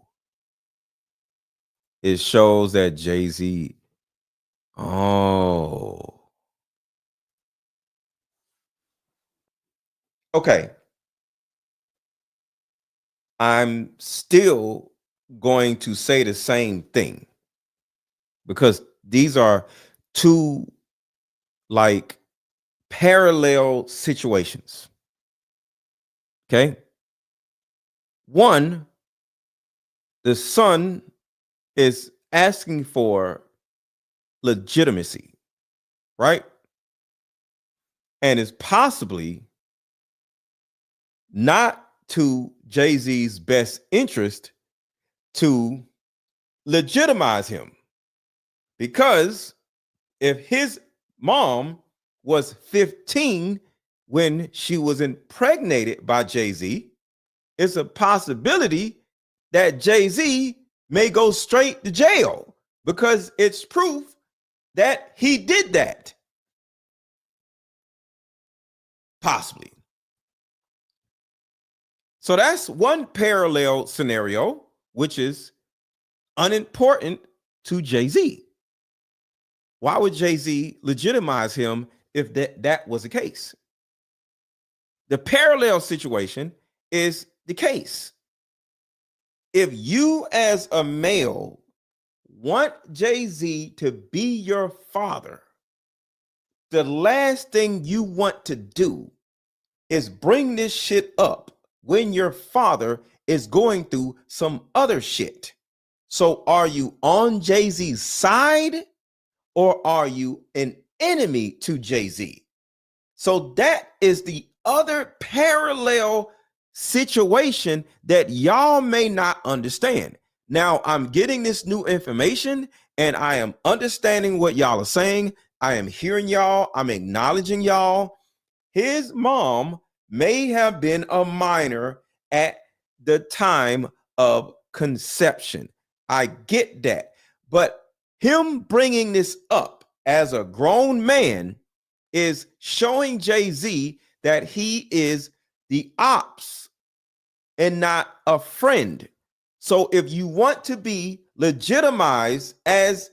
S2: It shows that Jay-Z. Oh. Okay. I'm still going to say the same thing because these are two like parallel situations. Okay. One, the son is asking for legitimacy, right? And is possibly not to Jay-Z's best interest to legitimize him. Because if his mom was 15 when she was impregnated by Jay-Z, it's a possibility that Jay-Z may go straight to jail because it's proof that he did that. Possibly. So that's one parallel scenario, which is unimportant to Jay-Z. Why would Jay-Z legitimize him if that was the case? The parallel situation is the case. If you as a male want Jay-Z to be your father, the last thing you want to do is bring this shit up when your father is going through some other shit. So are you on Jay-Z's side or are you an enemy to Jay-Z? So that is the other parallel situation that y'all may not understand. Now I'm getting this new information and I am understanding what y'all are saying. I am hearing y'all. I'm acknowledging y'all. His mom may have been a minor at the time of conception. I get that. But him bringing this up as a grown man is showing Jay-Z that he is the ops and not a friend. So if you want to be legitimized as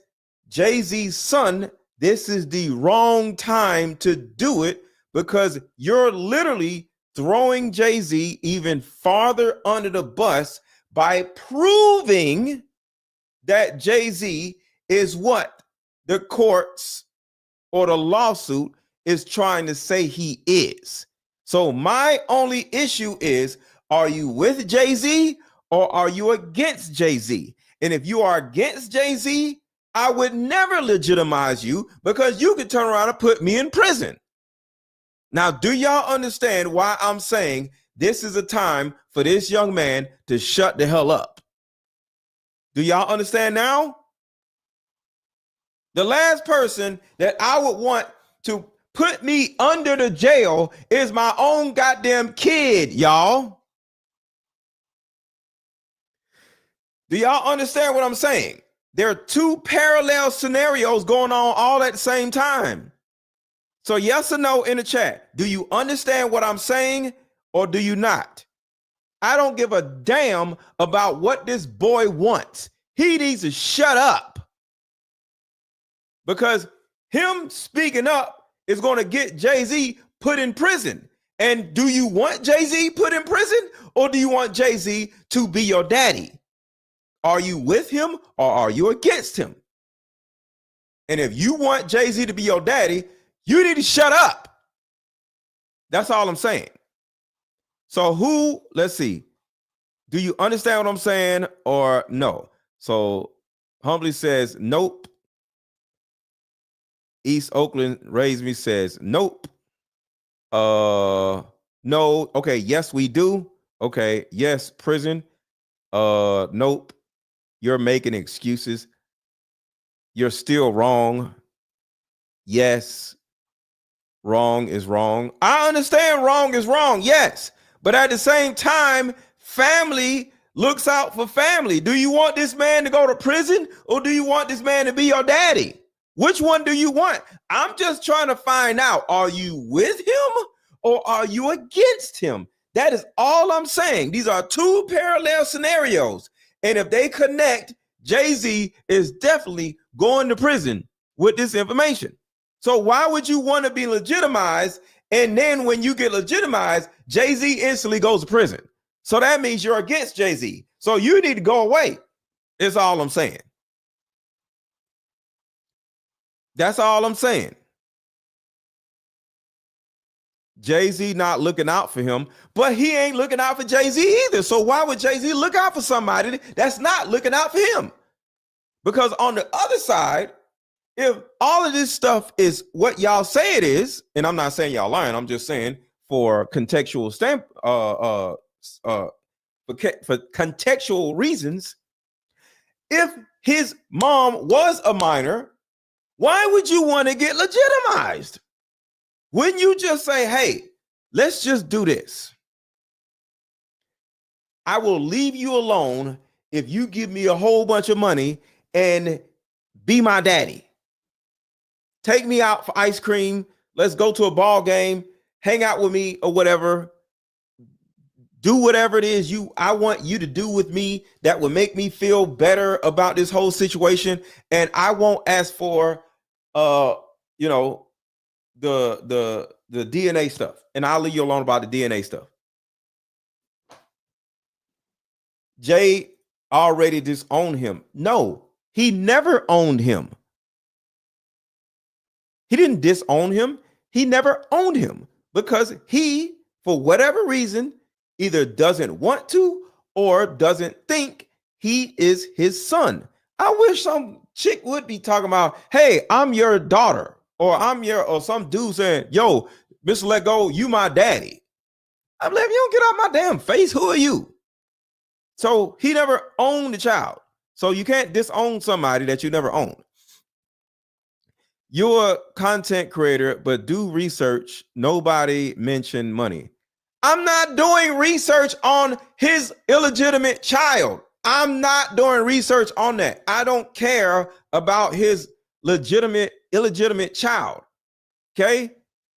S2: Jay-Z's son, this is the wrong time to do it, because you're literally throwing Jay-Z even farther under the bus by proving that Jay-Z is what the courts or the lawsuit is trying to say he is. So my only issue is, are you with Jay-Z or are you against Jay-Z? And if you are against Jay-Z, I would never legitimize you, because you could turn around and put me in prison. Now, do y'all understand why I'm saying this is a time for this young man to shut the hell up? Do y'all understand now? The last person that I would want to put me under the jail is my own goddamn kid, y'all. Do y'all understand what I'm saying? There are two parallel scenarios going on all at the same time. So yes or no in the chat. Do you understand what I'm saying or do you not? I don't give a damn about what this boy wants. He needs to shut up, because him speaking up is going to get Jay-Z put in prison. And do you want Jay-Z put in prison, or do you want Jay-Z to be your daddy? Are you with him or are you against him? And if you want Jay-Z to be your daddy, you need to shut up. That's all I'm saying. So let's see. Do you understand what I'm saying or no? So Humbly says, nope. East Oakland Raised Me says, nope. No. Okay. Yes, we do. Okay. Yes. Prison. Nope. You're making excuses. You're still wrong. Yes. Wrong is wrong. I understand wrong is wrong. Yes. But at the same time, family looks out for family. Do you want this man to go to prison, or do you want this man to be your daddy? Which one do you want? I'm just trying to find out, are you with him or are you against him? That is all I'm saying. These are two parallel scenarios. And if they connect, Jay-Z is definitely going to prison with this information. So why would you want to be legitimized? And then when you get legitimized, Jay-Z instantly goes to prison. So that means you're against Jay-Z. So you need to go away. Is all I'm saying. That's all I'm saying. Jay-Z not looking out for him, but he ain't looking out for Jay-Z either. So why would Jay-Z look out for somebody that's not looking out for him? Because on the other side, if all of this stuff is what y'all say it is, and I'm not saying y'all lying, I'm just saying for contextual for contextual reasons, if his mom was a minor, why would you want to get legitimized? Wouldn't you just say, hey, let's just do this? I will leave you alone if you give me a whole bunch of money and be my daddy. Take me out for ice cream. Let's go to a ball game, hang out with me or whatever. Do whatever it is I want you to do with me that would make me feel better about this whole situation. And I won't ask for the DNA stuff. And I'll leave you alone about the DNA stuff. Jay already disowned him. No, he never owned him. He didn't disown him. He never owned him because he, for whatever reason, either doesn't want to or doesn't think he is his son. I wish some chick would be talking about, hey, I'm your daughter, or some dude saying, yo, Mr. Let Go, you my daddy. I'm like, you don't get out my damn face. Who are you? So he never owned the child. So you can't disown somebody that you never owned. You're a content creator, but do research. Nobody mentioned money. I'm not doing research on his illegitimate child. I'm not doing research on that. I don't care about his illegitimate child. Okay.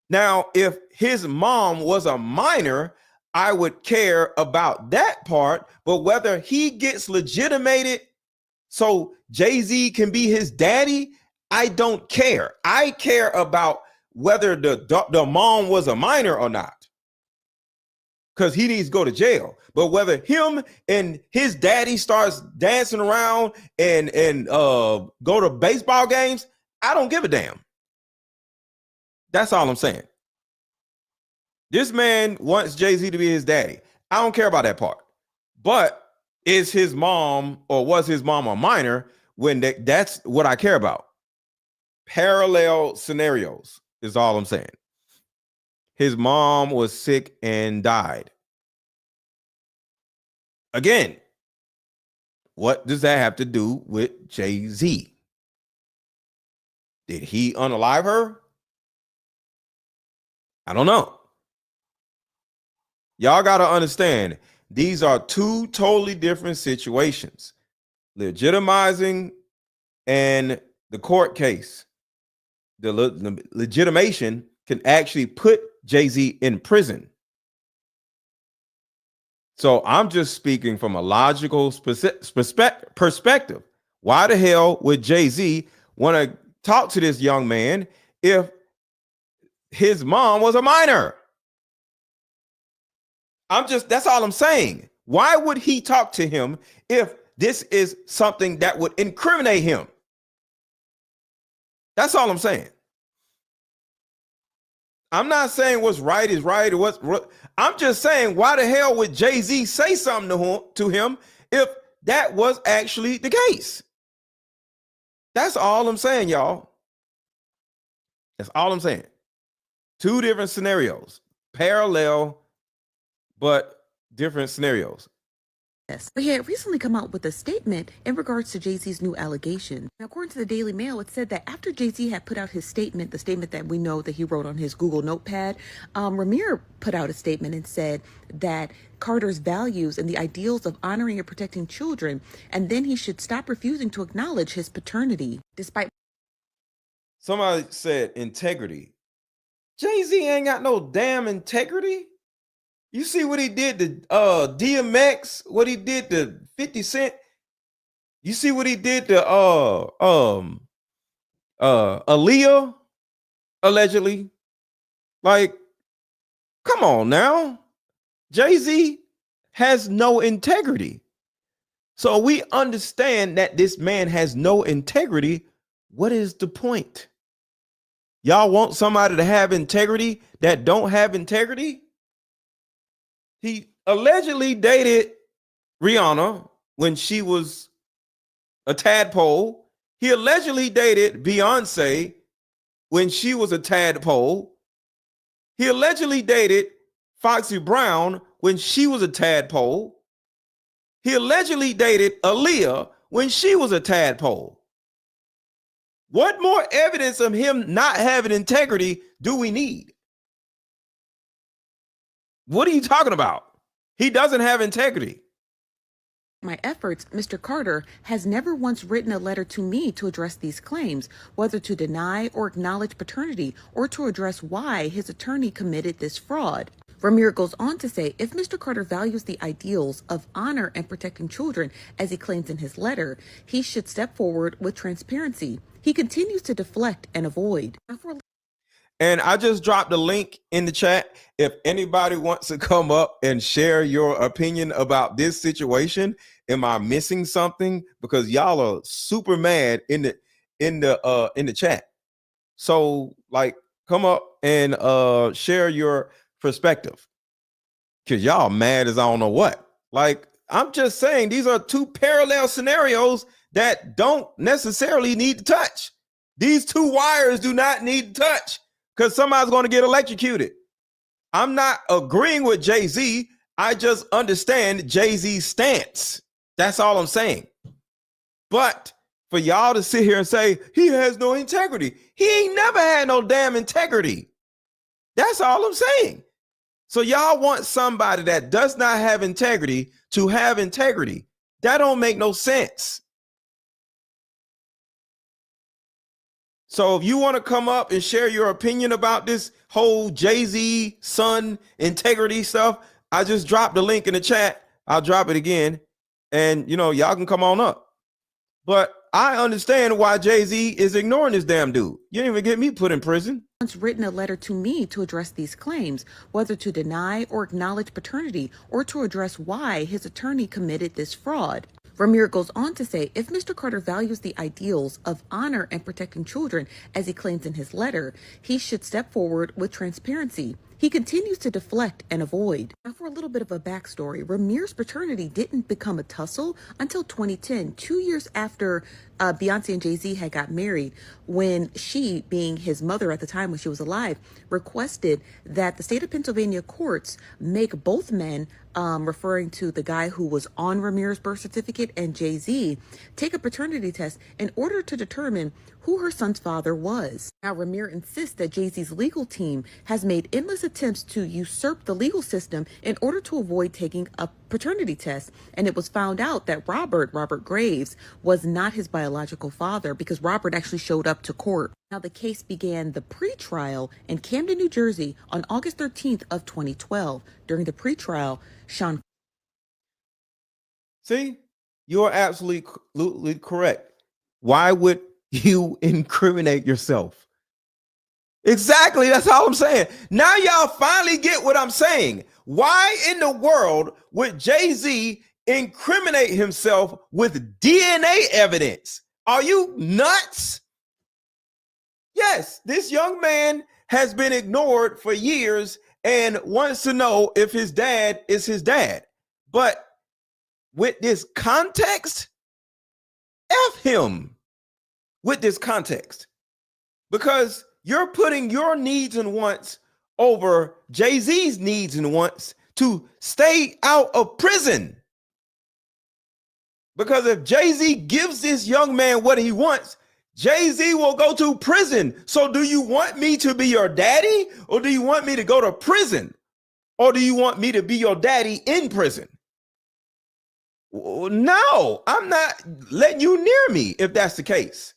S2: Now, if his mom was a minor, I would care about that part, but whether he gets legitimated so Jay-Z can be his daddy, I don't care. I care about whether the mom was a minor or not, because he needs to go to jail. But whether him and his daddy starts dancing around and go to baseball games, I don't give a damn. That's all I'm saying. This man wants Jay-Z to be his daddy. I don't care about that part. But is his mom or was his mom a minor? When that's what I care about. Parallel scenarios is all I'm saying. His mom was sick and died. Again, what does that have to do with Jay-Z? Did he unalive her? I don't know. Y'all got to understand, these are two totally different situations. Legitimizing and the court case. The legitimation can actually put Jay-Z in prison. So I'm just speaking from a logical perspective. Why the hell would Jay-Z want to talk to this young man if his mom was a minor? That's all I'm saying. Why would he talk to him if this is something that would incriminate him? That's all I'm saying. I'm not saying what's right is right or what's wrong. I'm just saying, why the hell would Jay-Z say something to him if that was actually the case? That's all I'm saying, y'all. That's all I'm saying. Two different scenarios, parallel, but different scenarios.
S10: Yes. But he had recently come out with a statement in regards to Jay-Z's new allegation. Now, according to the Daily Mail, it said that after Jay-Z had put out his statement, the statement that we know that he wrote on his Google Notepad, Ramir put out a statement and said that Carter's values and the ideals of honoring and protecting children, and then he should stop refusing to acknowledge his paternity, despite...
S2: Somebody said integrity. Jay-Z ain't got no damn integrity. You see what he did to DMX, what he did to 50 Cent. You see what he did to Aaliyah, allegedly. Like, come on now. Jay-Z has no integrity. So we understand that this man has no integrity. What is the point? Y'all want somebody to have integrity that don't have integrity? He allegedly dated Rihanna when she was a tadpole. He allegedly dated Beyonce when she was a tadpole. He allegedly dated Foxy Brown when she was a tadpole. He allegedly dated Aaliyah when she was a tadpole. What more evidence of him not having integrity do we need? What are you talking about? He doesn't have integrity.
S10: My efforts, Mr. Carter has never once written a letter to me to address these claims, whether to deny or acknowledge paternity or to address why his attorney committed this fraud. Ramir goes on to say, if Mr. Carter values the ideals of honor and protecting children, as he claims in his letter, he should step forward with transparency. He continues to deflect and avoid.
S2: And I just dropped a link in the chat. If anybody wants to come up and share your opinion about this situation, am I missing something? Because y'all are super mad in the chat. So like, come up and share your perspective. Cause y'all mad as I don't know what. Like, I'm just saying these are two parallel scenarios that don't necessarily need to touch. These two wires do not need to touch. Because somebody's going to get electrocuted. I'm not agreeing with Jay-Z. I just understand Jay-Z's stance. That's all I'm saying. But for y'all to sit here and say he has no integrity, he ain't never had no damn integrity. That's all I'm saying. So y'all want somebody that does not have integrity to have integrity. That don't make no sense. So if you want to come up and share your opinion about this whole Jay-Z son integrity stuff, I just dropped the link in the chat. I'll drop it again. And, you know, y'all can come on up. But I understand why Jay-Z is ignoring this damn dude. You didn't even get me put in prison.
S10: Once written a letter to me to address these claims, whether to deny or acknowledge paternity or to address why his attorney committed this fraud. Ramir goes on to say, if Mr. Carter values the ideals of honor and protecting children, as he claims in his letter, he should step forward with transparency. He continues to deflect and avoid. Now, for a little bit of a backstory, Ramir's paternity didn't become a tussle until 2010, 2 years after Beyonce and Jay-Z had got married, when she, being his mother at the time when she was alive, requested that the state of Pennsylvania courts make both men, referring to the guy who was on Ramir's birth certificate and Jay-Z, take a paternity test in order to determine who her son's father was. Now, Ramir insists that Jay-Z's legal team has made endless attempts to usurp the legal system in order to avoid taking a paternity test. And it was found out that Robert Graves, was not his biological father because Robert actually showed up to court. Now, the case began the pre-trial in Camden, New Jersey on August 13th of 2012. During the pre-trial, Sean...
S2: See, you're absolutely correct. Why would you incriminate yourself? Exactly. That's all I'm saying. Now y'all finally get what I'm saying. Why in the world would Jay-Z incriminate himself with DNA evidence? Are you nuts? Yes, this young man has been ignored for years and wants to know if his dad is his dad. But with this context, F him with this context, because you're putting your needs and wants over Jay-Z's needs and wants to stay out of prison. Because if Jay-Z gives this young man what he wants, Jay-Z will go to prison. So do you want me to be your daddy, or do you want me to go to prison? Or do you want me to be your daddy in prison? No, I'm not letting you near me if that's the case.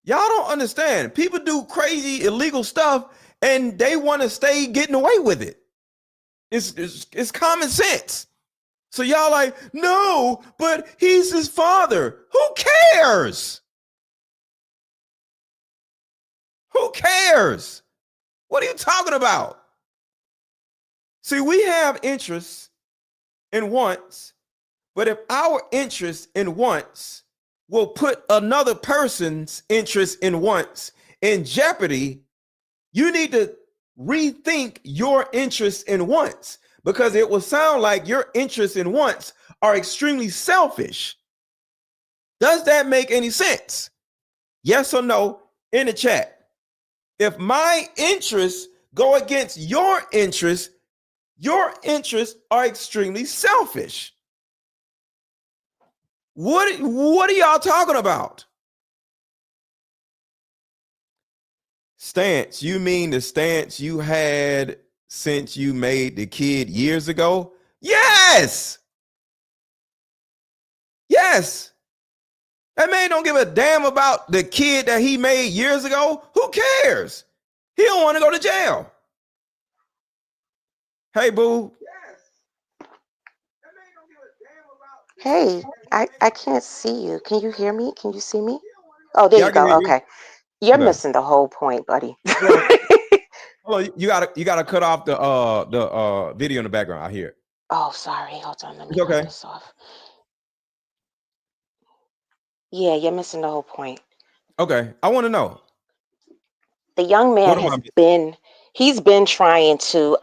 S2: Y'all don't understand. People do crazy, illegal stuff, and they want to stay getting away with it. It's common sense. So y'all like, no, but he's his father. Who cares? Who cares? What are you talking about? See, we have interests and wants, but if our interests and wants will put another person's interest and wants in jeopardy, you need to rethink your interests and wants, because it will sound like your interests and wants are extremely selfish. Does that make any sense? Yes or no in the chat. If my interests go against your interests are extremely selfish. What are y'all talking about? Stance, you mean the stance you had since you made the kid years ago? Yes. Yes. That man don't give a damn about the kid that he made years ago. Who cares? He don't want to go to jail. Hey, boo.
S11: Hey, I can't see you. Can you hear me? Can you see me? Oh, there you go. Okay. You're missing the whole point, buddy.
S2: Well, you gotta cut off the video in the background. I hear it.
S11: Oh, sorry. Hold on. Let me
S2: It's okay.
S11: turn this off. Yeah, you're missing the whole point.
S2: Okay. I want to know.
S11: The young man he's been trying to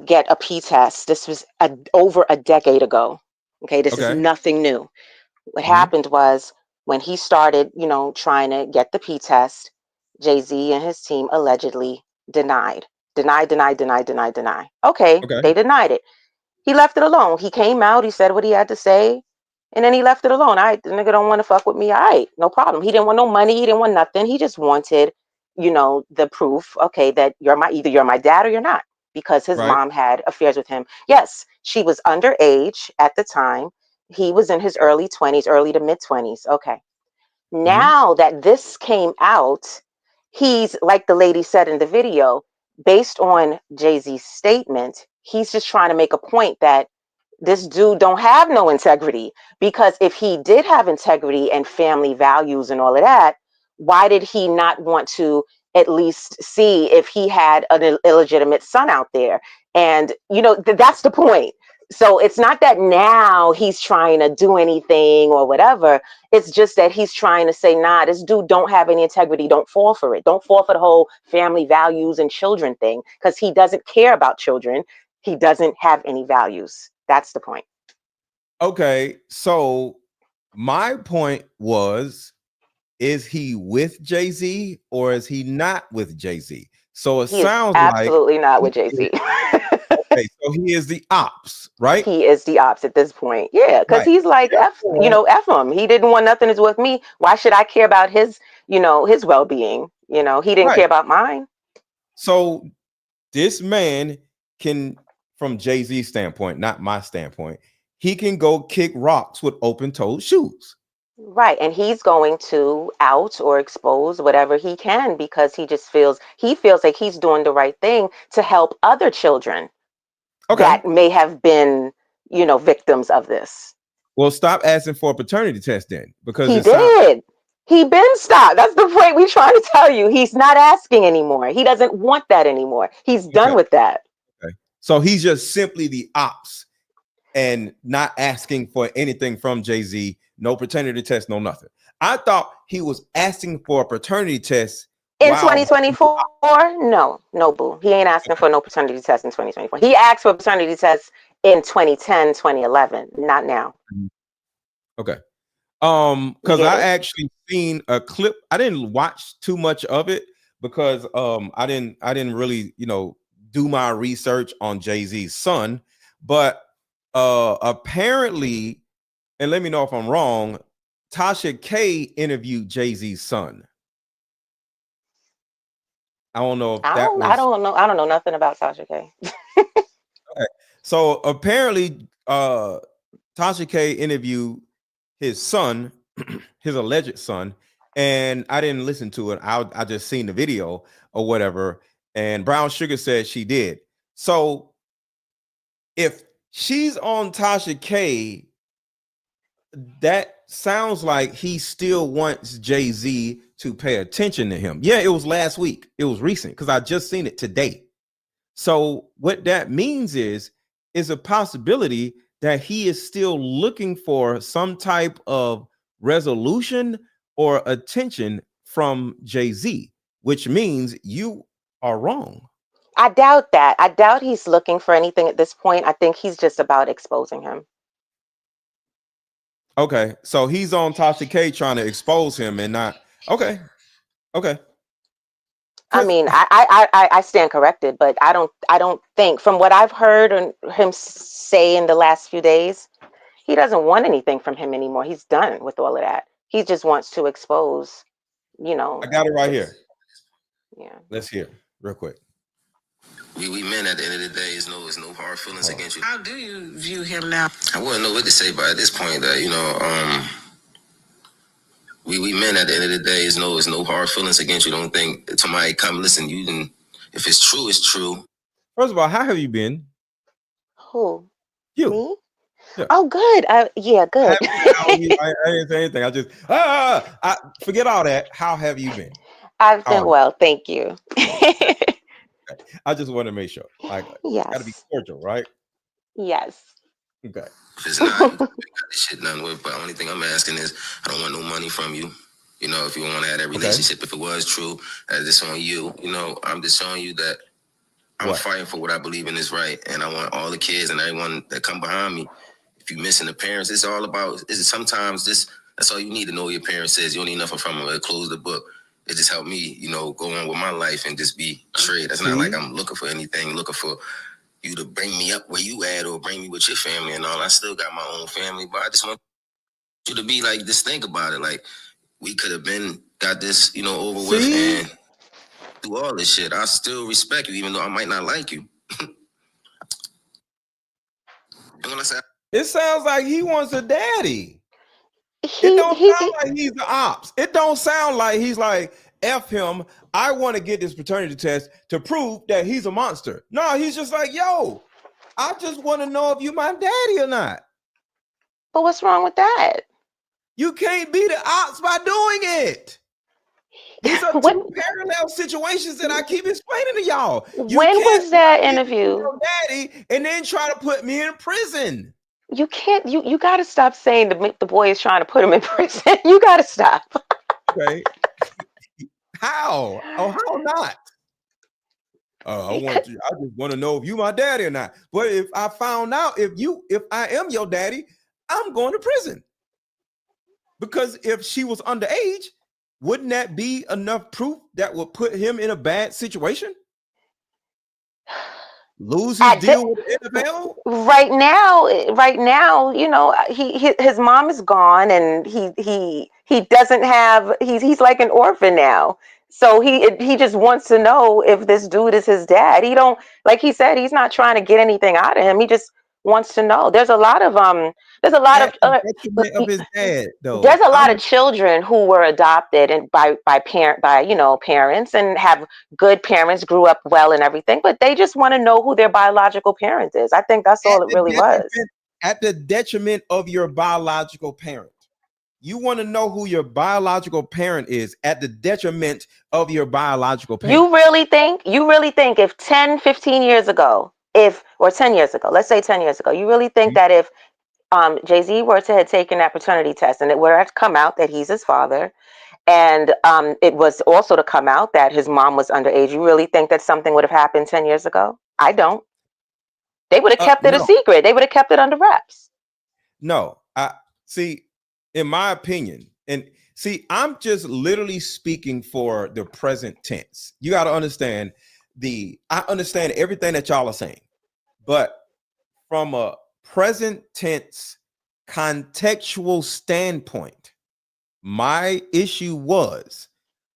S11: get a P test. This was over a decade ago. Okay, this is nothing new. What happened was, when he started, trying to get the P test, Jay-Z and his team allegedly denied. Okay, they denied it. He left it alone. He came out, he said what he had to say, and then he left it alone. The nigga don't want to fuck with me. All right, no problem. He didn't want no money. He didn't want nothing. He just wanted, the proof, okay, that either you're my dad or you're not, because his mom had affairs with him. Yes, she was underage at the time. He was in his early 20s, early to mid 20s. Okay. Now that this came out, he's, like the lady said in the video, based on Jay-Z's statement, he's just trying to make a point that this dude don't have no integrity, because if he did have integrity and family values and all of that, why did he not want to at least see if he had an illegitimate son out there? And that's the point. So it's not that now he's trying to do anything or whatever. It's just that he's trying to say, nah, this dude don't have any integrity. Don't fall for it. Don't fall for the whole family values and children thing, because he doesn't care about children. He doesn't have any values. That's the point.
S2: Okay, so my point was, is he with Jay-Z or is he not with Jay-Z? So it sounds
S11: absolutely not with Jay-Z.
S2: Okay, so he is the ops, right?
S11: He is the ops at this point. Yeah, because he's like, F him. He didn't want nothing to do with me. Why should I care about his, his well-being? He didn't care about mine.
S2: So this man can, from Jay-Z's standpoint, not my standpoint, he can go kick rocks with open-toed shoes.
S11: Right. And he's going to out or expose whatever he can, because he feels like he's doing the right thing to help other children that may have been, victims of this.
S2: Well, stop asking for a paternity test then, because
S11: he did. He been stopped. That's the point we're trying to tell you. He's not asking anymore. He doesn't want that anymore. He's done with that.
S2: Okay. So he's just simply the ops and not asking for anything from Jay-Z. No paternity test, no nothing. I thought he was asking for a paternity test
S11: in 2024. No, boo. He ain't asking for no paternity test in 2024. He asked for a paternity test in 2010, 2011, not now.
S2: Okay. Because I actually seen a clip. I didn't watch too much of it because I didn't really, do my research on Jay-Z's son, but apparently, and let me know if I'm wrong, Tasha K interviewed Jay-Z's son. I don't know if
S11: I don't know nothing about Tasha K.
S2: Okay. So apparently Tasha K interviewed his son, his alleged son, and I didn't listen to it. I just seen the video or whatever, and Brown Sugar said she did. So if she's on Tasha K, that sounds like he still wants Jay-Z to pay attention to him. Yeah, it was last week. It was recent because I just seen it today. So what that means is a possibility that he is still looking for some type of resolution or attention from Jay-Z, which means you are wrong.
S11: I doubt that. I doubt he's looking for anything at this point. I think he's just about exposing him.
S2: Okay, so he's on Tasha K trying to expose him and not. Okay.
S11: I mean, I stand corrected, but I don't think, from what I've heard him say in the last few days, he doesn't want anything from him anymore. He's done with all of that. He just wants to expose,
S2: I got it right here.
S11: Yeah.
S2: Let's hear it real quick.
S3: We men at the end of the day is no hard feelings against you. How do you view him now? I wouldn't know what to say, but at this point that we men at the end of the day is no hard feelings against you. Don't think somebody come listen. You can, if it's true, it's true.
S2: First of all, how have you been?
S11: Who?
S2: You?
S11: Me?
S2: Yeah.
S11: Oh, good. Yeah, good.
S2: I didn't say anything. I just I forget all that. How have you been?
S11: I've been well, thank you.
S2: I just want to make sure. Like,
S11: yes.
S2: Got to be cordial, right?
S11: Yes.
S2: Okay.
S3: If it's not, you got this shit done with. But the only thing I'm asking is, I don't want no money from you. If you want to have that relationship, if it was true, that's on you. I'm just showing you that I'm fighting for what I believe in is right, and I want all the kids and everyone that come behind me. If you missing the parents, it's all about. Sometimes that's all you need to know. Your parents is. You don't need nothing from them. Close the book. It just helped me, go on with my life and just be straight. That's not like I'm looking for anything, looking for you to bring me up where you at or bring me with your family and all. I still got my own family, but I just want you to be like, just think about it. Like, we could have got this, over with and do all this shit. I still respect you, even though I might not like you. And when I say,
S2: it sounds like he wants a daddy. It don't sound like he's the ops. It don't sound like he's like, F him. I want to get this paternity test to prove that he's a monster. No, he's just like, yo, I just want to know if you my daddy or not.
S11: But what's wrong with that?
S2: You can't be the ops by doing it. These are two parallel situations that I keep explaining to y'all.
S11: When was that interview?
S2: Your daddy and then try to put me in prison.
S11: You can't. You got to stop saying the boy is trying to put him in prison. You got to stop.
S2: Okay. How? Oh, how not? I just want to know if you my daddy or not. But if I found out if I am your daddy, I'm going to prison. Because if she was underage, wouldn't that be enough proof that would put him in a bad situation? Lose his deal with the NFL?
S11: Right now, you know, his mom is gone, and he doesn't have. He's like an orphan now. So he just wants to know if this dude is his dad. He don't, like he said, he's not trying to get anything out of him. He just wants to know. There's a lot of
S2: his dad, though.
S11: There's a lot of children who were adopted and by parents, and have good parents, grew up well and everything, but they just want to know who their biological parent is. I think that's all it really was.
S2: At the detriment of your biological parent. You want to know who your biological parent is at the detriment of your biological parent.
S11: You really think if 10, 15 years ago, or 10 years ago, let's say 10 years ago, you really think that if Jay-Z were to have taken that paternity test and it were to come out that he's his father, and it was also to come out that his mom was underage, you really think that something would have happened 10 years ago? I don't. They would have kept it a secret. They would have kept it under wraps.
S2: No, see, in my opinion, and see, I'm just literally speaking for the present tense. You got to understand I understand everything that y'all are saying, but from a present tense contextual standpoint, my issue was,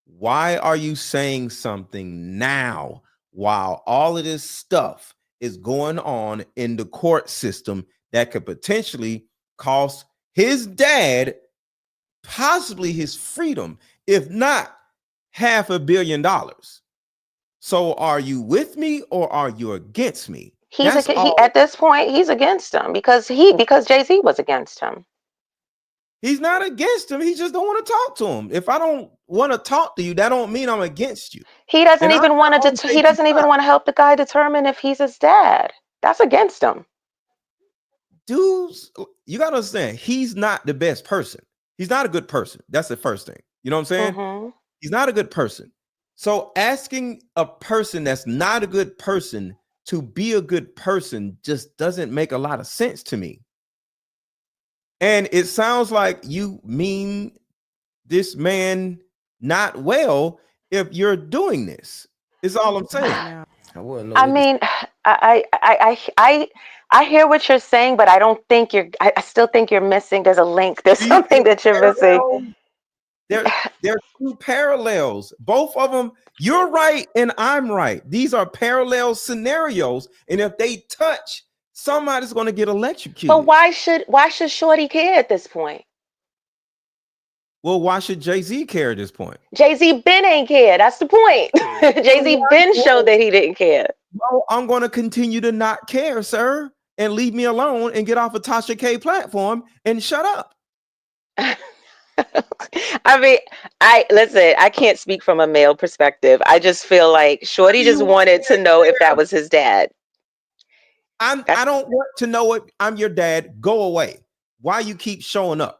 S2: why are you saying something now while all of this stuff is going on in the court system that could potentially cost his dad possibly his freedom, if not $500 million? So are you with me or are you against me?
S11: At this point, he's against him because Jay-Z was against him.
S2: He's not against him. He just don't want to talk to him. If I don't want to talk to you, that don't mean I'm against you.
S11: He doesn't even want to help the guy determine if he's his dad. That's against him.
S2: Dudes, you got to understand, he's not the best person. He's not a good person. That's the first thing. You know what I'm saying?
S11: Mm-hmm.
S2: He's not a good person. So asking a person that's not a good person to be a good person just doesn't make a lot of sense to me. And it sounds like you mean this man not well if you're doing this. Is all I'm saying.
S11: I mean, I hear what you're saying, but I don't think I still think you're missing. There's a link. There's something that you're missing.
S2: There are two parallels. Both of them, you're right and I'm right. These are parallel scenarios, and if they touch, somebody's going to get electrocuted.
S11: But why should Shorty care at this point?
S2: Well, why should Jay-Z care at this point?
S11: Jay-Z Ben ain't care. That's the point. Jay-Z Ben showed that he didn't care.
S2: Well, I'm going to continue to not care, sir, and leave me alone and get off of Tasha K platform and shut up.
S11: I mean, I can't speak from a male perspective. I just feel like Shorty just wanted to know if that was his dad.
S2: I don't want to know it. I'm your dad. Go away. Why you keep showing up?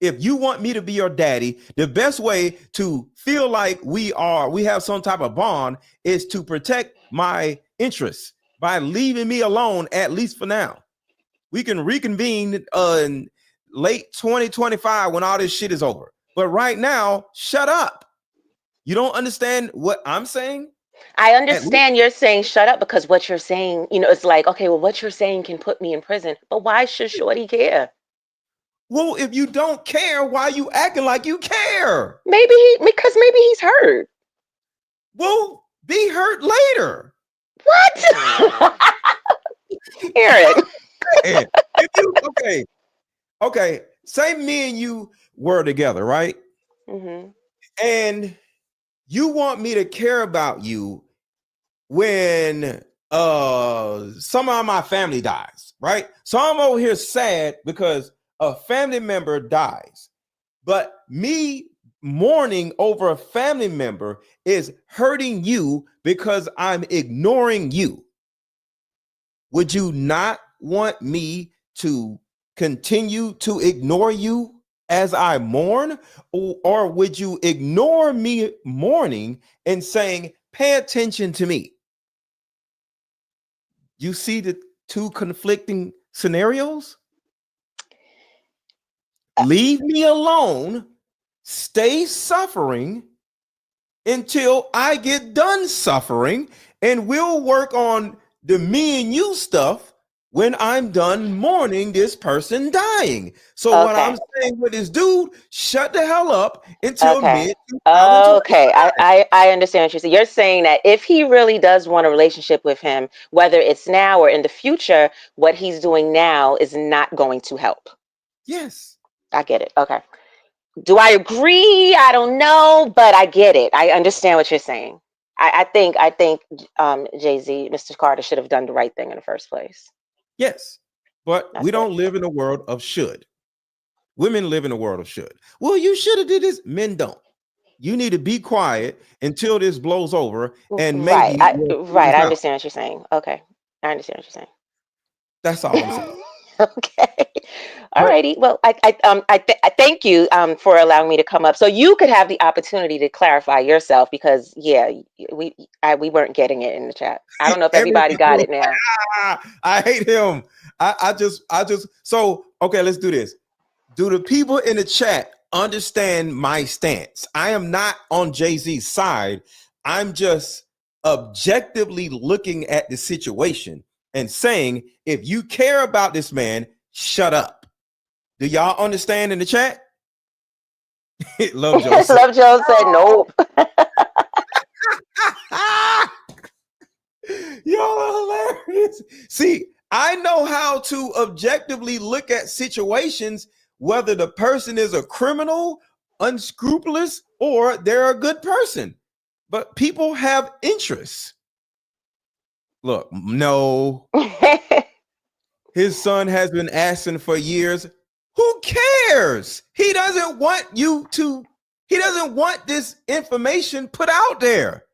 S2: If you want me to be your daddy, the best way to feel like we have some type of bond is to protect my interests by leaving me alone, at least for now. We can reconvene in late 2025 when all this shit is over. But right now, shut up. You don't understand what I'm saying?
S11: I understand you're saying shut up because what you're saying, it's like, okay, well, what you're saying can put me in prison. But why should Shorty care?
S2: Well, if you don't care, why are you acting like you care?
S11: Because maybe he's hurt.
S2: Well, be hurt later.
S11: What? Eric.
S2: Okay. Say me and you were together, right?
S11: Mm-hmm.
S2: And you want me to care about you when some of my family dies, right? So I'm over here sad because a family member dies, but me mourning over a family member is hurting you because I'm ignoring you. Would you not want me to continue to ignore you as I mourn? Or would you ignore me mourning and saying, pay attention to me? You see the two conflicting scenarios? Leave me alone, stay suffering until I get done suffering, and we'll work on the me and you stuff when I'm done mourning this person dying. So what I'm saying with this dude, shut the hell up until mid.
S11: Okay, I understand what you're saying. You're saying that if he really does want a relationship with him, whether it's now or in the future, what he's doing now is not going to help.
S2: Yes.
S11: I get it. Okay. Do I agree? I don't know, but I get it. I understand what you're saying. I think Jay-Z, Mr. Carter should have done the right thing in the first place.
S2: Yes, but we don't live in a world of should. Women live in a world of should. Well, you should have did this. Men don't. You need to be quiet until this blows over, and maybe
S11: I understand what you're saying. Okay, I understand what you're saying.
S2: That's all I'm saying.
S11: Okay. Alrighty. Well, I thank you for allowing me to come up so you could have the opportunity to clarify yourself, because we weren't getting it in the chat. I don't know if everybody got it now.
S2: I hate him. I just so okay, let's do this. Do the people in the chat understand my stance? I am not on Jay-Z's side. I'm just objectively looking at the situation and saying, if you care about this man, shut up. Do y'all understand in the chat? Love Joe said,
S11: Love Joe said nope.
S2: Y'all are hilarious. See, I know how to objectively look at situations, whether the person is a criminal, unscrupulous, or they're a good person. But people have interests. Look, no. His son has been asking for years. Who cares? He doesn't want he doesn't want this information put out there.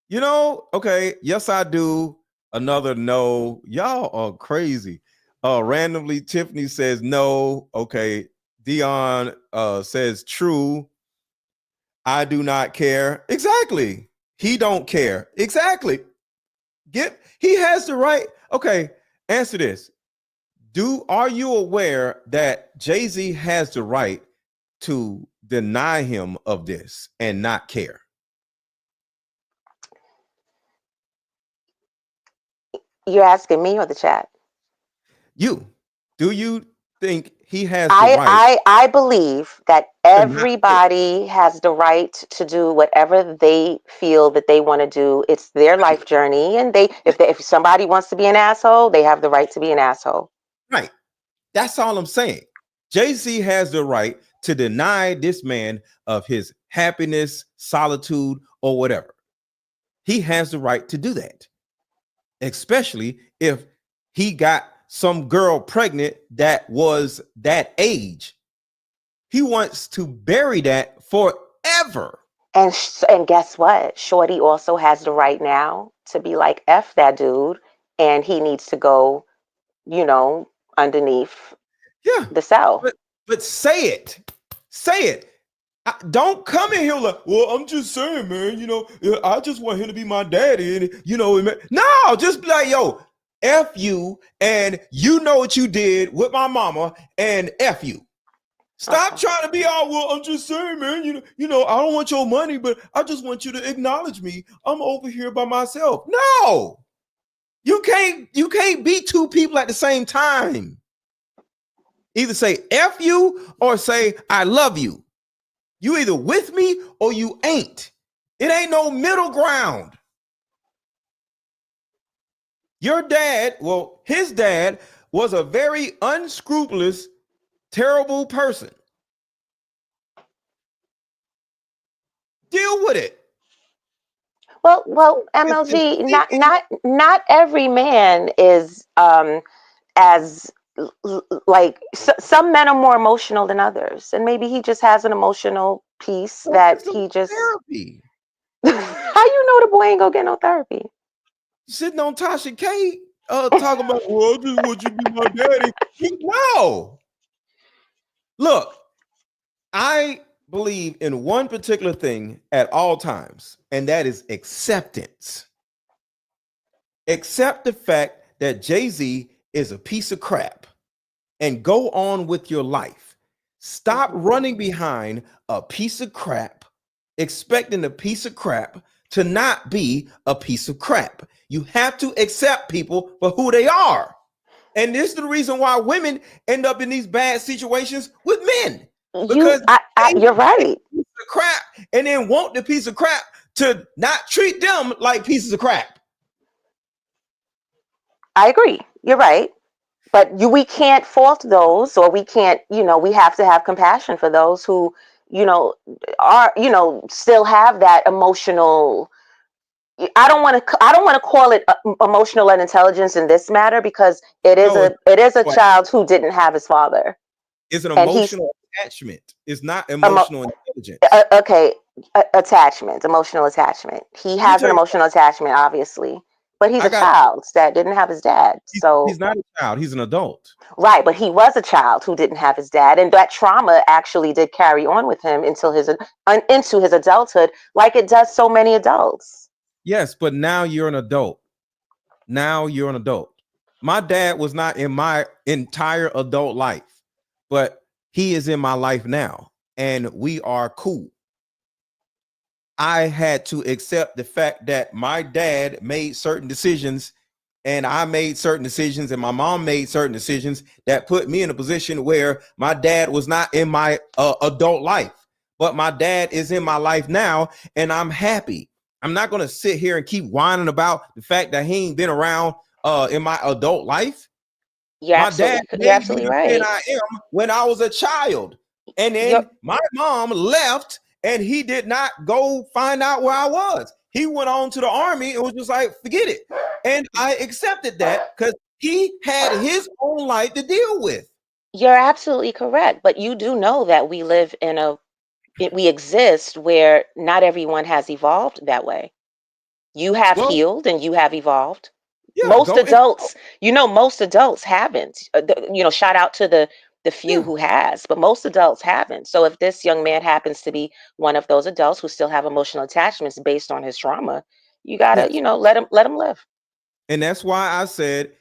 S2: You know, okay, yes, I do. Another no. Y'all are crazy. Randomly, Tiffany says no. Okay. Dion says true. I do not care. Exactly. He don't care. Exactly. He has the right. Okay, answer this. Are you aware that Jay-Z has the right to deny him of this and not care?
S11: You're asking me or the chat?
S2: You. Do you think he has the right?
S11: I believe that everybody has the right to do whatever they feel that they want to do. It's their life journey, and if somebody wants to be an asshole, they have the right to be an asshole.
S2: Right. That's all I'm saying. Jay-Z has the right to deny this man of his happiness, solitude, or whatever. He has the right to do that, especially if he got some girl pregnant that was that age. He wants to bury that forever.
S11: And guess what? Shorty also has the right now to be like, F that dude, and he needs to go, underneath the cell.
S2: But say it. Don't come in here like, well, I'm just saying, man, I just want him to be my daddy. And, no, just be like, yo, F you, and you know what you did with my mama, and F you. Stop trying to be all, well, I'm just saying, man, I don't want your money, but I just want you to acknowledge me. I'm over here by myself. No, you can't be two people at the same time. Either say F you or say I love you. You either with me or you ain't. It ain't no middle ground. Your dad, his dad was a very unscrupulous, terrible person. Deal with it.
S11: Well, MLG, not every man is as like some men are more emotional than others, and maybe he just has an emotional piece that he just
S2: therapy.
S11: How you know the boy ain't gonna get no therapy?
S2: Sitting on Tasha K, talking about, well, I just want you to be my daddy. No. Look, I believe in one particular thing at all times, and that is acceptance. Accept the fact that Jay-Z is a piece of crap and go on with your life. Stop running behind a piece of crap, expecting a piece of crap to not be a piece of crap. You have to accept people for who they are. And this is the reason why women end up in these bad situations with men. Because
S11: you're right.
S2: Piece of crap, and then want the piece of crap to not treat them like pieces of crap.
S11: I agree. You're right. But we can't fault those, or we can't, we have to have compassion for those who, are, still have that emotional. I don't want to call it emotional unintelligence in this matter, because it is a child who didn't have his father.
S2: It's an emotional attachment. It's not emotional intelligence.
S11: Okay, attachment, emotional attachment. He has an emotional attachment, obviously, but he's a child that didn't have his dad. So
S2: he's not a child. He's an adult.
S11: Right, but he was a child who didn't have his dad, and that trauma actually did carry on with him into his adulthood, like it does so many adults.
S2: Yes, but now you're an adult. Now you're an adult. My dad was not in my entire adult life, but he is in my life now, and we are cool. I had to accept the fact that my dad made certain decisions, and I made certain decisions, and my mom made certain decisions that put me in a position where my dad was not in my adult life, but my dad is in my life now, and I'm happy. I'm not going to sit here and keep whining about the fact that he ain't been around in my adult life. My dad made me the man I am when I was a child. And then my mom left, and he did not go find out where I was. He went on to the army and was just like, forget it. And I accepted that because he had his own life to deal with.
S11: You're absolutely correct. But you do know that we live in we exist where not everyone has evolved that way. You have healed and you have evolved.
S2: Yeah,
S11: most adults haven't. Shout out to the few who has, but most adults haven't. So if this young man happens to be one of those adults who still have emotional attachments based on his trauma, you gotta, let him live.
S2: And that's why I said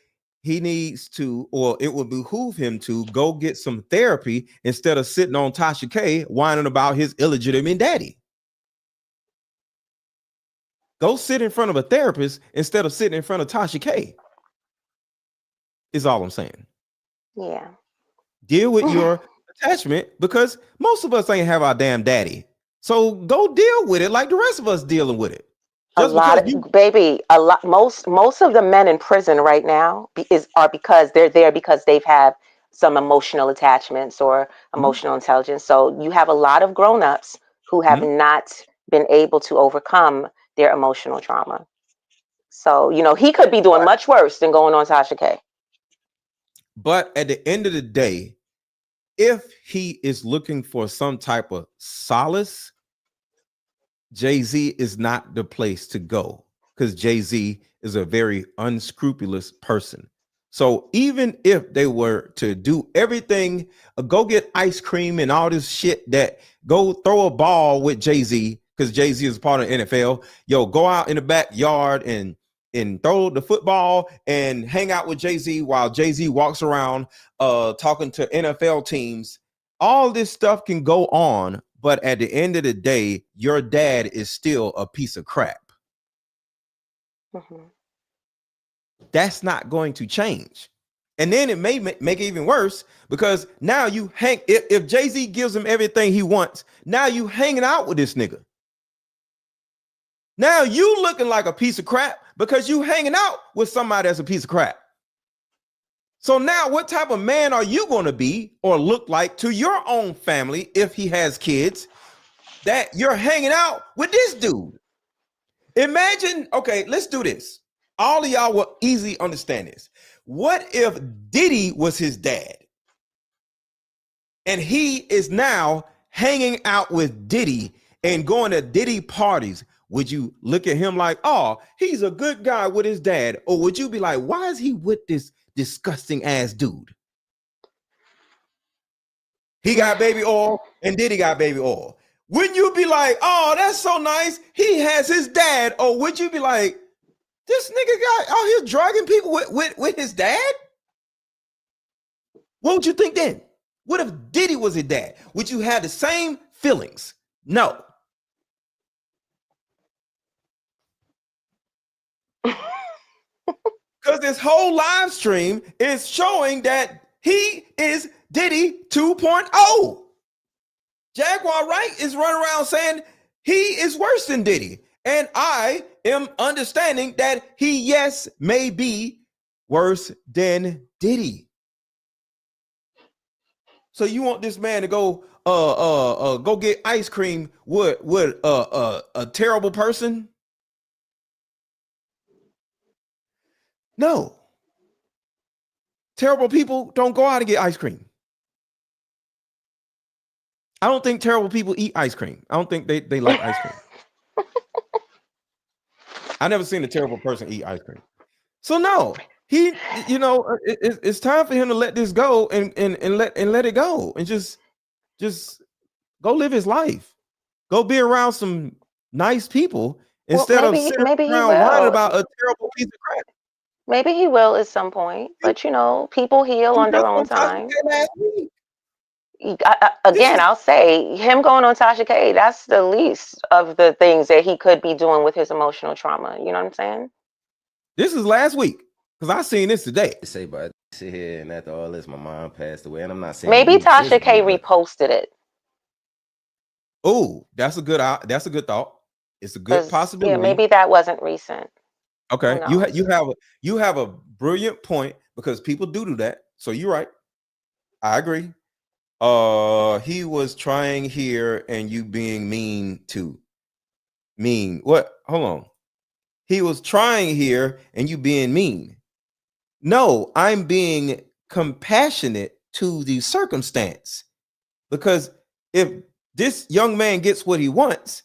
S2: he needs to, or it would behoove him to go get some therapy instead of sitting on Tasha K whining about his illegitimate daddy. Go sit in front of a therapist instead of sitting in front of Tasha K. Is all I'm saying.
S11: Yeah.
S2: Deal with your attachment, because most of us ain't have our damn daddy. So go deal with it like the rest of us dealing with it.
S11: Most of the men in prison right now are because they're there because they've had some emotional attachments or emotional intelligence. So you have a lot of grown-ups who have not been able to overcome their emotional trauma. So, he could be doing much worse than going on Tasha K.
S2: But at the end of the day, if he is looking for some type of solace, Jay-Z is not the place to go, because Jay-Z is a very unscrupulous person. So even if they were to do everything, go get ice cream and all this shit, that go throw a ball with Jay-Z, because Jay-Z is part of the NFL, go out in the backyard and throw the football and hang out with Jay-Z while Jay-Z walks around talking to NFL teams. All this stuff can go on, but at the end of the day, your dad is still a piece of crap. That's not going to change. And then it may make it even worse, because now you if Jay-Z gives him everything he wants, now you hanging out with this nigga. Now you looking like a piece of crap because you hanging out with somebody that's a piece of crap. So now what type of man are you going to be or look like to your own family if he has kids, that you're hanging out with this dude? Imagine, okay, let's do this. All of y'all will easily understand this. What if Diddy was his dad? And he is now hanging out with Diddy and going to Diddy parties. Would you look at him like, oh, he's a good guy with his dad? Or would you be like, why is he with this disgusting ass dude? He got baby oil and Diddy got baby oil. Wouldn't you be like, oh, that's so nice, he has his dad? Or would you be like, this nigga got out here drugging people with his dad? What would you think then? What if Diddy was his dad? Would you have the same feelings? No. Because this whole live stream is showing that he is Diddy 2.0. Jaguar Wright is running around saying he is worse than Diddy. And I am understanding that he, yes, may be worse than Diddy. So you want this man to go get ice cream with a terrible person? No. Terrible people don't go out and get ice cream. I don't think terrible people eat ice cream. I don't think they like ice cream. I never seen a terrible person eat ice cream. So no, he, it's time for him to let this go and let it go and just go live his life. Go be around some nice people instead of sitting around whining about a terrible piece of crap.
S11: Maybe he will at some point, but people heal on their own time. Again, I'll say him going on Tasha K, that's the least of the things that he could be doing with his emotional trauma. You know what I'm saying?
S2: This is last week because I seen this today.
S3: Say, but I sit here and after all this, my mom passed away, and I'm not saying
S11: maybe Tasha K reposted it.
S2: Oh, that's a good thought. It's a good possibility.
S11: Yeah, maybe that wasn't recent.
S2: Okay, you have a brilliant point because people do that. So you're right. I agree. He was trying here and you being mean. What? Hold on. He was trying here and you being mean. No, I'm being compassionate to the circumstance because if this young man gets what he wants,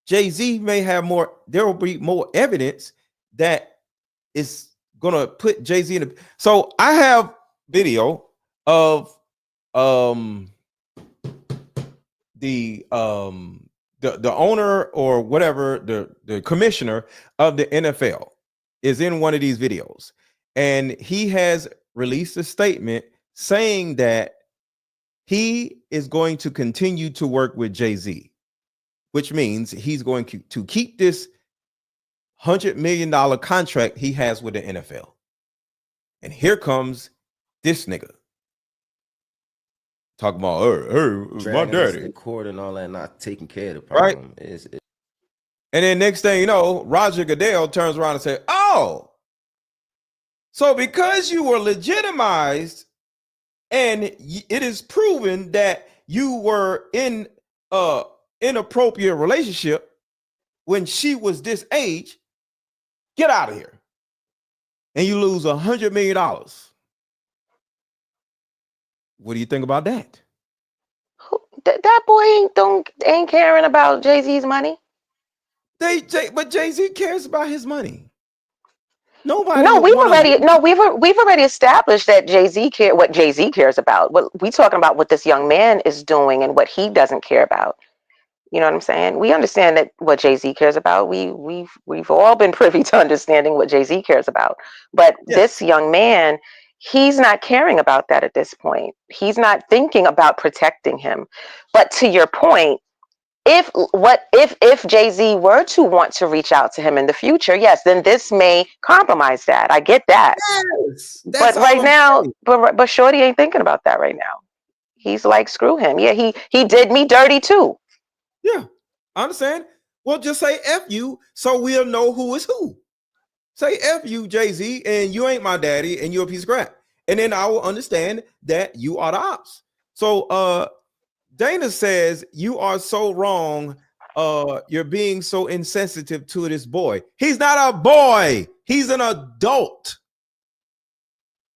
S2: Jay-Z may have more. There will be more evidence that is gonna put Jay-Z in. So I have video of the owner or whatever, the commissioner of the NFL is in one of these videos, and he has released a statement saying that he is going to continue to work with Jay-Z, which means he's going to keep this $100 million contract he has with the NFL. And here comes this nigga talking about my daddy,
S3: the court and all that, not taking care of the problem. Right?
S2: And then next thing you know, Roger Goodell turns around and says, "Oh, so because you were legitimized, and it is proven that you were in inappropriate relationship when she was this age, get out of here, and you lose $100 million." What do you think about that?
S11: That boy ain't caring about Jay-Z's money.
S2: But Jay-Z cares about his money. Nobody.
S11: No, we've already established that Jay-Z what Jay-Z cares about. What we talking about, what this young man is doing and what he doesn't care about. You know what I'm saying? We understand that what Jay-Z cares about. We've all been privy to understanding what Jay-Z cares about. But this young man, he's not caring about that at this point. He's not thinking about protecting him. But to your point, if Jay-Z were to want to reach out to him in the future, yes, then this may compromise that. I get that.
S2: Yes,
S11: but right now, but Shorty ain't thinking about that right now. He's like, screw him. Yeah, he did me dirty too.
S2: Yeah, I understand. Well, just say F you so we'll know who is who. Say F you, Jay-Z, and you ain't my daddy and you're a piece of crap. And then I will understand that you are the ops. So Dana says, you are so wrong. you're being so insensitive to this boy. He's not a boy. He's an adult.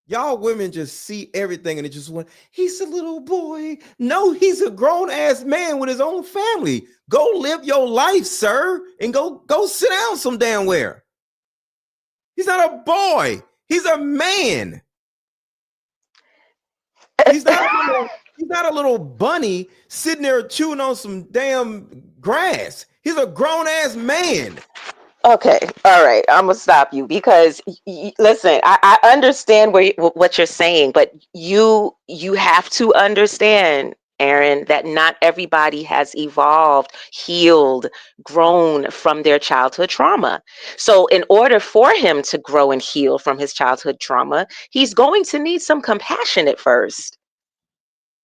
S2: Y'all women just see everything and it just went, he's a little boy. No, he's a grown-ass man with his own family. Go live your life, sir, and go sit down some damn where. He's not a boy. He's a man. He's not a little bunny sitting there chewing on some damn grass. He's a grown-ass man.
S11: Okay, all right. I'm gonna stop you because listen. I understand what you're saying, but you have to understand, Aaron, that not everybody has evolved, healed, grown from their childhood trauma. So, in order for him to grow and heal from his childhood trauma, he's going to need some compassion at first.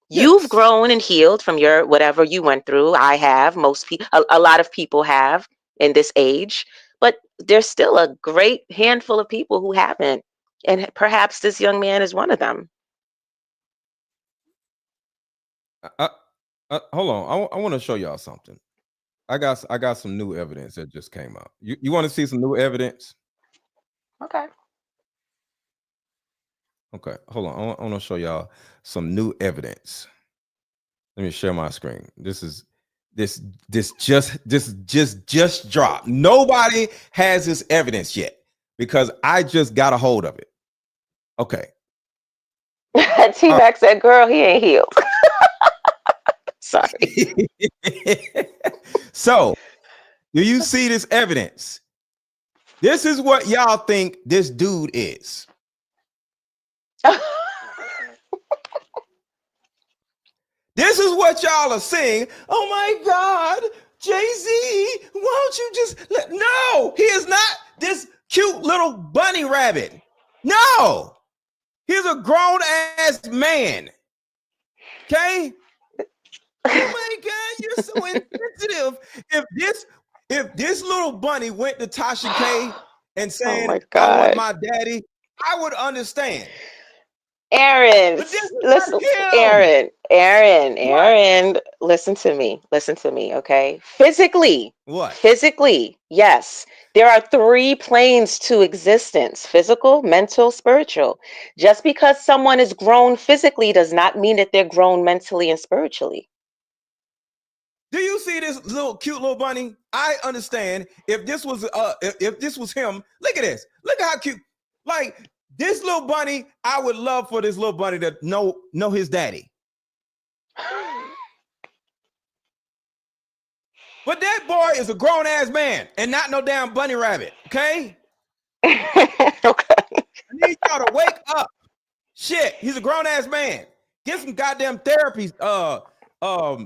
S11: You've grown and healed from your whatever you went through. I have. Most people, a lot of people have in this age. But there's still a great handful of people who haven't. And perhaps this young man is one of them.
S2: Hold on. I want to show y'all something. I got some new evidence that just came out. You want to see some new evidence?
S11: Okay.
S2: Okay. Hold on. I want to show y'all some new evidence. Let me share my screen. This just dropped. Nobody has this evidence yet because I just got a hold of it. Okay.
S11: T-Mac said, girl, he ain't healed. Sorry.
S2: So, do you see this evidence? This is what y'all think this dude is. This is what y'all are saying. Oh my God, Jay-Z, why don't you just no, he is not this cute little bunny rabbit. No, he's a grown-ass man. Okay? Oh my God, you're so insensitive. If this little bunny went to Tasha K and said, I want my daddy, I would understand.
S11: Aaron, listen, Aaron, listen to me, okay? Physically, yes, there are 3 planes to existence: physical, mental, spiritual. Just because someone is grown physically does not mean that they're grown mentally and spiritually.
S2: Do you see this cute little bunny? I understand if this was him. Look at this. Look how cute. Like this little bunny, I would love for this little bunny to know his daddy. But that boy is a grown-ass man and not no damn bunny rabbit, okay?
S11: Okay.
S2: I need y'all to wake up. Shit, he's a grown-ass man. Get some goddamn therapy,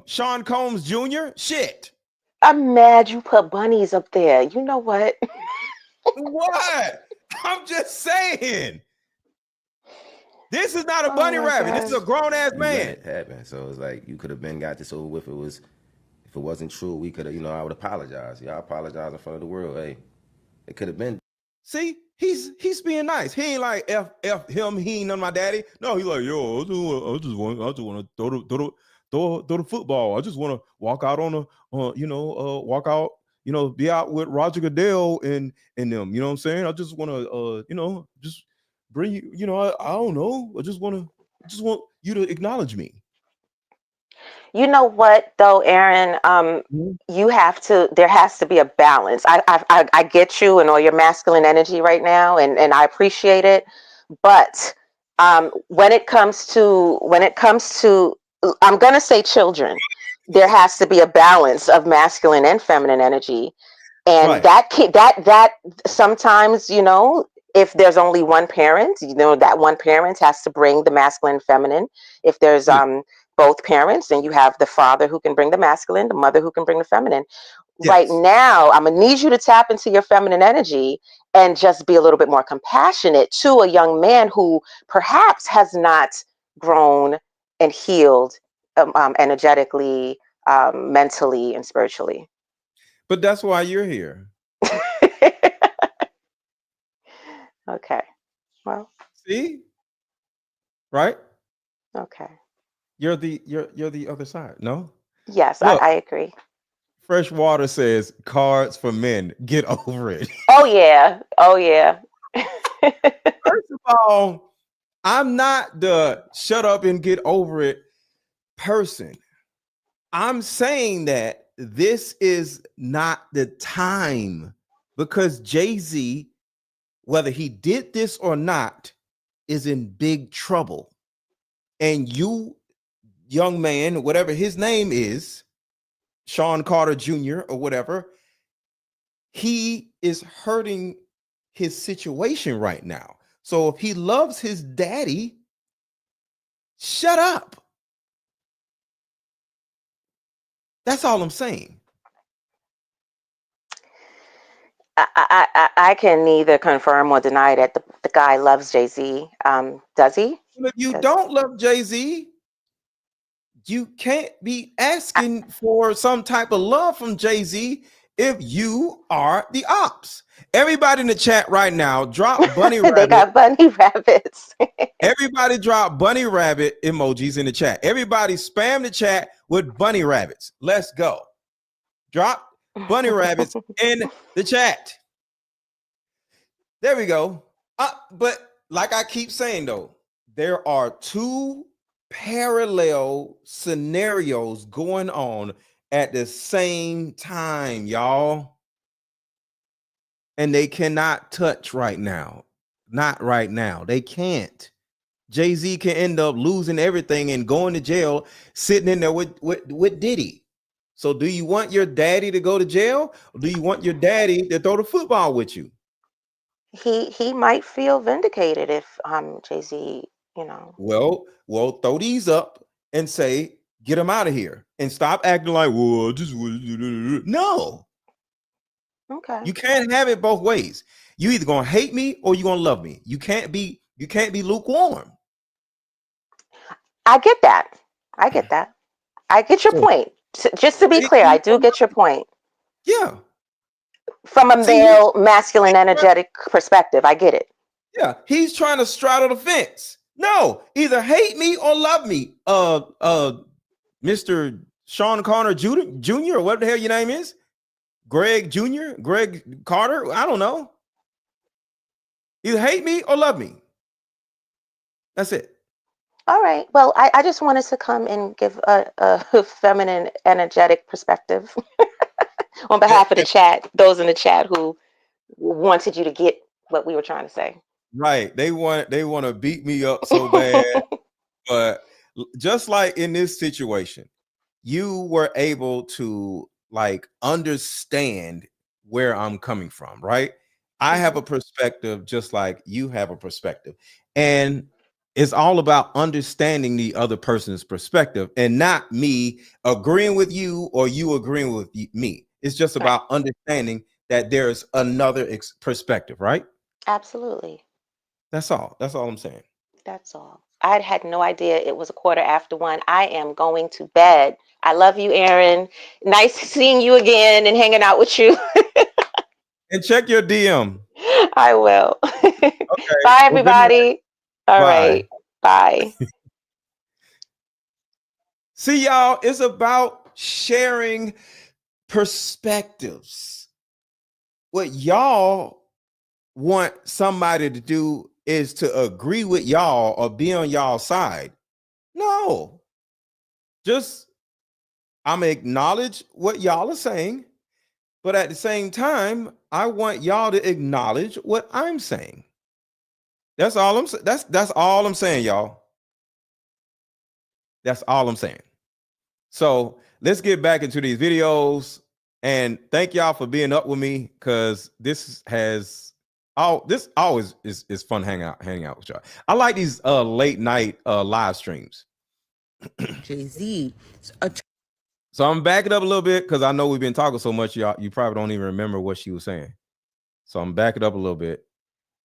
S2: Sean Combs Jr. Shit.
S11: I'm mad you put bunnies up there. You know what?
S2: What? I'm just saying. This is not a bunny rabbit.
S3: God.
S2: This is a grown-ass
S3: You
S2: man.
S3: let it happen. So it's like you could have been got this over with. If it wasn't true, we could have, I would apologize. Y'all apologize in front of the world. Hey, it could have been.
S2: See, he's being nice. He ain't like F him, he ain't none of my daddy. No, he's like, yo, I just want to throw the football. I just want to walk out on walk out, be out with Roger Goodell and them. You know what I'm saying? I just want to, just bring you. I don't know. I just want you to acknowledge me.
S11: You know what though, Aaron? There has to be a balance. I get you and all your masculine energy right now, and I appreciate it. But when it comes to I'm gonna say children, there has to be a balance of masculine and feminine energy. And that sometimes, if there's only one parent, that one parent has to bring the masculine and feminine. If there's both parents, and you have the father who can bring the masculine, the mother who can bring the feminine. Yes. Right now, I'm gonna need you to tap into your feminine energy and just be a little bit more compassionate to a young man who perhaps has not grown and healed energetically, mentally, and spiritually.
S2: But that's why you're here.
S11: Okay. Well.
S2: See? Right?
S11: Okay.
S2: You're the other side. No?
S11: Yes, look, I agree.
S2: Freshwater says cards for men. Get over it.
S11: Oh yeah. Oh yeah.
S2: First of all, I'm not the shut up and get over it person. I'm saying that this is not the time because Jay-Z, whether he did this or not, is in big trouble. And you, young man, whatever his name is, Sean Carter Jr. or whatever, he is hurting his situation right now. So if he loves his daddy, shut up. That's all I'm saying.
S11: I can neither confirm or deny that the guy loves Jay-Z. Does he?
S2: If you don't love Jay-Z, you can't be asking for some type of love from Jay-Z if you are the ops. Everybody in the chat right now, drop bunny rabbit.
S11: They got bunny rabbits.
S2: Everybody drop bunny rabbit emojis in the chat. Everybody spam the chat with bunny rabbits. Let's go. Drop bunny rabbits in the chat. There we go. But like I keep saying though, there are two parallel scenarios going on at the same time, y'all. And they cannot touch right now. Not right now. They can't. Jay-Z can end up losing everything and going to jail, sitting in there with Diddy. So do you want your daddy to go to jail? Or do you want your daddy to throw the football with you?
S11: He might feel vindicated if Jay-Z, you know.
S2: Well, throw these up and say, get him out of here. And stop acting like, well, just no.
S11: Okay.
S2: You can't have it both ways. You either gonna hate me or you gonna love me. You can't be lukewarm.
S11: I get that. I get your point. Just to be clear, I do get your point.
S2: Yeah.
S11: From a male, masculine, energetic perspective, I get it.
S2: Yeah, he's trying to straddle the fence. No, either hate me or love me. Mr. Sean Carter Jr. or whatever the hell your name is. Greg Jr., Greg Carter, I don't know. Either hate me or love me. That's it.
S11: All right. Well, I just wanted to come and give a feminine, energetic perspective on behalf of the chat, those in the chat who wanted you to get what we were trying to say.
S2: Right. They want to beat me up so bad. But just like in this situation, you were able to like understand where I'm coming from, right? I have a perspective just like you have a perspective. And it's all about understanding the other person's perspective and not me agreeing with you or you agreeing with me. It's just about understanding that there's another perspective, right?
S11: Absolutely.
S2: That's all. That's all I'm saying.
S11: That's all. I had no idea it was 1:15. I am going to bed. I love you, Aaron. Nice seeing you again and hanging out with you.
S2: And check your DM.
S11: I will.
S2: Okay.
S11: Bye, everybody. All right. Bye.
S2: See, y'all, it's about sharing perspectives. What y'all want somebody to do is to agree with y'all or be on y'all side. No. Just I'm gonna acknowledge what y'all are saying, but at the same time, I want y'all to acknowledge what I'm saying. That's all I'm saying. That's all I'm saying, y'all. That's all I'm saying. So let's get back into these videos and thank y'all for being up with me because this always is fun hanging out with y'all. I like these late night live streams.
S10: Jay-Z.
S2: So I'm backing up a little bit because I know we've been talking so much, y'all. You probably don't even remember what she was saying. So I'm backing up a little bit.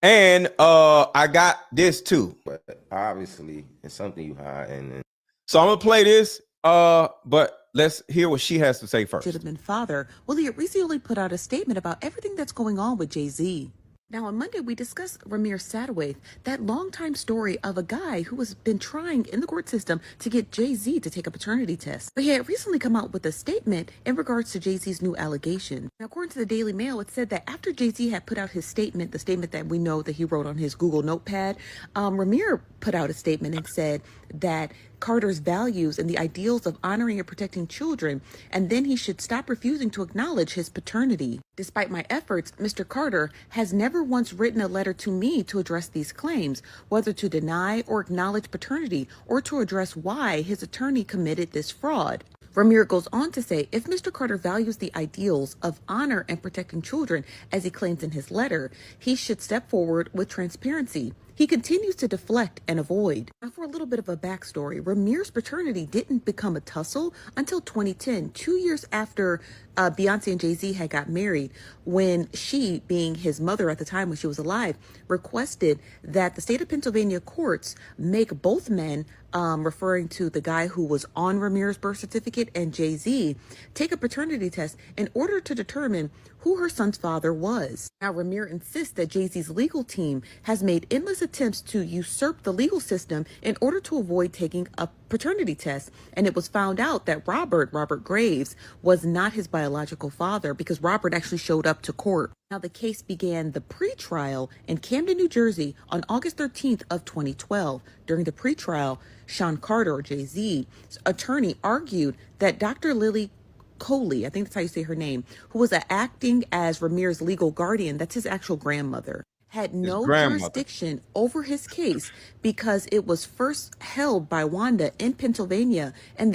S2: And I got this too.
S3: But obviously it's something you hide. And
S2: so I'm gonna play this. But let's hear what she has to say first.
S10: Legitimate father, Willie recently put out a statement about everything that's going on with Jay-Z. Now, on Monday, we discussed Ramir Sadoway, that longtime story of a guy who has been trying in the court system to get Jay-Z to take a paternity test. But he had recently come out with a statement in regards to Jay-Z's new allegation. Now, according to the Daily Mail, it said that after Jay-Z had put out his statement, the statement that we know that he wrote on his Google Notepad, Ramir put out a statement and said that Carter's values and the ideals of honoring and protecting children, and then he should stop refusing to acknowledge his paternity. Despite my efforts, Mr. Carter has never once written a letter to me to address these claims, whether to deny or acknowledge paternity, or to address why his attorney committed this fraud. Ramir goes on to say, if Mr. Carter values the ideals of honor and protecting children, as he claims in his letter, he should step forward with transparency. He continues to deflect and avoid. Now, for a little bit of a backstory, Ramir's paternity didn't become a tussle until 2010, 2 years after Beyonce and Jay-Z had got married, when she, being his mother at the time when she was alive, requested that the state of Pennsylvania courts make both men, referring to the guy who was on Ramir's birth certificate and Jay-Z, take a paternity test in order to determine who her son's father was. Now, Ramir insists that Jay-Z's legal team has made endless attempts to usurp the legal system in order to avoid taking a paternity test, and it was found out that Robert Graves was not his biological father, because Robert actually showed up to court. Now, the case began the pre-trial in Camden, New Jersey on August 13th of 2012. During the pre-trial, Sean Carter, or Jay-Z's attorney, argued that Dr. Lily Coley, I think that's how you say her name, who was acting as Ramir's legal guardian, that's his actual grandmother, had no jurisdiction over his case because it was first held by Wanda in Pennsylvania and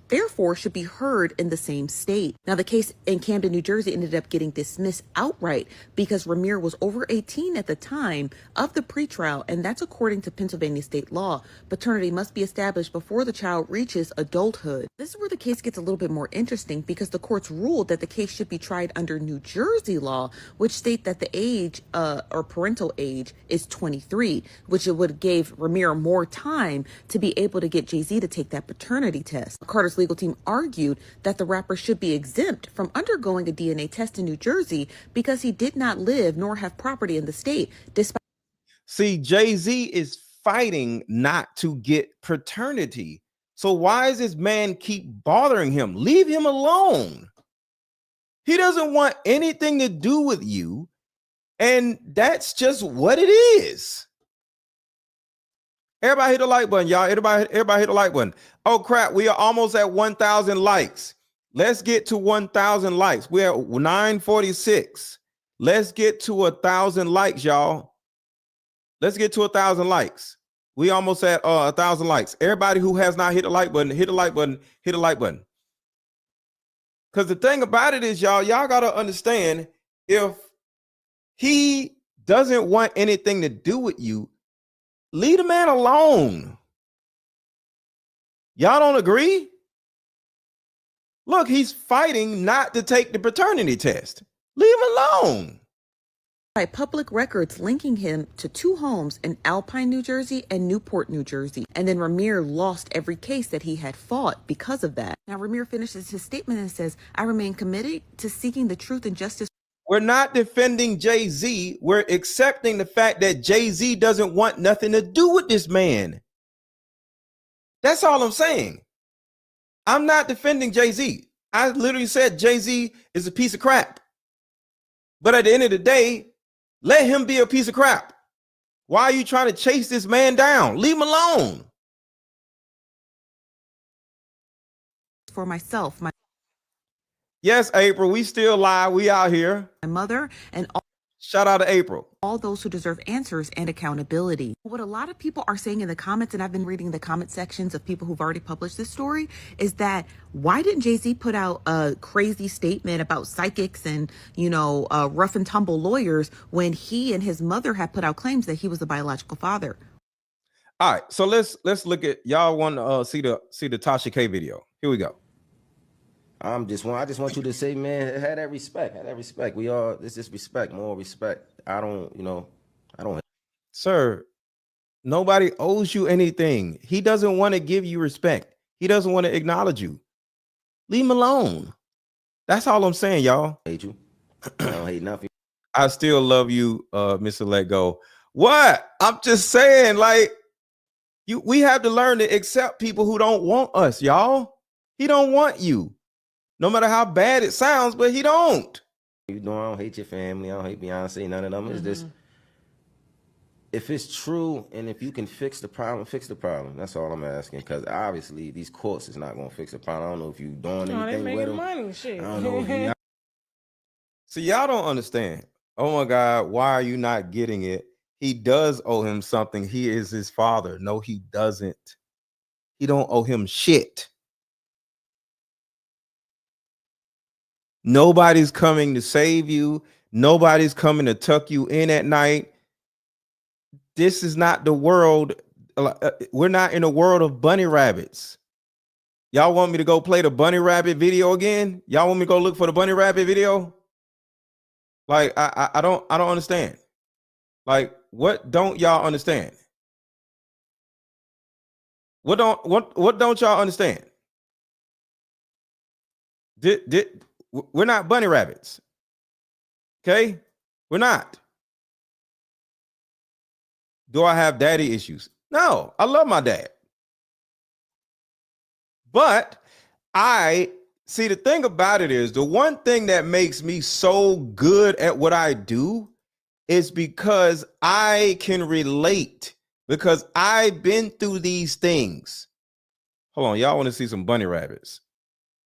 S10: therefore should be heard in the same state. Now, the case in Camden, New Jersey ended up getting dismissed outright because Ramir was over 18 at the time of the pretrial, and that's according to Pennsylvania state law. Paternity must be established before the child reaches adulthood. This is where the case gets a little bit more interesting, because the courts ruled that the case should be tried under New Jersey law, which state that the age or parental age is 23, which it would give Ramir more time to be able to get Jay-Z to take that paternity test. Carter's legal team argued that the rapper should be exempt from undergoing a DNA test in New Jersey because he did not live nor have property in the state.
S2: See, Jay-Z is fighting not to get paternity. So why does this man keep bothering him? Leave him alone. He doesn't want anything to do with you. And that's just what it is. Everybody hit the like button, y'all. Everybody hit the like button. Oh, crap. We are almost at 1,000 likes. Let's get to 1,000 likes. We're at 946. Let's get to 1,000 likes, y'all. Let's get to 1,000 likes. We almost at 1,000 likes. Everybody who has not hit the like button, hit the like button, hit the like button. Because the thing about it is, y'all got to understand, if he doesn't want anything to do with you, leave the man alone. Y'all don't agree? Look, he's fighting not to take the paternity test. Leave him alone.
S10: By public records linking him to 2 homes in Alpine, New Jersey and Newport, New Jersey. And then Ramir lost every case that he had fought because of that. Now, Ramir finishes his statement and says, I remain committed to seeking the truth and justice.
S2: We're not defending Jay-Z. We're accepting the fact that Jay-Z doesn't want nothing to do with this man. That's all I'm saying. I'm not defending Jay-Z. I literally said Jay-Z is a piece of crap. But at the end of the day, let him be a piece of crap. Why are you trying to chase this man down? Leave him alone.
S10: For myself,
S2: yes, April, we still live. We out here.
S10: My mother, and all.
S2: Shout out to April.
S10: All those who deserve answers and accountability. What a lot of people are saying in the comments, and I've been reading the comment sections of people who've already published this story, is that why didn't Jay-Z put out a crazy statement about psychics and, rough and tumble lawyers when he and his mother had put out claims that he was the biological father?
S2: All right, so let's look at, y'all want to see the Tasha K video. Here we go.
S3: I just want you to say, man, have that respect. Have that respect. It's just respect, more respect. I don't.
S2: Sir, nobody owes you anything. He doesn't want to give you respect. He doesn't want to acknowledge you. Leave him alone. That's all I'm saying, y'all.
S3: I hate you. I don't hate nothing.
S2: I still love you, Mr. Let Go. What? I'm just saying, like, we have to learn to accept people who don't want us, y'all. He don't want you. No matter how bad it sounds, but he don't.
S3: You know, I don't hate your family. I don't hate Beyonce, none of them. It's just, if it's true and if you can fix the problem, fix the problem. That's all I'm asking. Because obviously, these courts is not going to fix the problem. I don't know if you're doing anything with them.
S5: Money, shit.
S3: I don't know if you're not.
S2: See, y'all don't understand. Oh my God, why are you not getting it? He does owe him something. He is his father. No, he doesn't. He don't owe him shit. Nobody's coming to save you. Nobody's coming to tuck you in at night. This is not the world. We're not in a world of bunny rabbits. Y'all want me to go play the bunny rabbit video again? Y'all want me to go look for the bunny rabbit video? Like, I don't understand. Like, what don't y'all understand? What don't y'all understand? We're not bunny rabbits. Okay? We're not. Do I have daddy issues? No, I love my dad. But I see, the thing about it is, the one thing that makes me so good at what I do is because I can relate, because I've been through these things. Hold on, y'all want to see some bunny rabbits?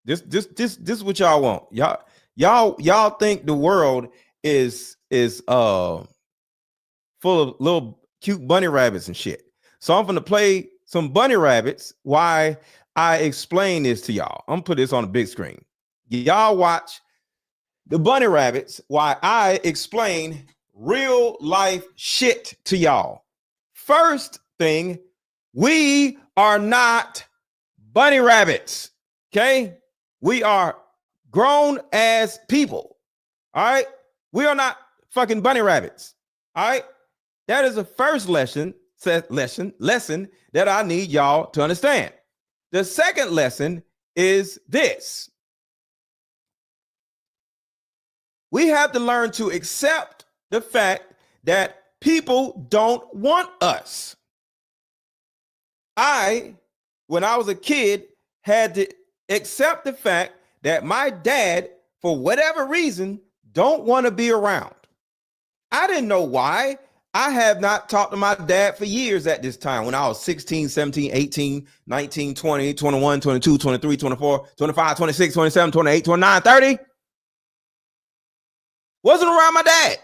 S2: This is what y'all want. Y'all think the world is full of little cute bunny rabbits and shit. So I'm gonna play some bunny rabbits while I explain this to y'all. I'm gonna put this on the big screen. Y'all watch the bunny rabbits while I explain real life shit to y'all. First thing, we are not bunny rabbits. Okay? We are grown ass people. All right? We are not fucking bunny rabbits. All right? That is the first lesson that I need y'all to understand. The second lesson is this. We have to learn to accept the fact that people don't want us. When I was a kid, had to accept the fact that my dad, for whatever reason, don't want to be around. I didn't know why. I have not talked to my dad for years at this time. When I was 16, 17, 18, 19, 20, 21, 22, 23, 24, 25, 26, 27, 28, 29, 30. Wasn't around my dad.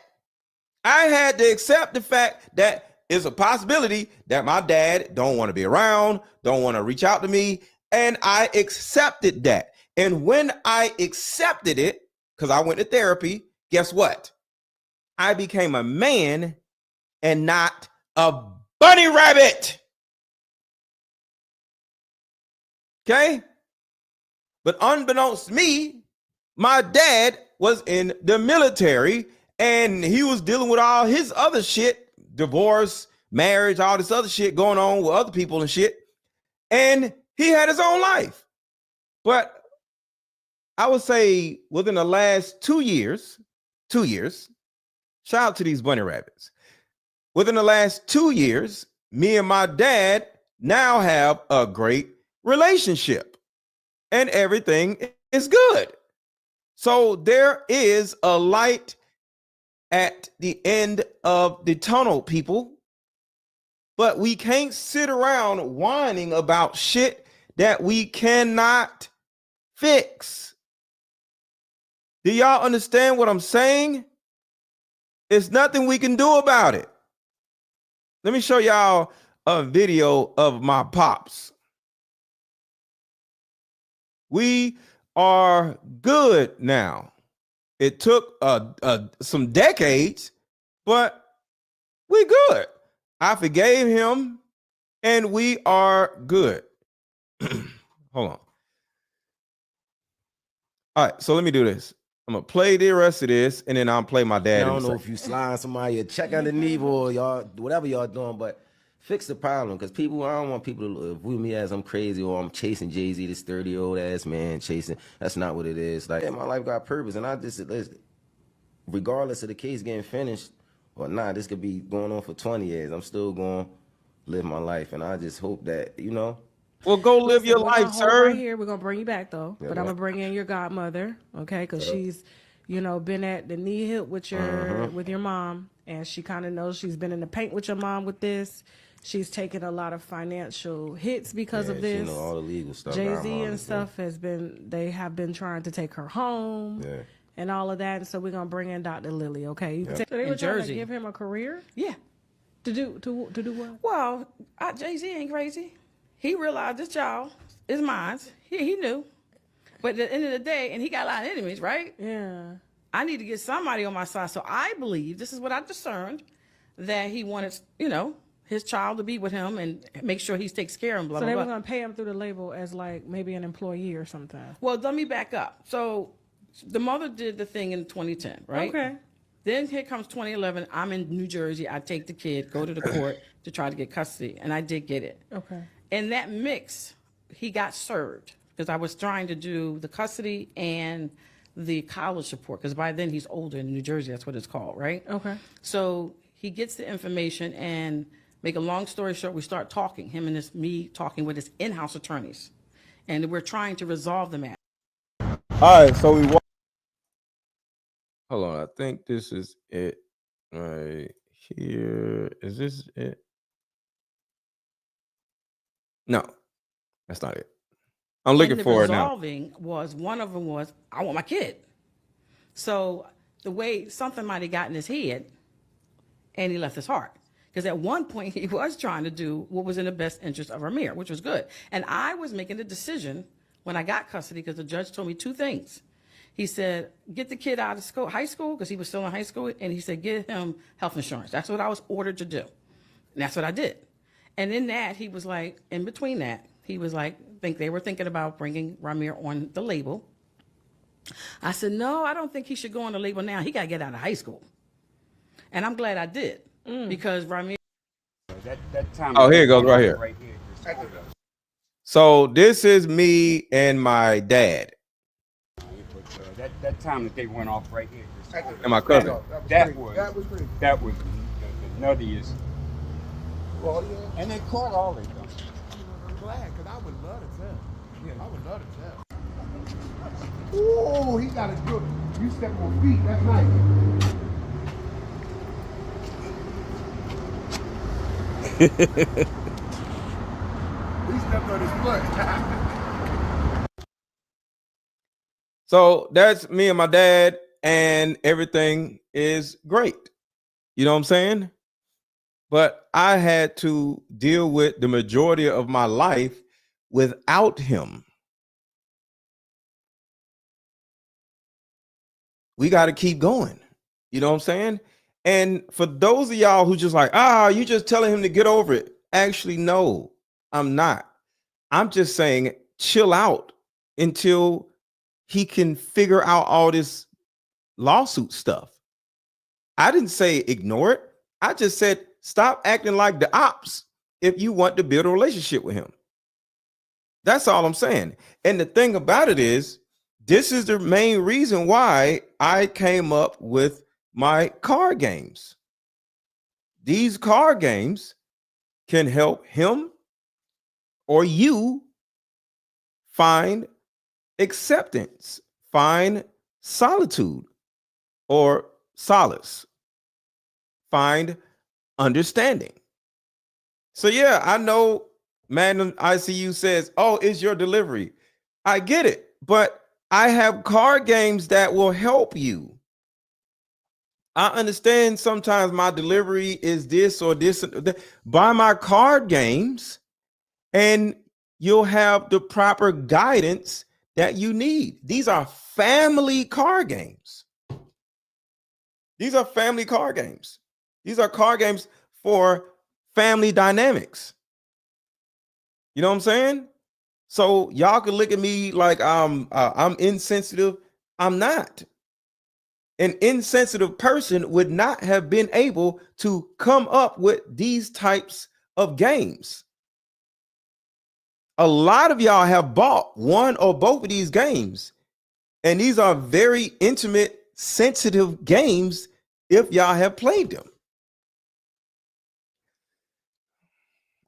S2: I had to accept the fact that it's a possibility that my dad don't want to be around, don't want to reach out to me. And I accepted that. And when I accepted it, because I went to therapy, guess what? I became a man and not a bunny rabbit. Okay? But unbeknownst to me, my dad was in the military and he was dealing with all his other shit, divorce, marriage, all this other shit going on with other people and shit. And he had his own life. But I would say within the last 2 years, shout out to these bunny rabbits. Within the last 2 years, me and my dad now have a great relationship and everything is good. So there is a light at the end of the tunnel, people. But we can't sit around whining about shit that we cannot fix. Do y'all understand what I'm saying? There's nothing we can do about it. Let me show y'all a video of my pops. We are good now. It took some decades, but we good. I forgave him and we are good. Hold on. All right, so let me do this. I'm gonna play the rest of this and then I'll play my dad.
S3: I don't know if you slide somebody a check underneath or y'all, whatever y'all doing, but fix the problem. Because people, I don't want people to view me as I'm crazy or I'm chasing Jay-Z, this 30-year-old ass man chasing. That's not what it is. Like, my life got purpose and I just, listen, regardless of the case getting finished or not, this could be going on for 20 years. I'm still going to live my life, and I just hope that, you know.
S2: Well, go live your
S5: We're
S2: life,
S5: gonna hold
S2: sir.
S5: right here. We're gonna bring you back though,
S3: Yeah,
S5: but I'm
S3: right.
S5: gonna bring in your godmother, okay? Because she's, you know, been at the knee hip with your mom, and she kind of knows she's been in the paint with your mom with this. She's taken a lot of financial hits because of this.
S3: She know all the legal stuff.
S5: Jay-Z and stuff they have been trying to take her home.
S3: Yeah.
S5: And all of that, and so we're gonna bring in Dr. Lily, okay?
S21: Yeah.
S5: So they were
S21: In
S5: trying to
S21: Jersey.
S5: give him a career
S21: Yeah.
S5: to do what?
S21: Well, Jay-Z ain't crazy. He realized this child is mine. He knew. But at the end of the day, and he got a lot of enemies, right?
S5: Yeah.
S21: I need to get somebody on my side. So I believe, this is what I discerned, that he wanted, you know, his child to be with him and make sure he takes care of him, blah,
S5: So
S21: blah,
S5: they
S21: blah.
S5: were gonna pay him through the label as like maybe an employee or something.
S21: Well, let me back up. So the mother did the thing in 2010, right?
S5: Okay.
S21: Then here comes 2011. I'm in New Jersey. I take the kid, go to the court to try to get custody, and I did get it.
S5: Okay.
S21: In that mix, he got served because I was trying to do the custody and the college support, because by then he's older in New Jersey. That's what it's called, right?
S5: Okay.
S21: So he gets the information, and make a long story short, we start talking, me talking with his in-house attorneys, and we're trying to resolve the matter.
S2: All right, so we walk. Hold on, I think this is it right here. Is this it? No, that's not it. I'm looking
S21: And
S2: for it
S21: the
S2: now.
S21: resolving was, one of them was, I want my kid. So the way something might have gotten his head, and he left his heart. Because at one point he was trying to do what was in the best interest of Ramir, which was good. And I was making the decision when I got custody, because the judge told me two things. He said, get the kid out of school, high school, because he was still in high school, and he said, get him health insurance. That's what I was ordered to do. And that's what I did. And in that, he was like, in between that, he was like, they were thinking about bringing Ramir on the label. I said, no, I don't think he should go on the label now. He got to get out of high school. And I'm glad I did, because Ramir.
S12: That time
S2: Oh, here it goes right here. So this is me and my dad.
S12: That time that they went off right here.
S2: And my cousin.
S12: That was the nuttiest.
S14: Well, yeah.
S12: And they caught all of them.
S14: I'm glad, because I would love to tell. Yeah, I would love to tell. Ooh, he got a good. You step on feet. That's nice. He stepped on his foot.
S2: So that's me and my dad, and everything is great. You know what I'm saying? But I had to deal with the majority of my life without him. We got to keep going. You know what I'm saying? And for those of y'all who just like, you just telling him to get over it. Actually, no, I'm not. I'm just saying, chill out until he can figure out all this lawsuit stuff. I didn't say ignore it. I just said, stop acting like the ops if you want to build a relationship with him. That's all I'm saying. And the thing about it is, this is the main reason why I came up with my card games. These card games can help him or you find acceptance, find solitude or solace, find understanding. So yeah, I know Man ICU says, oh, it's your delivery. I get it, but I have card games that will help you. I understand sometimes my delivery is this or this. Buy my card games and you'll have the proper guidance that you need. These are family card games. These are family card games. These are card games for family dynamics. You know what I'm saying? So y'all can look at me like I'm insensitive. I'm not. An insensitive person would not have been able to come up with these types of games. A lot of y'all have bought one or both of these games, and these are very intimate sensitive games if y'all have played them.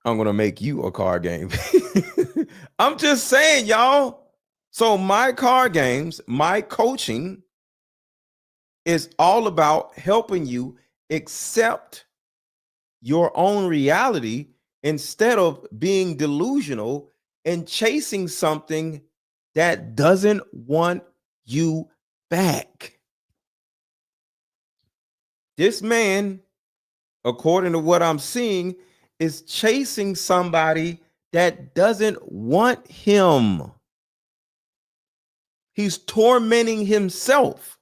S2: I'm going to make you a card game. I'm just saying, y'all. So my card games, my coaching is all about helping you accept your own reality instead of being delusional and chasing something that doesn't want you back. This man, according to what I'm seeing, is chasing somebody that doesn't want him. He's tormenting himself.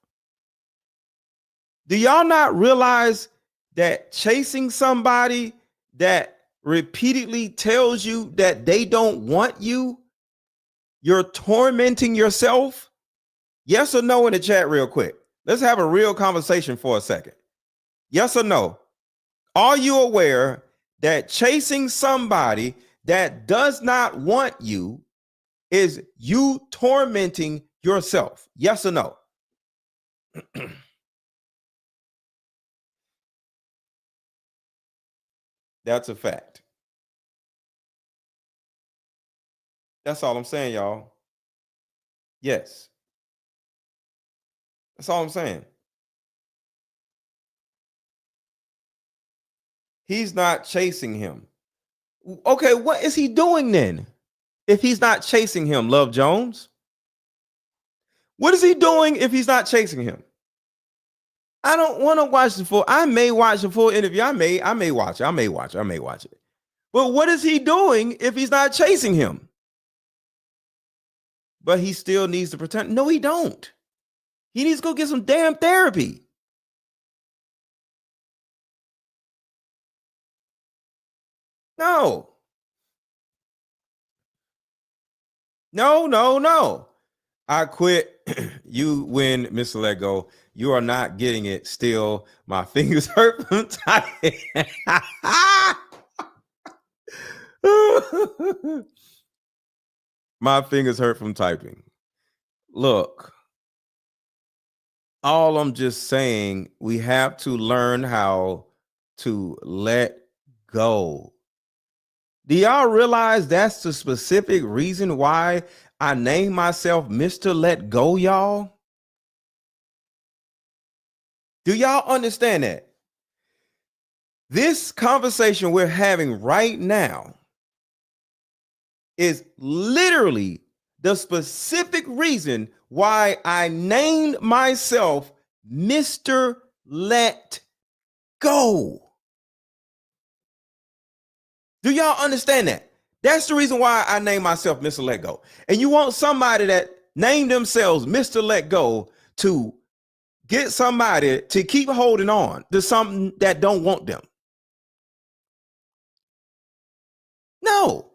S2: Do y'all not realize that chasing somebody that repeatedly tells you that they don't want you, you're tormenting yourself? Yes or no in the chat real quick. Let's have a real conversation for a second. Yes or no? Are you aware that chasing somebody that does not want you is you tormenting yourself? Yes or no? That's a fact. That's all I'm saying, y'all. Yes. That's all I'm saying. He's not chasing him. Okay, what is he doing then? If he's not chasing him, Love Jones? What is he doing if he's not chasing him? I don't want to watch the full. I may watch the full interview. I may watch it. But what is he doing if he's not chasing him? But he still needs to pretend. No, he don't. He needs to go get some damn therapy. No. I quit. You win, Mr. Let Go. You are not getting it. Still, my fingers hurt from typing. My fingers hurt from typing. Look, all I'm just saying, we have to learn how to let go. Do y'all realize that's the specific reason why I named myself Mr. Let Go, y'all? Do y'all understand that? This conversation we're having right now is literally the specific reason why I named myself Mr. Let Go. Do y'all understand that? That's the reason why I named myself Mr. Let Go. And you want somebody that named themselves Mr. Let Go to get somebody to keep holding on to something that don't want them. No.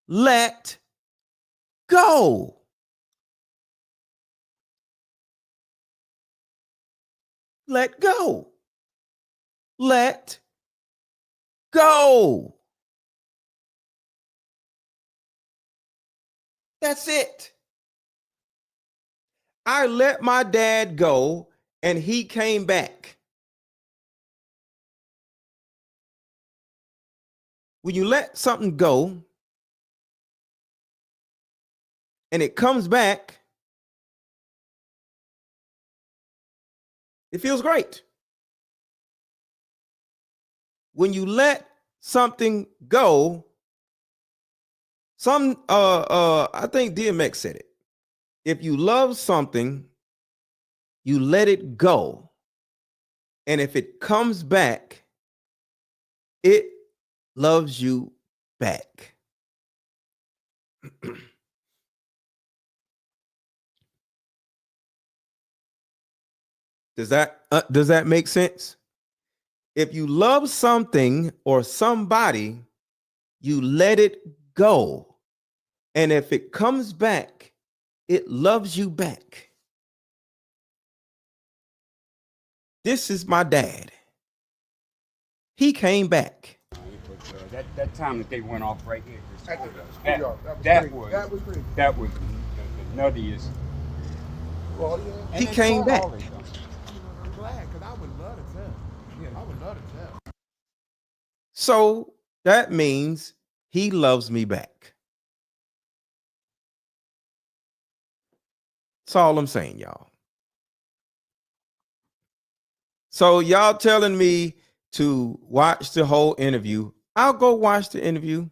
S2: Let go. Let go. Let go. That's it. I let my dad go and he came back. When you let something go and it comes back, it feels great. When you let something go, I think DMX said it. If you love something, you let it go. And if it comes back, it loves you back. Does that make sense? If you love something or somebody, you let it go. And if it comes back, it loves you back. This is my dad. He came back.
S12: That time that they went off right here.
S14: That was
S12: the nuttiest.
S14: Well, yeah.
S2: He came back.
S6: would love to tell. Yeah, I would love to tell.
S2: So that means he loves me back. That's all I'm saying, y'all. So y'all telling me to watch the whole interview. I'll go watch the interview.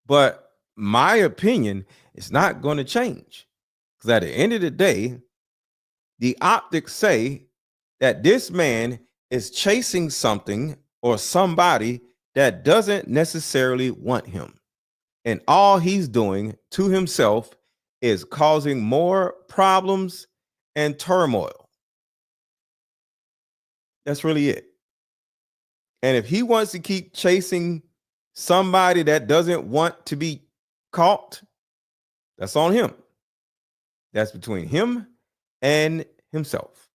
S2: But my opinion is not going to change. Because at the end of the day, the optics say that this man is chasing something or somebody that doesn't necessarily want him. And all he's doing to himself is causing more problems and turmoil. That's really it. And if he wants to keep chasing somebody that doesn't want to be caught, that's on him. That's between him and himself.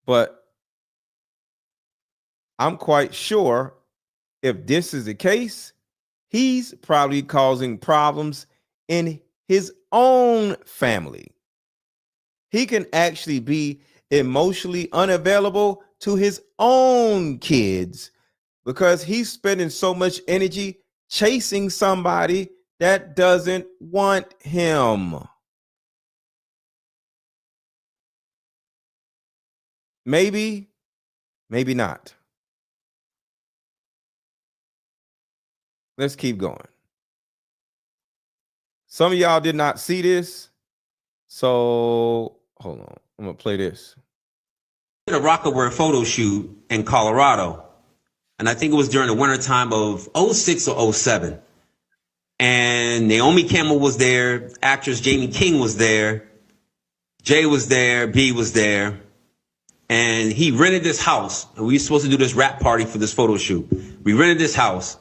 S2: But I'm quite sure if this is the case, he's probably causing problems in his own family. He can actually be emotionally unavailable to his own kids because he's spending so much energy chasing somebody that doesn't want him. Maybe, maybe not. Let's keep going. Some of y'all did not see this. So hold on. I'm going to play this.
S7: A Rockaware photo shoot in Colorado. And I think it was during the wintertime of 06 or 07. And Naomi Campbell was there. Actress Jamie King was there. Jay was there. B was there. And he rented this house. And we were supposed to do this rap party for this photo shoot. We rented this house.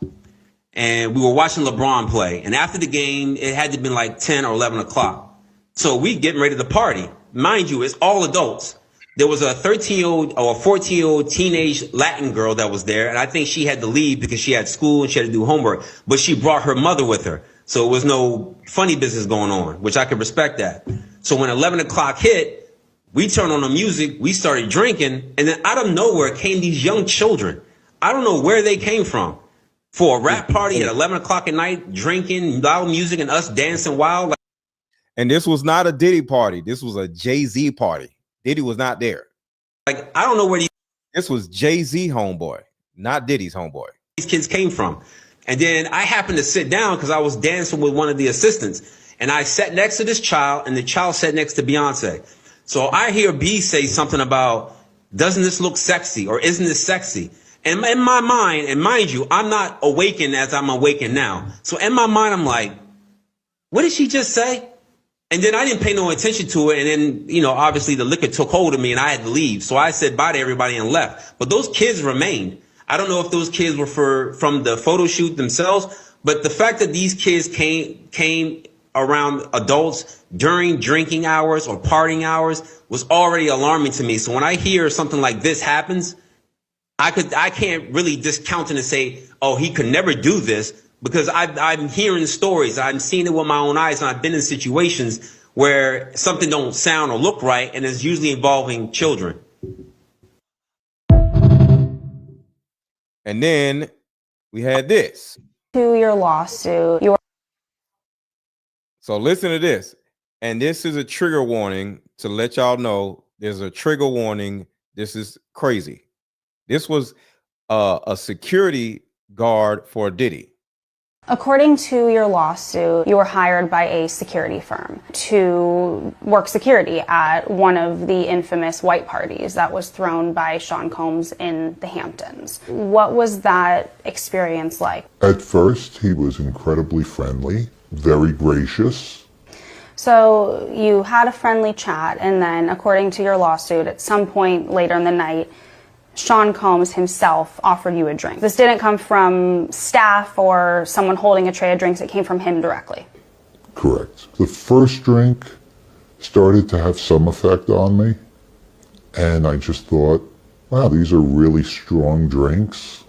S7: And we were watching LeBron play. And after the game, it had to have been like 10 or 11 o'clock. So we getting ready to party. Mind you, it's all adults. There was a 13-year-old or a 14-year-old teenage Latin girl that was there. And I think she had to leave because she had school and she had to do homework. But she brought her mother with her. So it was no funny business going on, which I could respect that. So when 11 o'clock hit, we turned on the music. We started drinking. And then out of nowhere came these young children. I don't know where they came from. For a rap party at 11 o'clock at night, drinking loud music and us dancing wild.
S2: And this was not a Diddy party. This was a Jay-Z party. Diddy was not there.
S7: Like, I don't know where
S2: this was Jay-Z homeboy, not Diddy's homeboy.
S7: These kids came from. And then I happened to sit down because I was dancing with one of the assistants. And I sat next to this child, and the child sat next to Beyonce. So I hear B say something about, doesn't this look sexy? Or isn't this sexy? And in my mind, and mind you, I'm not awakened as I'm awakened now. So in my mind, I'm like, what did she just say? And then I didn't pay no attention to it. And then, you know, obviously the liquor took hold of me and I had to leave. So I said bye to everybody and left. But those kids remained. I don't know if those kids were from the photo shoot themselves. But the fact that these kids came around adults during drinking hours or partying hours was already alarming to me. So when I hear something like this happens, I can't really discount it and say, oh, he could never do this, because I'm hearing stories. I'm seeing it with my own eyes, and I've been in situations where something don't sound or look right, and it's usually involving children.
S2: And then we had this.
S23: To your lawsuit.
S2: So listen to this. And this is a trigger warning to let y'all know there's a trigger warning. This is crazy. This was a security guard for Diddy.
S23: According to your lawsuit, you were hired by a security firm to work security at one of the infamous white parties that was thrown by Sean Combs in the Hamptons. What was that experience like?
S24: At first, he was incredibly friendly, very gracious.
S23: So you had a friendly chat, and then, according to your lawsuit, at some point later in the night, Sean Combs himself offered you a drink. This didn't come from staff or someone holding a tray of drinks. It came from him directly.
S24: Correct. The first drink started to have some effect on me, and I just thought, wow, these are really strong drinks.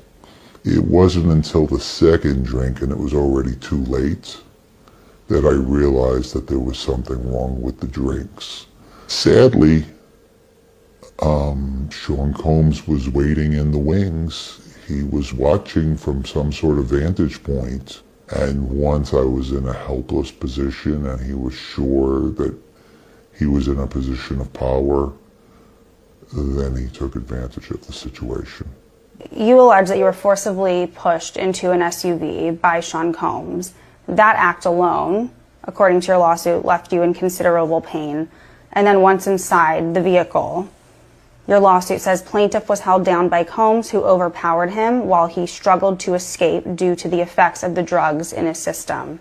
S24: It wasn't until the second drink, and it was already too late, that I realized that there was something wrong with the drinks. Sadly, Sean Combs was waiting in the wings. He was watching from some sort of vantage point. And once I was in a helpless position and he was sure that he was in a position of power, then he took advantage of the situation.
S23: You allege that you were forcibly pushed into an SUV by Sean Combs. That act alone, according to your lawsuit, left you in considerable pain. And then once inside the vehicle, your lawsuit says plaintiff was held down by Combs, who overpowered him while he struggled to escape due to the effects of the drugs in his system.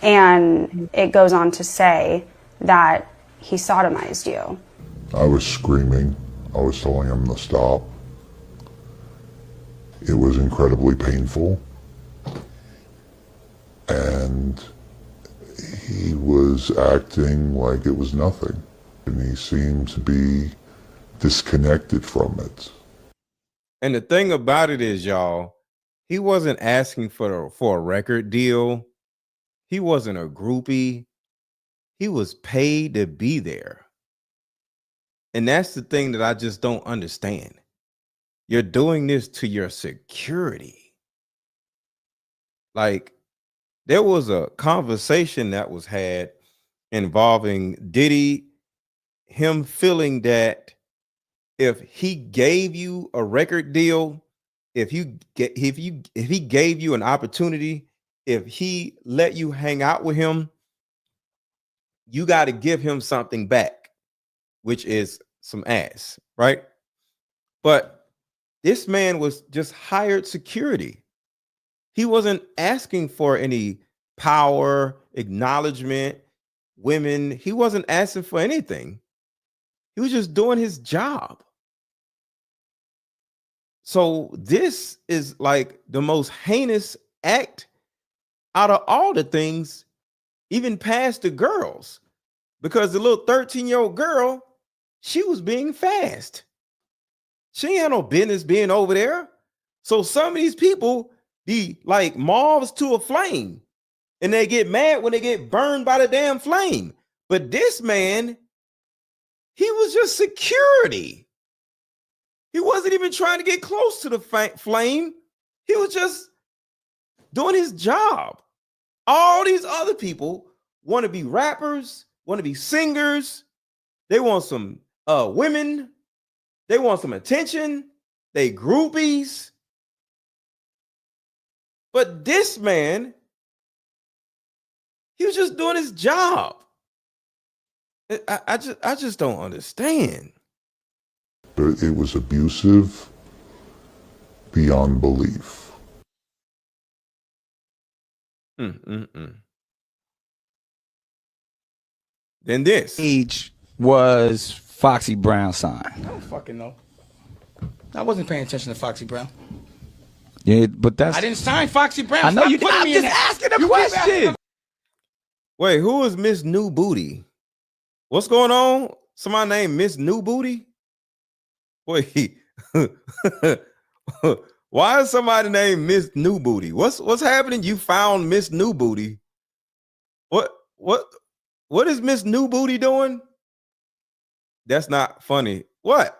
S23: And it goes on to say that he sodomized you.
S24: I was screaming. I was telling him to stop. It was incredibly painful. And he was acting like it was nothing. And he seemed to be disconnected from it.
S2: And the thing about it is, y'all, he wasn't asking for a record deal. He wasn't a groupie. He was paid to be there. And that's the thing that I just don't understand. You're doing this to your security. Like, there was a conversation that was had involving Diddy, him feeling that if he gave you a record deal, if he gave you an opportunity, if he let you hang out with him, you got to give him something back, which is some ass, right? But this man was just hired security. He wasn't asking for any power, acknowledgement, women. He wasn't asking for anything. He was just doing his job. So this is like the most heinous act out of all the things, even past the girls, because the little 13-year-old girl, she was being fast. She ain't had no business being over there. So some of these people be like moths to a flame, and they get mad when they get burned by the damn flame. But this man, he was just security. He wasn't even trying to get close to the flame. He was just doing his job. All these other people want to be rappers, want to be singers. They want some women. They want some attention. They groupies. But this man, he was just doing his job. I just don't understand.
S24: But it was abusive beyond belief.
S2: Then this
S4: age was Foxy Brown's sign.
S9: I don't fucking know. I wasn't paying attention to Foxy Brown.
S4: Yeah, but that's.
S9: I didn't sign Foxy Brown.
S4: I know
S9: Stop
S4: you.
S9: putting
S4: I'm
S9: me
S4: just
S9: in that.
S4: asking a
S9: You keep asking
S4: question.
S2: Wait, who is Miss New Booty? What's going on? Somebody named Miss New Booty? Wait. Why is somebody named Miss New Booty? What's happening? You found Miss New Booty. What is Miss New Booty doing? That's not funny. What'd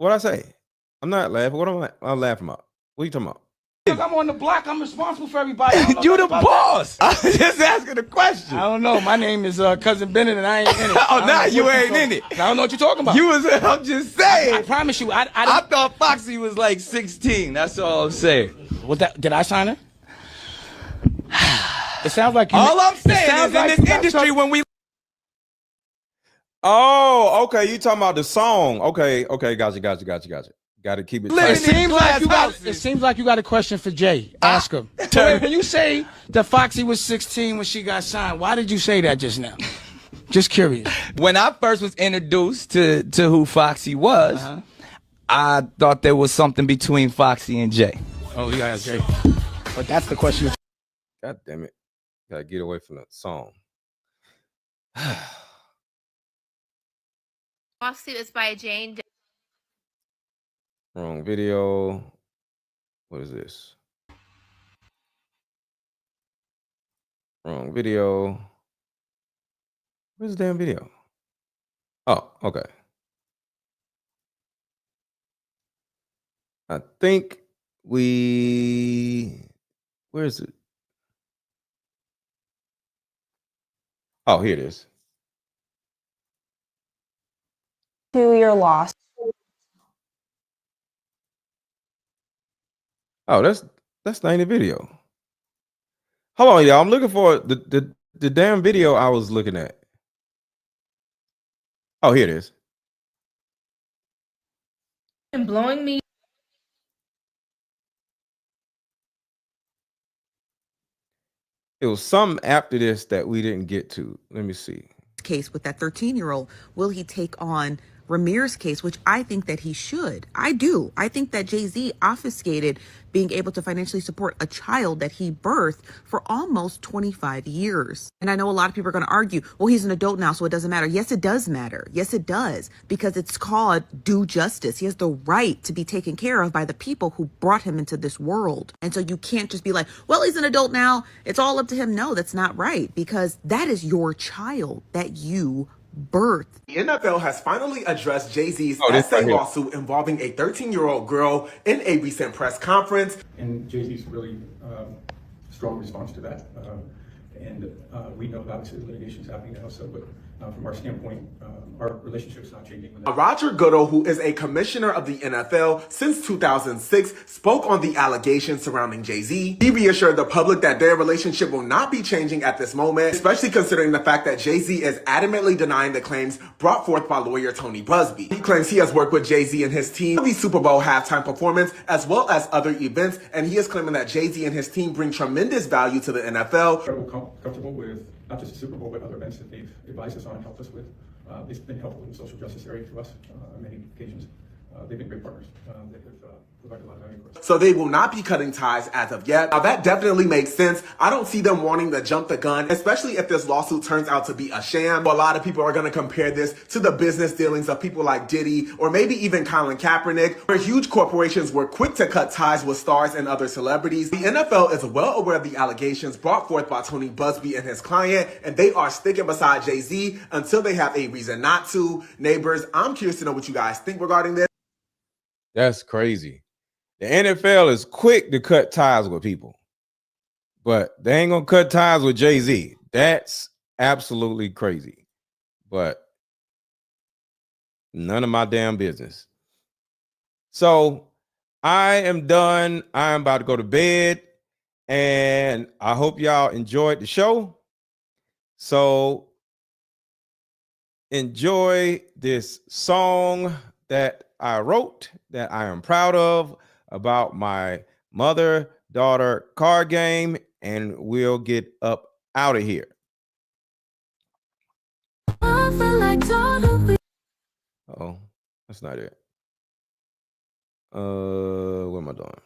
S2: I say? I'm not laughing. What am I laughing about? What are you talking about?
S9: Look, I'm on the block. I'm responsible for everybody.
S4: You the boss. I was just asking a question.
S9: I don't know. My name is Cousin Bennett, and I ain't in it.
S4: Oh, nah, you ain't in it.
S9: I don't know what you're talking about.
S4: I'm just saying.
S9: I promise you. I
S4: thought Foxy was like 16. That's all I'm saying.
S9: Did I sign her? It sounds like you.
S4: All I'm saying is in this industry when we.
S2: Oh, okay. You talking about the song? Okay. Gotcha. Got to keep it.
S9: It seems like you got a question for Jay. Ask him. So when you say that Foxy was 16 when she got signed, why did you say that just now? Just curious.
S4: When I first was introduced to who Foxy was, I thought there was something between Foxy and Jay.
S9: Oh, yeah, Jay. But that's the question.
S2: God damn it. Gotta get away from the song.
S16: Lawsuit is by Jane.
S2: Wrong video. What is this? Wrong video. Where's the damn video? Oh, okay. I think where is it? Oh, here it is.
S23: To your loss.
S2: Oh, that's not in the video. Hold on, y'all. I'm looking for the damn video I was looking at. Oh, here it is.
S15: And blowing me.
S2: It was something after this that we didn't get to. Let me see.
S10: Case with that 13-year-old, will he take on Ramir's case, which I think that he should. I do. I think that Jay-Z obfuscated being able to financially support a child that he birthed for almost 25 years. And I know a lot of people are going to argue, well, he's an adult now, so it doesn't matter. Yes, it does matter. Yes, it does, because it's called due justice. He has the right to be taken care of by the people who brought him into this world. And so you can't just be like, well, he's an adult now, it's all up to him. No, that's not right, because that is your child that you birth.
S17: The NFL has finally addressed Jay-Z's essay lawsuit involving a 13-year-old girl in a recent press conference.
S18: And Jay-Z's really strong response to that. We know obviously litigation is happening now, but from our standpoint, our relationship is not changing.
S17: Roger Goodell, who is a commissioner of the NFL since 2006, spoke on the allegations surrounding Jay-Z. He reassured the public that their relationship will not be changing at this moment, especially considering the fact that Jay-Z is adamantly denying the claims brought forth by lawyer Tony Busby. He claims he has worked with Jay-Z and his team for the Super Bowl halftime performance, as well as other events, and he is claiming that Jay-Z and his team bring tremendous value to the NFL.
S18: Comfortable with not just the Super Bowl, but other events that they've advised us on and helped us with. It's been helpful in the social justice area to us on many occasions. They've been great partners that have provided a lot of value for us.
S17: So they will not be cutting ties as of yet. Now that definitely makes sense. I don't see them wanting to jump the gun, especially if this lawsuit turns out to be a sham. A lot of people are going to compare this to the business dealings of people like Diddy or maybe even Colin Kaepernick, where huge corporations were quick to cut ties with stars and other celebrities. The NFL is well aware of the allegations brought forth by Tony Busby and his client, and they are sticking beside Jay-Z until they have a reason not to. Neighbors, I'm curious to know what you guys think regarding this.
S2: That's crazy. The NFL is quick to cut ties with people, but they ain't gonna cut ties with Jay-Z. That's absolutely crazy, but none of my damn business. So I am done. I'm about to go to bed, and I hope y'all enjoyed the show. So enjoy this song that I wrote that I am proud of about my mother-daughter card game, and we'll get up out of here. Oh, that's not it. What am I doing?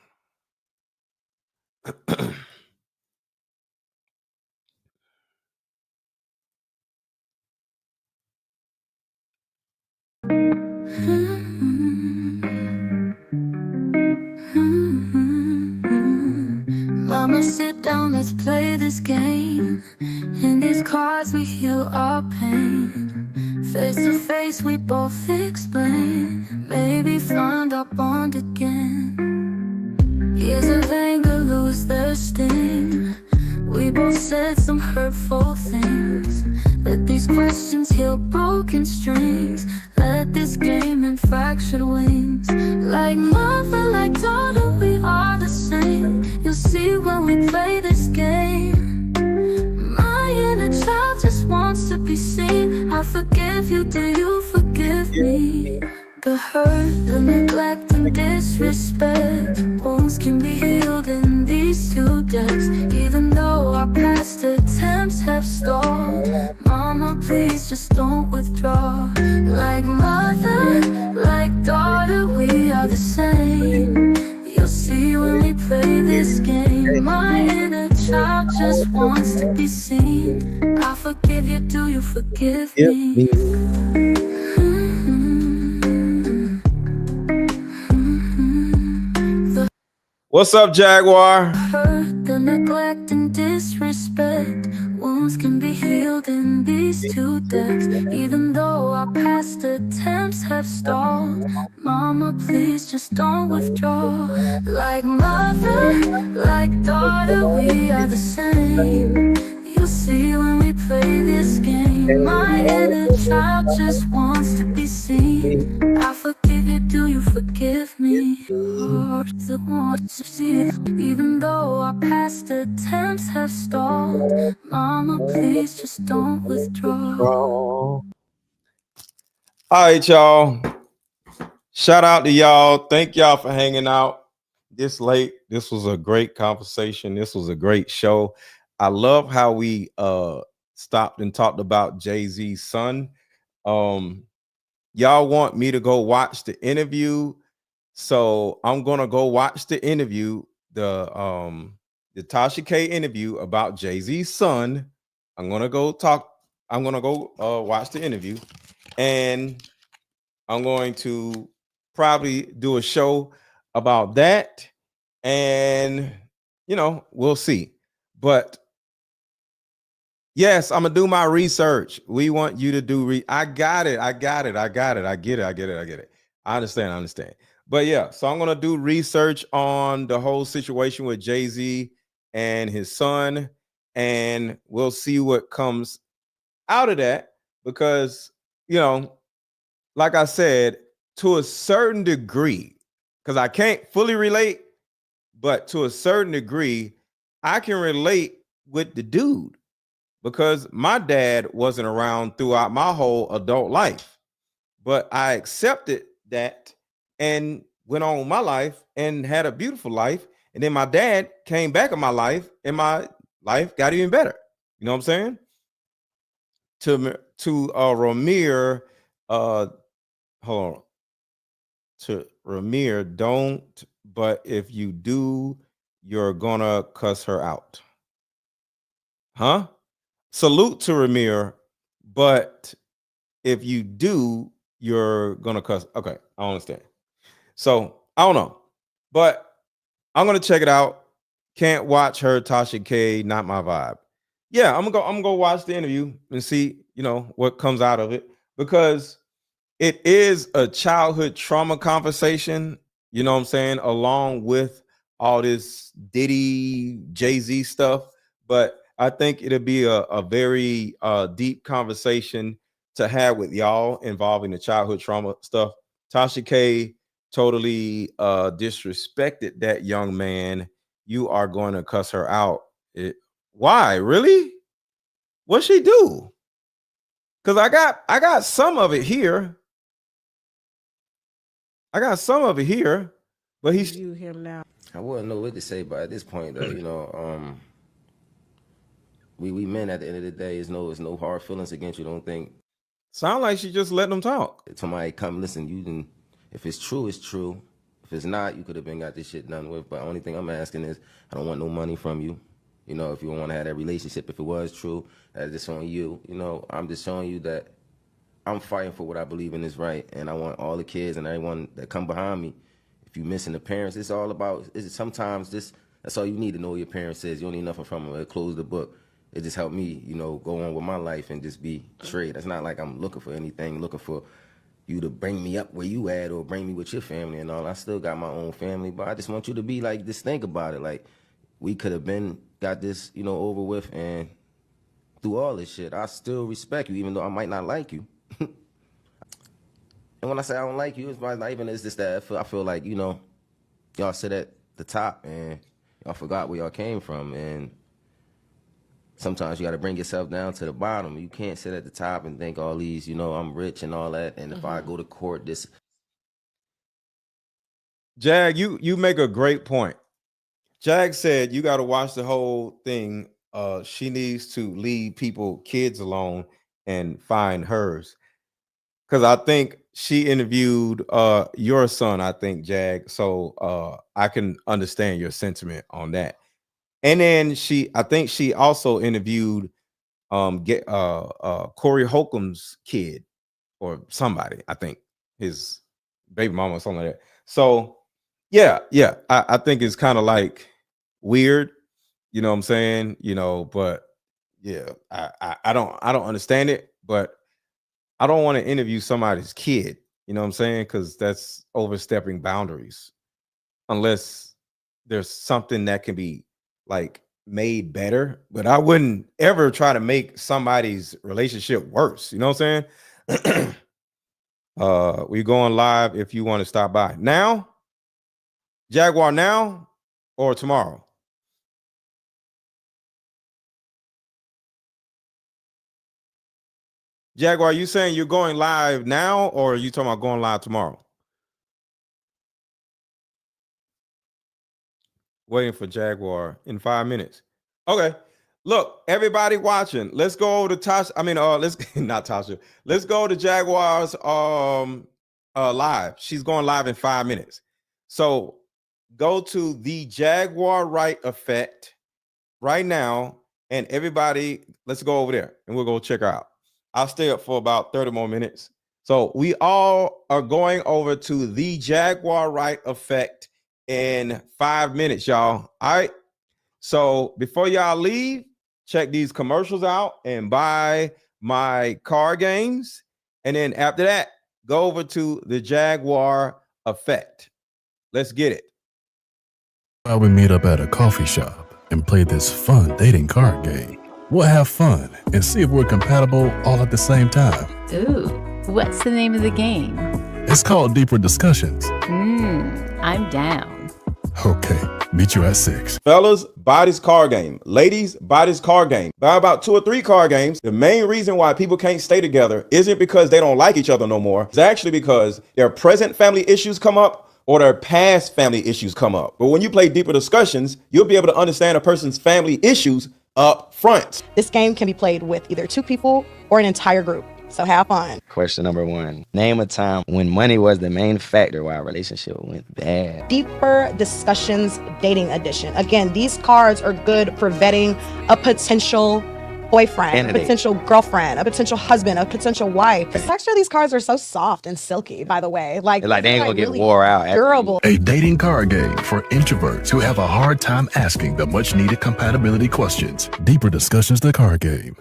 S20: Mama, sit down, let's play this game. In these cards we heal our pain. Face to face we both explain. Maybe find our bond again. Years of anger lose their sting. We both said some hurtful things. Let these questions heal broken strings. Let this game and fractured wings. Like mother, like daughter, we are the same. You'll see when we play this game. My inner child just wants to be seen. I forgive you, do you forgive me? The hurt, the neglect and disrespect, wounds can be healed in these 2 deaths. Even though our past attempts have stalled, Mama, please just don't withdraw. Like mother, like daughter, we are the same. You'll see when we play this game. My inner child just wants to be seen. I forgive you, do you forgive me?
S2: What's up, Jaguar?
S20: Hurt, the neglect and disrespect, wounds can be healed in these these two decks. Even though our past attempts have stalled, mama, please just don't withdraw. Like mother, like daughter, we are the same. You'll see when we play this game. My inner child just wants to be seen. I forgive you, do you forgive me? Hearts that want to see it. Even though our past attempts have stalled, mama, please just don't withdraw.
S2: All right, y'all. Shout out to y'all. Thank y'all for hanging out this late. This was a great conversation. This was a great show. I love how we stopped and talked about Jay-Z's son. Y'all want me to go watch the interview, so I'm gonna go watch the interview, the Tasha K interview about Jay-Z's son. I'm gonna go watch the interview, and I'm going to probably do a show about that, and we'll see. But yes, I'm gonna do my research. We want you to do I get it. I understand. But yeah, so I'm gonna do research on the whole situation with Jay-Z and his son, and we'll see what comes out of that, because like I said, to a certain degree, because I can't fully relate, but to a certain degree, I can relate with the dude, because my dad wasn't around throughout my whole adult life, but I accepted that and went on with my life and had a beautiful life. And then my dad came back in my life, and my life got even better. You know what I'm saying? To Ramir, hold on. To Ramir, don't, but if you do, you're gonna cuss her out. Huh? Salute to Ramir, but if you do, you're gonna cuss. Okay, I understand. So I don't know, but I'm gonna check it out. Can't watch her, Tasha K, not my vibe. Yeah, I'm gonna go watch the interview and see, what comes out of it, because it is a childhood trauma conversation, you know what I'm saying, along with all this Diddy, Jay-Z stuff. But I think it'll be a very deep conversation to have with y'all involving the childhood trauma stuff. Tasha K totally disrespected that young man. You are going to cuss her out. Why? Really? What'd she do? Because I got some of it here. But he's
S5: You him now.
S3: I wouldn't know what to say, but at this point, though, we men at the end of the day, it's no hard feelings against you. Don't think.
S2: Sound like she just letting them talk.
S3: Somebody come listen. You didn't. If it's true, it's true. If it's not, you could have been got this shit done with. But the only thing I'm asking is, I don't want no money from you. If you want to have that relationship, if it was true, that's just on you. I'm just showing you that I'm fighting for what I believe in is right, and I want all the kids and everyone that come behind me. If you missing the parents, it's all about. Sometimes that's all you need to know. What your parents is. You don't need nothing from them. It close the book. It just helped me, go on with my life and just be straight. It's not like I'm looking for anything, looking for you to bring me up where you at or bring me with your family and all. I still got my own family, but I just want you to be like, just think about it. Like, we could have got this, over with, and through all this shit, I still respect you, even though I might not like you. And when I say I don't like you, it's not even it's just that I feel like, y'all sit at the top and y'all forgot where y'all came from. And sometimes you got to bring yourself down to the bottom. You can't sit at the top and think all these, I'm rich and all that. And if I go to court, this.
S2: Jag, you make a great point. Jag said you got to watch the whole thing. She needs to leave kids alone and find hers. Because I think she interviewed your son, I think, Jag. So I can understand your sentiment on that. And then I think she also interviewed Corey Holcomb's kid or somebody, I think his baby mama or something like that. So yeah, I think it's kind of like weird, you know what I'm saying? But yeah, I don't understand it, but I don't want to interview somebody's kid. You know what I'm saying? Because that's overstepping boundaries. Unless there's something that can be like made better, but I wouldn't ever try to make somebody's relationship worse. You know what I'm saying? We're going live if you want to stop by now. Jaguar, now or tomorrow? Jaguar, you saying you're going live now, or are you talking about going live tomorrow? Waiting for Jaguar in 5 minutes. Okay. Look, everybody watching, let's go over to Tasha. I mean, let's not Tasha. Let's go to Jaguar's live. She's going live in 5 minutes. So go to the Jaguar Right Effect right now, and everybody, let's go over there and we'll go check her out. I'll stay up for about 30 more minutes. So we all are going over to the Jaguar Right Effect in 5 minutes, y'all. All right. So before y'all leave, check these commercials out and buy my card games. And then after that, go over to the Jaguar Effect. Let's get it.
S1: While we meet up at a coffee shop and play this fun dating card game. We'll have fun and see if we're compatible all at the same time.
S8: Ooh, what's the name of the game?
S1: It's called Deeper Discussions.
S8: I'm down.
S1: Okay, meet you at 6.
S2: Fellas, buy this card game. Ladies, buy this card game. Buy about 2 or 3 card games. The main reason why people can't stay together isn't because they don't like each other no more. It's actually because their present family issues come up or their past family issues come up. But when you play Deeper Discussions, you'll be able to understand a person's family issues up front.
S13: This game can be played with either 2 people or an entire group. So have fun.
S19: Question number 1. Name a time when money was the main factor why a relationship went bad.
S13: Deeper Discussions Dating Edition. Again, these cards are good for vetting a potential boyfriend, a potential girlfriend, a potential husband, a potential wife. The texture of these cards are so soft and silky, by the way. Like
S19: they ain't gonna get
S13: really
S19: wore out.
S13: Durable.
S1: A dating card game for introverts who have a hard time asking the much needed compatibility questions. Deeper Discussions, the card game.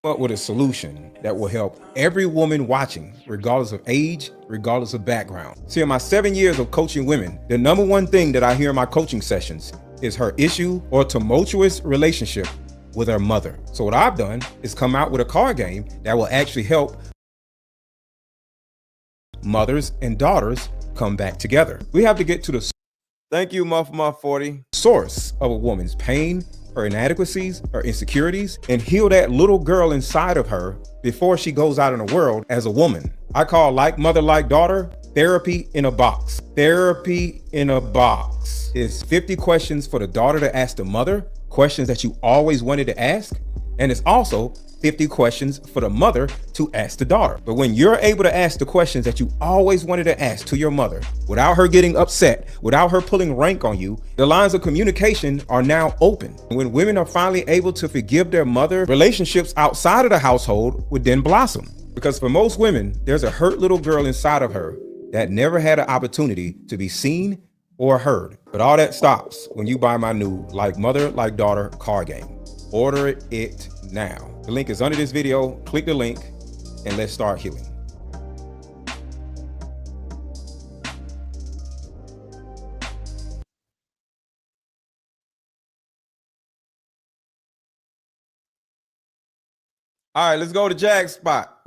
S2: Up with a solution that will help every woman watching, regardless of age, regardless of background. See, in my 7 years of coaching women, the number one thing that I hear in my coaching sessions is her issue or tumultuous relationship with her mother. So what I've done is come out with a card game that will actually help mothers and daughters come back together. We have to get to the thank you, Muff 40 source of a woman's pain, her inadequacies, her insecurities, and heal that little girl inside of her before she goes out in the world as a woman. I call Like Mother, Like Daughter therapy in a box. Therapy in a box is 50 questions for the daughter to ask the mother, questions that you always wanted to ask. And it's also 50 questions for the mother to ask the daughter. But when you're able to ask the questions that you always wanted to ask to your mother without her getting upset, without her pulling rank on you, the lines of communication are now open. When women are finally able to forgive their mother, relationships outside of the household would then blossom. Because for most women, there's a hurt little girl inside of her that never had an opportunity to be seen or heard. But all that stops when you buy my new Like Mother, Like Daughter card game. Order it now. The link is under this video. Click the link and let's start healing. All right, let's go to Jag's spot.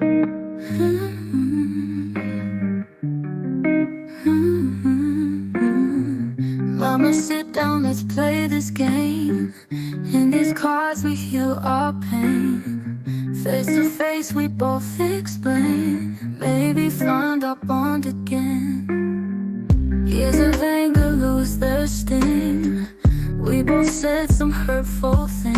S20: Mama, sit down, let's play this game. In these cards we heal our pain. Face to face we both explain. Maybe find our bond again. Years of anger lose their sting. We both said some hurtful things.